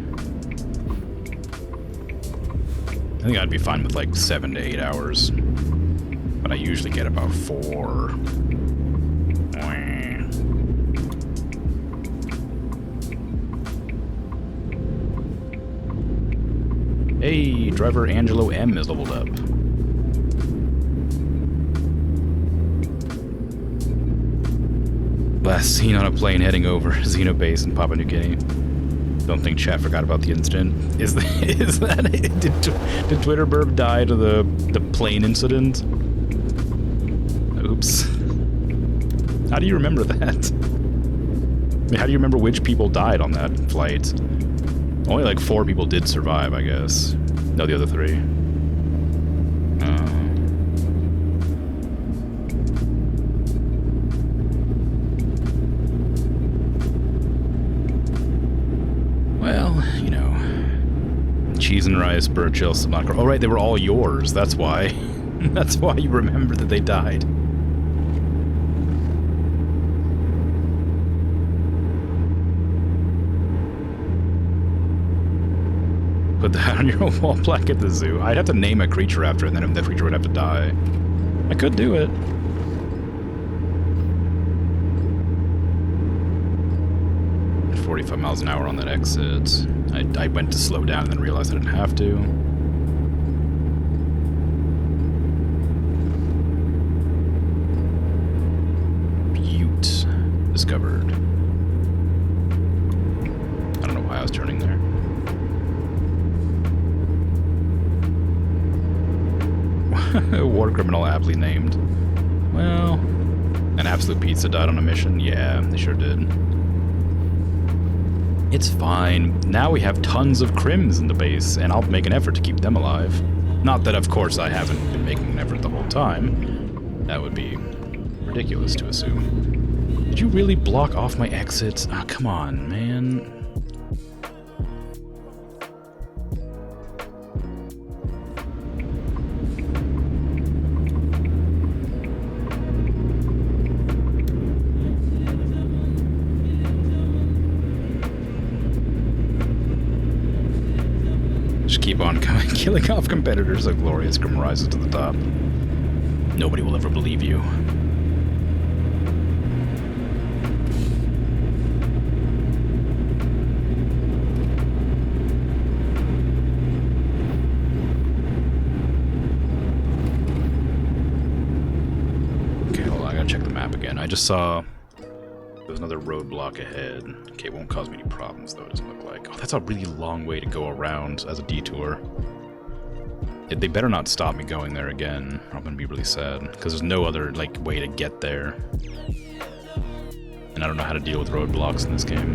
I think I'd be fine with like 7 to 8 hours. But I usually get about 4. Hey, driver Angelo M is leveled up. Last seen on a plane heading over Xeno base in Papua New Guinea. Don't think chat forgot about the incident. Is that it? Did Twitter burb die to the plane incident? Oops. How do you remember that? I mean, how do you remember which people died on that flight? Only like 4 people did survive, I guess. No, the other 3. Well, you know. Cheese and rice, Burchill, Samaka. Oh, right, they were all yours. That's why. That's why you remember that they died. Put that on your wall plaque at the zoo. I'd have to name a creature after it, and then the creature would have to die. I could do it. At 45 miles an hour on that exit. I went to slow down and then realized I didn't have to. Butte discovered. I don't know why I was turning there. War criminal aptly named. Well, an Absolute Pizza died on a mission? Yeah, they sure did. It's fine. Now we have tons of crims in the base, and I'll make an effort to keep them alive. Not that, of course, I haven't been making an effort the whole time. That would be ridiculous to assume. Did you really block off my exits? Ah, oh, come on, man. Keep on killing off competitors so glorious grim rises to the top. Nobody will ever believe you. just saw there's another roadblock ahead. Okay, it won't cause me any problems, though, it doesn't look like. Oh, that's a really long way to go around as a detour. They better not stop me going there again. I'm gonna be really sad, because there's no other, like, way to get there. And I don't know how to deal with roadblocks in this game.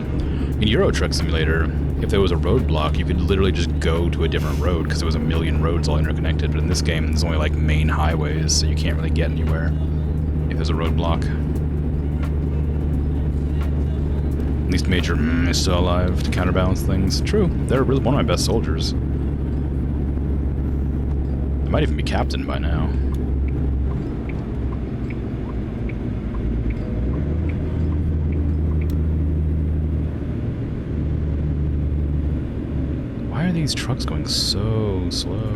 In Euro Truck Simulator, if there was a roadblock, you could literally just go to a different road, because there was a million roads all interconnected. But in this game, there's only, like, main highways, so you can't really get anywhere if there's a roadblock. At least Major is still alive to counterbalance things. True, they're really one of my best soldiers. I might even be captain by now. Why are these trucks going so slow?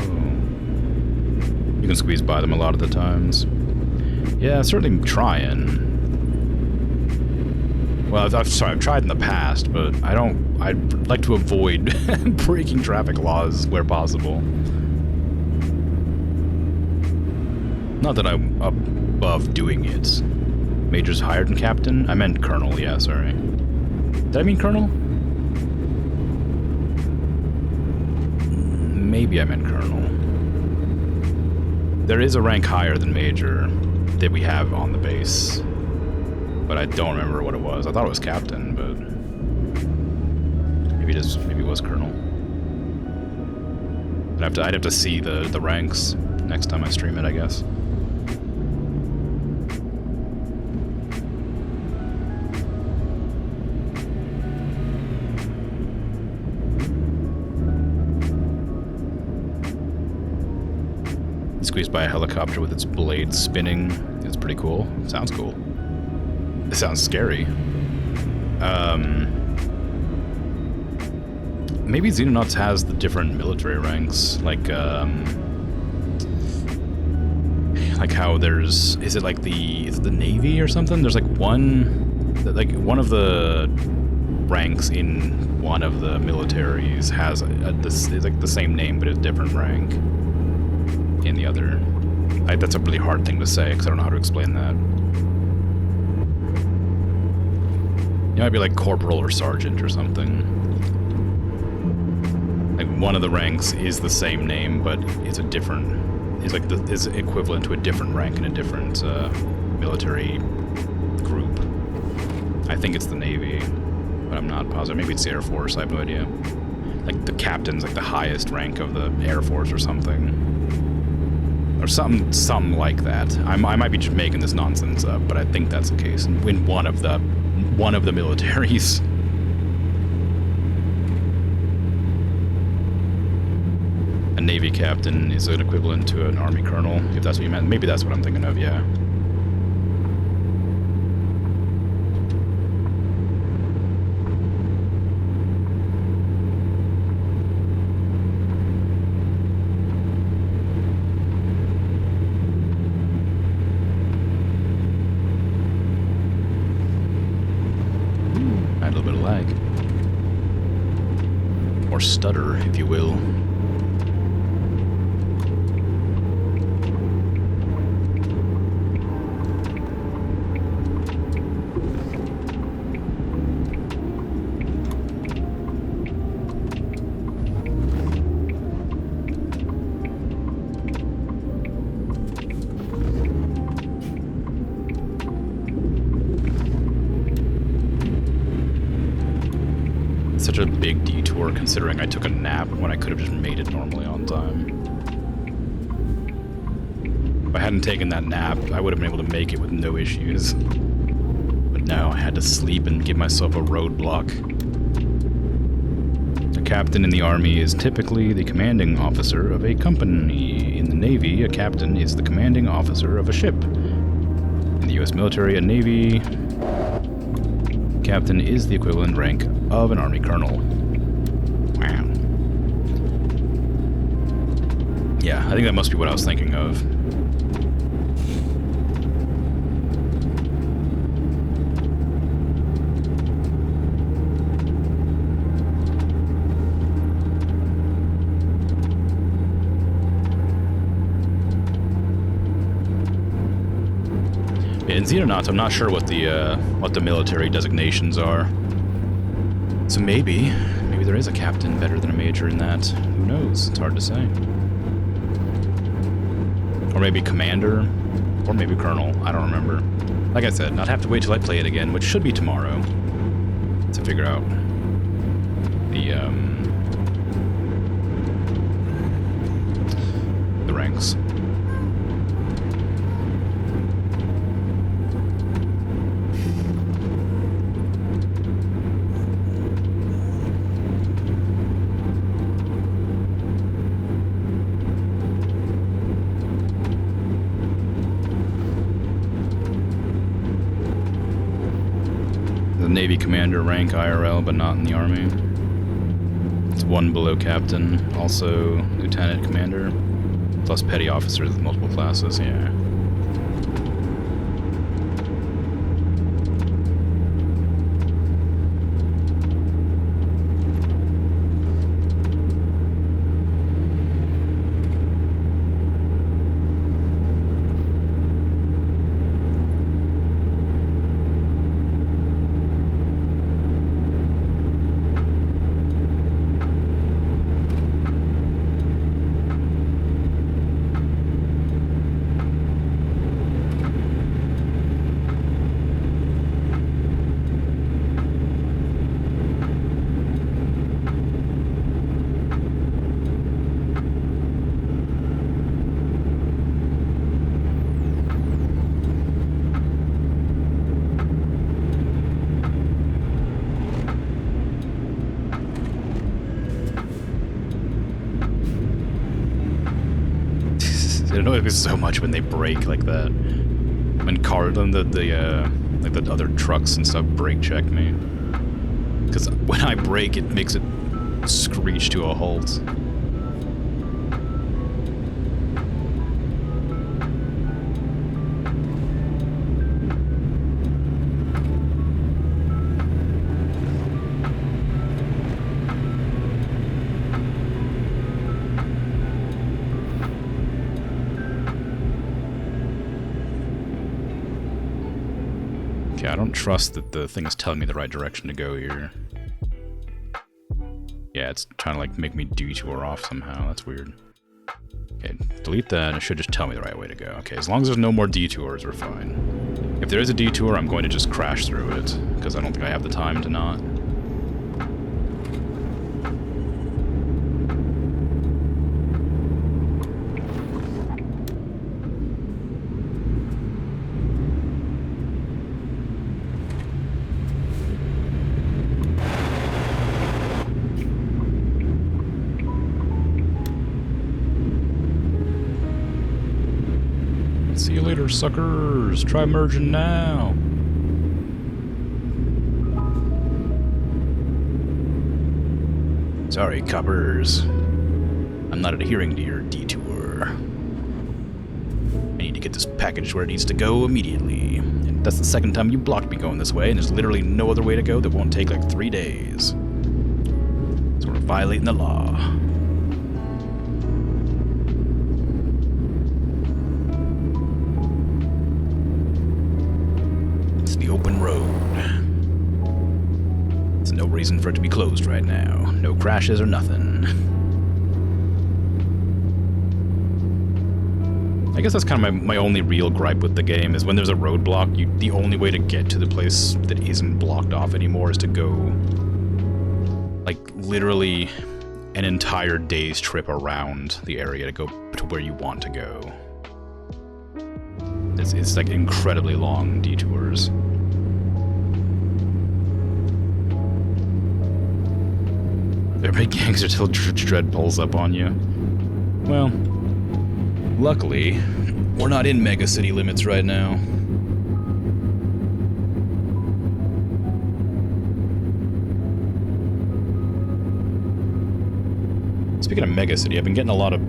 You can squeeze by them a lot of the times. Yeah, certainly trying. Well, I've tried in the past, but I'd like to avoid breaking traffic laws where possible. Not that I'm above doing it. Major's higher than captain? I meant colonel, yeah, sorry. Did I mean colonel? Maybe I meant colonel. There is a rank higher than major that we have on the base. But I don't remember what it was. I thought it was captain, but maybe it was colonel. I'd have to see the ranks next time I stream it, I guess. Squeezed by a helicopter with its blades spinning. It's pretty cool. Sounds cool. It sounds scary. Maybe Xenonauts has the different military ranks, like how there's, is it the Navy or something? There's like one of the ranks in one of the militaries has it's like the same name but a different rank in the other. That's a really hard thing to say because I don't know how to explain that. It might be like corporal or sergeant or something. Like one of the ranks is the same name, but it's a different. Is equivalent to a different rank in a different military group. I think it's the Navy, but I'm not positive. Maybe it's the Air Force. I have no idea. Like the captain's like the highest rank of the Air Force or something, or something like that. I might be just making this nonsense up, but I think that's the case in one of the militaries. A Navy captain is an equivalent to an Army colonel, if that's what you meant. Maybe that's what I'm thinking of, yeah. A little bit of lag. Or stutter, if you will. Such a big detour considering I took a nap when I could have just made it normally on time. If I hadn't taken that nap, I would have been able to make it with no issues. But no, I had to sleep and give myself a roadblock. A captain in the Army is typically the commanding officer of a company. In the Navy, a captain is the commanding officer of a ship. In the U.S. military, a Navy captain is the equivalent rank of an Army colonel. Wow. Yeah, I think that must be what I was thinking of. in Xenonauts, I'm not sure what the military designations are. So maybe there is a captain better than a major in that. Who knows? It's hard to say. Or maybe commander, or maybe colonel. I don't remember. Like I said, I'd have to wait till I play it again, which should be tomorrow, to figure out the ranks. Navy commander rank IRL, but not in the Army. It's 1 below captain, also lieutenant commander, plus petty officers with multiple classes, yeah. It annoys me so much when they break like that. When like the other trucks and stuff brake check me. Because when I brake, it makes it screech to a halt. Okay, I don't trust that the thing is telling me the right direction to go here. Yeah, it's trying to like make me detour off somehow. That's weird. Okay, delete that. It should just tell me the right way to go. Okay, as long as there's no more detours, we're fine. If there is a detour, I'm going to just crash through it, because I don't think I have the time to not. See you later, suckers. Try merging now. Sorry, coppers. I'm not adhering to your detour. I need to get this package where it needs to go immediately. And that's the second time you blocked me going this way, and there's literally no other way to go that won't take like 3 days. So we're violating the law. Open road. There's no reason for it to be closed right now. No crashes or nothing. I guess that's kind of my only real gripe with the game is when there's a roadblock, the only way to get to the place that isn't blocked off anymore is to go like literally an entire day's trip around the area to go to where you want to go. It's like incredibly long detours. Every gangster till Dread pulls up on you. Well, luckily, we're not in mega city limits right now. Speaking of mega city, I've been getting a lot of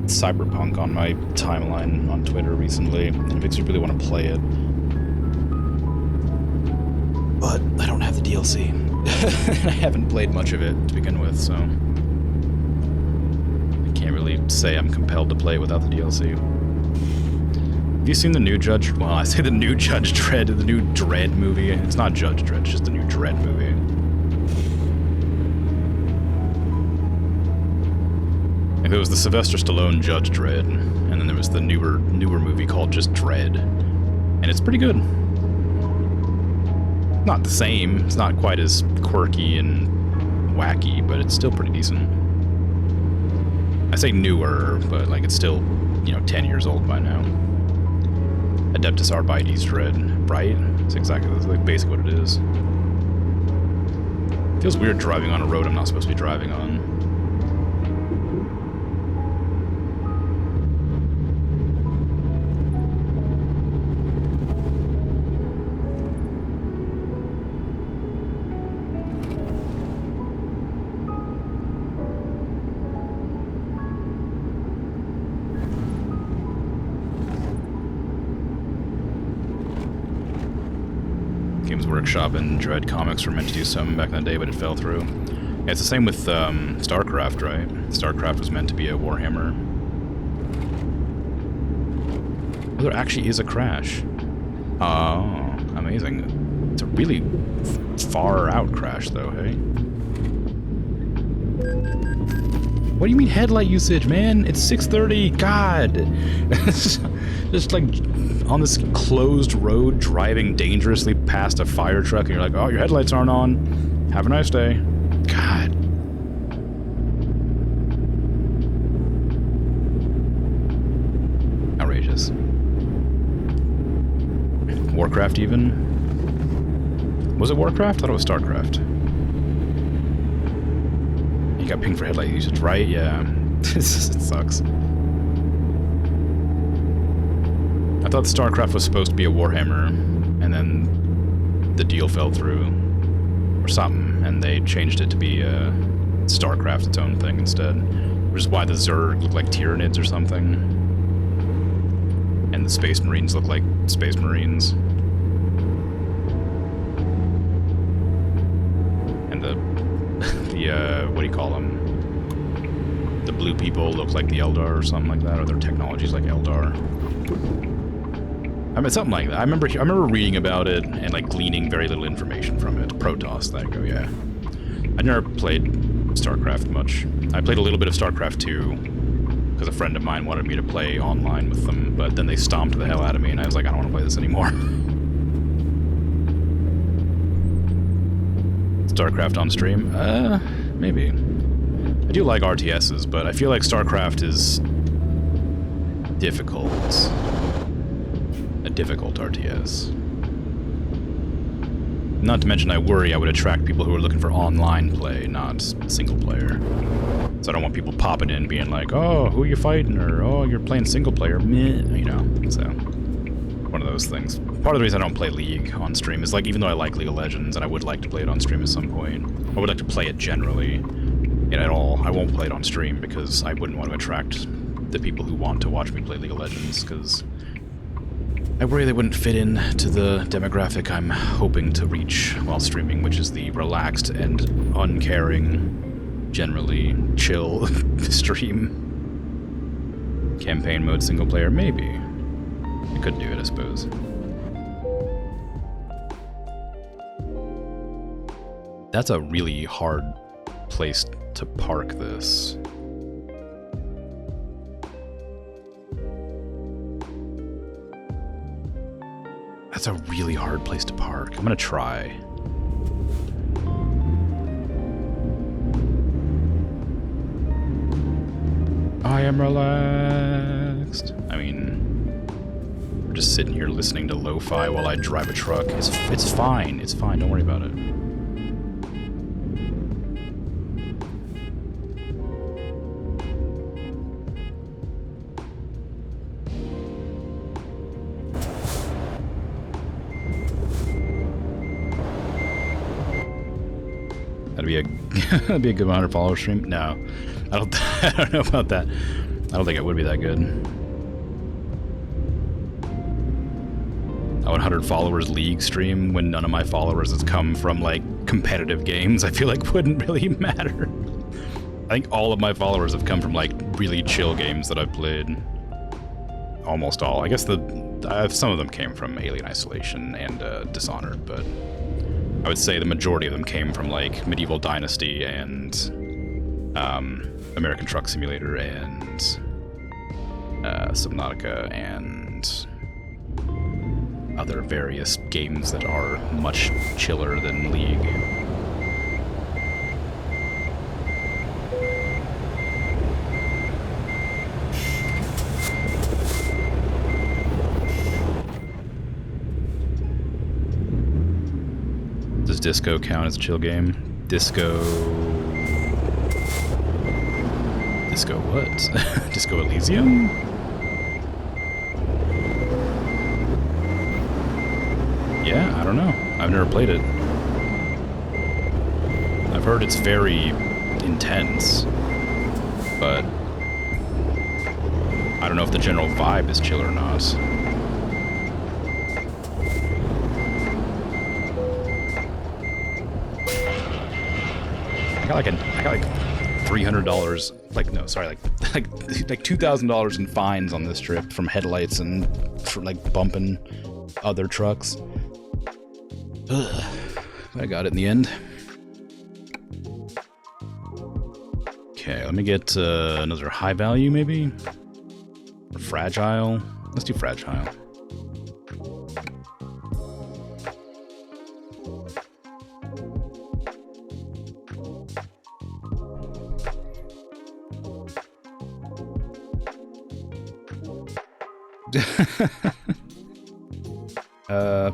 Cyberpunk on my timeline on Twitter recently, and it makes me really want to play it. But I don't have the DLC. I haven't played much of it to begin with, so I can't really say I'm compelled to play it without the DLC. you seen the new Judge? Well, I say the new Judge Dredd, the new Dredd movie. It's not Judge Dredd, it's just the new Dredd movie. Like, there was the Sylvester Stallone Judge Dredd, and then there was the newer movie called just Dredd, and it's pretty good. Not the same. It's not quite as quirky and wacky, but it's still pretty decent. I say newer, but like it's still, 10 years old by now. Adeptus Arbites Dredd, right? It's exactly, that's like basically what it is. Feels weird driving on a road I'm not supposed to be driving on. Games Workshop and Dread Comics were meant to do something back in the day, but it fell through. Yeah, it's the same with StarCraft, right? StarCraft was meant to be a Warhammer. Oh, there actually is a crash. Oh, amazing. It's a really far out crash, though, hey? What do you mean headlight usage, man? It's 6:30. God. Just like on this closed road, driving dangerously past a fire truck, and you're like, oh, your headlights aren't on. Have a nice day. God. Outrageous. Warcraft even? Was it Warcraft? I thought it was StarCraft. You got pinged for headlight usage, right? Yeah. It sucks. I thought StarCraft was supposed to be a Warhammer, and then the deal fell through, or something, and they changed it to be StarCraft, its own thing instead. Which is why the Zerg look like Tyranids or something, and the Space Marines look like Space Marines, and the what do you call them? The blue people look like the Eldar or something like that, or their technology's like Eldar. I mean, something like that. I remember reading about it and like gleaning very little information from it. Protoss, that go, yeah. I never played StarCraft much. I played a little bit of StarCraft 2 because a friend of mine wanted me to play online with them, but then they stomped the hell out of me, and I was like, I don't want to play this anymore. StarCraft on stream? Maybe. I do like RTSs, but I feel like StarCraft is difficult. A difficult RTS. Not to mention I worry I would attract people who are looking for online play, not single player. So I don't want people popping in being like, oh, who are you fighting? Or, oh, you're playing single player. Meh, so one of those things. Part of the reason I don't play League on stream is like, even though I like League of Legends and I would like to play it on stream at some point, I would like to play it generally. And at all, I won't play it on stream because I wouldn't want to attract the people who want to watch me play League of Legends, because I worry they wouldn't fit in to the demographic I'm hoping to reach while streaming, which is the relaxed and uncaring, generally chill stream. Campaign mode single player, maybe. I could do it, I suppose. That's a really hard place to park this. That's a really hard place to park. I'm gonna try. I am relaxed. I mean, we're just sitting here listening to lo-fi while I drive a truck. It's fine. It's fine. Don't worry about it. That'd be a good 100 follower stream. No, I don't know about that. I don't think it would be that good. A 100 followers League stream when none of my followers has come from like competitive games, I feel like wouldn't really matter. I think all of my followers have come from like really chill games that I've played. Almost all. I guess the some of them came from Alien Isolation and Dishonored, but I would say the majority of them came from like Medieval Dynasty and American Truck Simulator and Subnautica and other various games that are much chiller than League. Does Disco count as a chill game? Disco what? Disco Elysium? Yeah, I don't know. I've never played it. I've heard it's very intense, but I don't know if the general vibe is chill or not. I got like $300. Like no, sorry, like $2,000 in fines on this trip from headlights and for like bumping other trucks. Ugh. But I got it in the end. Okay, let me get another high value maybe? Or fragile? Let's do fragile.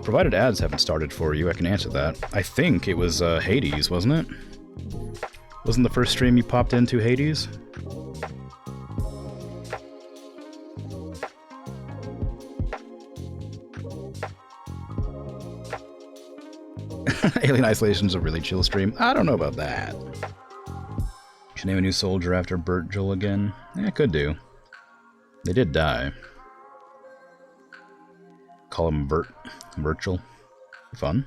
Provided ads haven't started for you, I can answer that. I think it was Hades, wasn't it? Wasn't the first stream you popped into Hades? Alien Isolation's a really chill stream. I don't know about that. Should name a new soldier after Burt Joel again? Yeah, could do. They did die. Call him Virtual. Fun.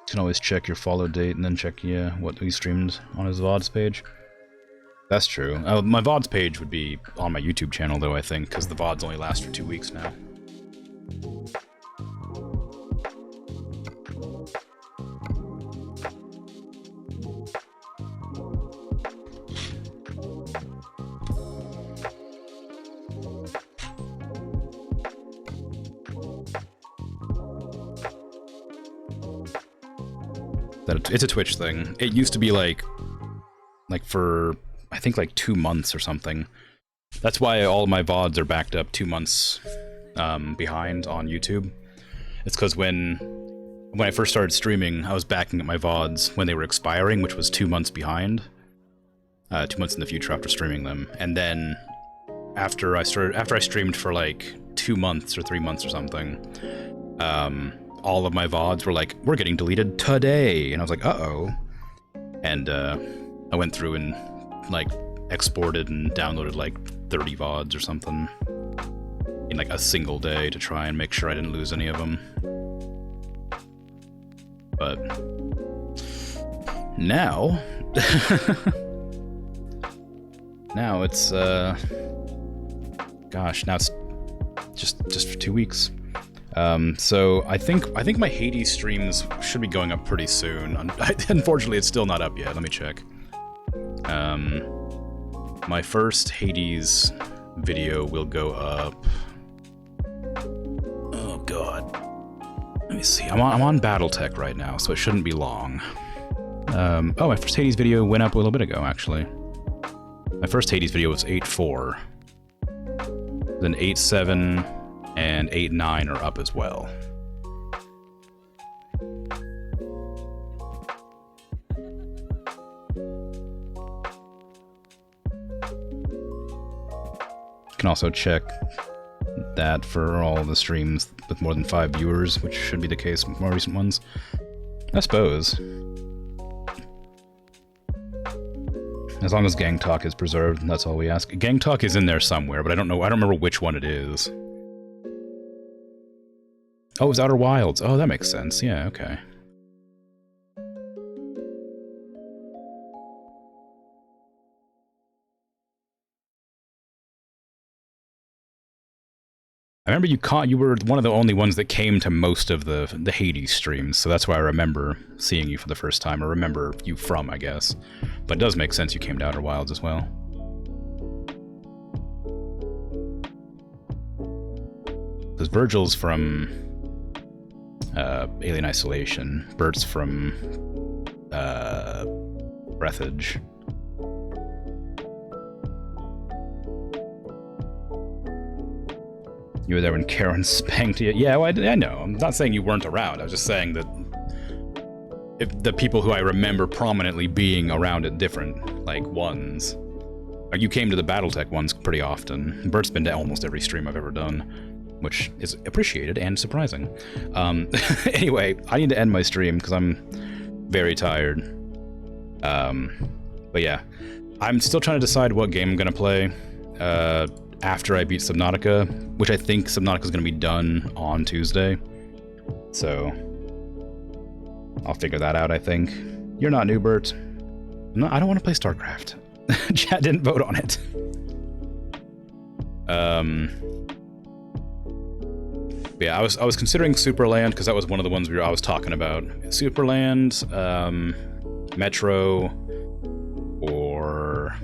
You can always check your follow date and then check what he streamed on his VODs page. That's true. My VODs page would be on my YouTube channel though, I think, because the VODs only last for 2 weeks now. It's a Twitch thing. It used to be like for, I think like 2 months or something. That's why all of my VODs are backed up 2 months behind on YouTube. It's because when I first started streaming, I was backing up my VODs when they were expiring, which was 2 months behind. 2 months in the future after streaming them. And then after I streamed for like 2 months or 3 months or something, all of my VODs were like, we're getting deleted today. And I was like, uh-oh. And I went through and like exported and downloaded like 30 VODs or something in like a single day to try and make sure I didn't lose any of them. But now, now it's gosh, now it's just for 2 weeks. So I think my Hades streams should be going up pretty soon. Unfortunately, it's still not up yet. Let me check. My first Hades video will go up. Oh god. Let me see. I'm on BattleTech right now, so it shouldn't be long. Oh, my first Hades video went up a little bit ago, actually. My first Hades video was 8.4. Then 8.7 and 8.9 are up as well. You can also check that for all the streams with more than 5 viewers, which should be the case with more recent ones. I suppose. As long as Gang Talk is preserved, that's all we ask. Gang Talk is in there somewhere, but I don't remember which one it is. Oh, it's Outer Wilds. Oh, that makes sense. Yeah, okay. I remember you were one of the only ones that came to most of the Hades streams, so that's why I remember seeing you for the first time, or remember you from, I guess. But it does make sense you came to Outer Wilds as well. Because Virgil's from Alien Isolation, Bert's from Breathage. You were there when Karen spanked you. Yeah, well, I know. I'm not saying you weren't around. I was just saying that if the people who I remember prominently being around at different, like, ones. Like, you came to the Battletech ones pretty often. Bert's been to almost every stream I've ever done, which is appreciated and surprising. Anyway, I need to end my stream because I'm very tired. But yeah, I'm still trying to decide what game I'm going to play. After I beat Subnautica, which I think Subnautica is going to be done on Tuesday. So I'll figure that out, I think. You're not new, Bert. No, I don't want to play StarCraft. Chat didn't vote on it. Yeah, I was considering Superland because that was one of the ones I was talking about. Superland, Metro, or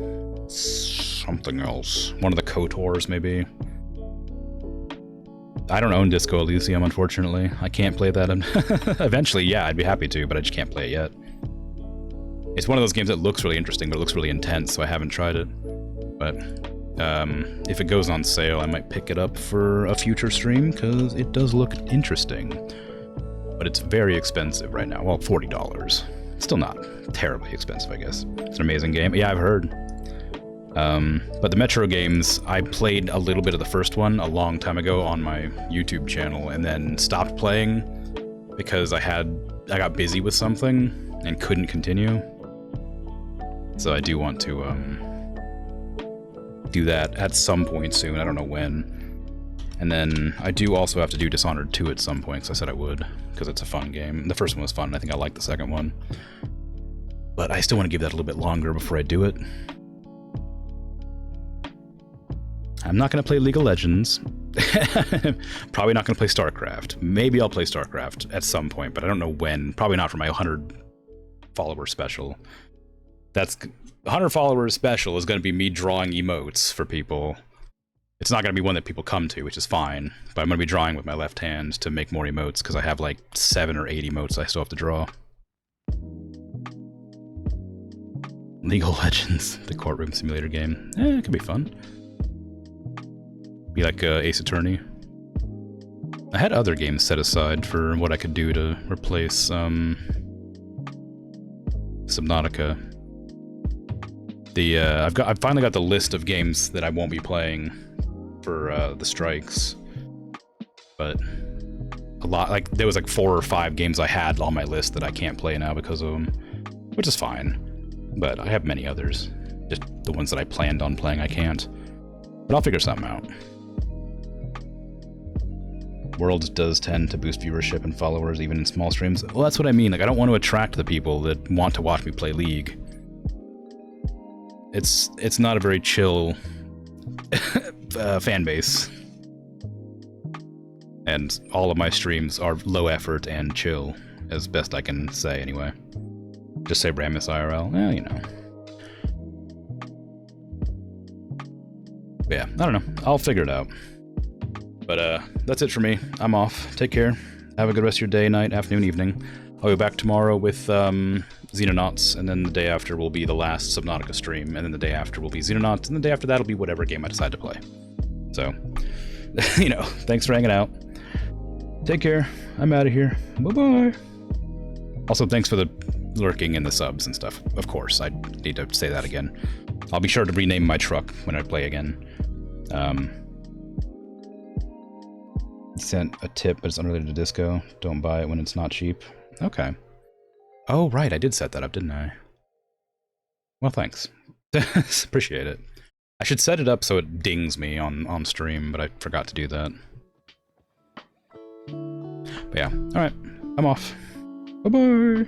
something else. One of the KOTORs, maybe. I don't own Disco Elysium, unfortunately. I can't play that. Eventually, yeah, I'd be happy to, but I just can't play it yet. It's one of those games that looks really interesting, but it looks really intense, so I haven't tried it. But if it goes on sale, I might pick it up for a future stream, because it does look interesting. But it's very expensive right now. Well, $40. Still not terribly expensive, I guess. It's an amazing game. Yeah, I've heard. But the Metro games, I played a little bit of the first one a long time ago on my YouTube channel, and then stopped playing because I got busy with something and couldn't continue. So I do want to do that at some point soon. I don't know when. And then I do also have to do Dishonored 2 at some point, because I said I would, because it's a fun game. The first one was fun, and I think I like the second one. But I still want to give that a little bit longer before I do it. I'm not going to play League of Legends. Probably not going to play StarCraft. Maybe I'll play StarCraft at some point, but I don't know when. Probably not for my 100 follower special. That's 100 followers special is going to be me drawing emotes for people. It's not going to be one that people come to, which is fine, but I'm going to be drawing with my left hand to make more emotes, because I have like 7 or 8 emotes I still have to draw. League of Legends, the courtroom simulator game. It could be fun. Be like Ace Attorney. I had other games set aside for what I could do to replace Subnautica. I've finally got the list of games that I won't be playing for the strikes, but a lot, like there was like 4 or 5 games I had on my list that I can't play now because of them, which is fine. But I have many others, just the ones that I planned on playing I can't. But I'll figure something out. Worlds does tend to boost viewership and followers even in small streams. Well, that's what I mean. Like, I don't want to attract the people that want to watch me play League. It's not a very chill fan base. And all of my streams are low effort and chill, as best I can say anyway. Just say Ramus IRL. Well, you know. But yeah, I don't know. I'll figure it out. But that's it for me. I'm off. Take care. Have a good rest of your day, night, afternoon, evening. I'll be back tomorrow with Xenonauts, and then the day after will be the last Subnautica stream, and then the day after will be Xenonauts, and the day after that will be whatever game I decide to play. So, you know, thanks for hanging out. Take care. I'm out of here. Bye-bye. Also, thanks for the lurking and the subs and stuff. Of course, I need to say that again. I'll be sure to rename my truck when I play again. Sent a tip, but it's unrelated to disco. Don't buy it when it's not cheap. Okay. Oh, right, I did set that up, didn't I? Well, thanks. Appreciate it. I should set it up so it dings me on stream, but I forgot to do that. But yeah, alright. I'm off. Bye-bye!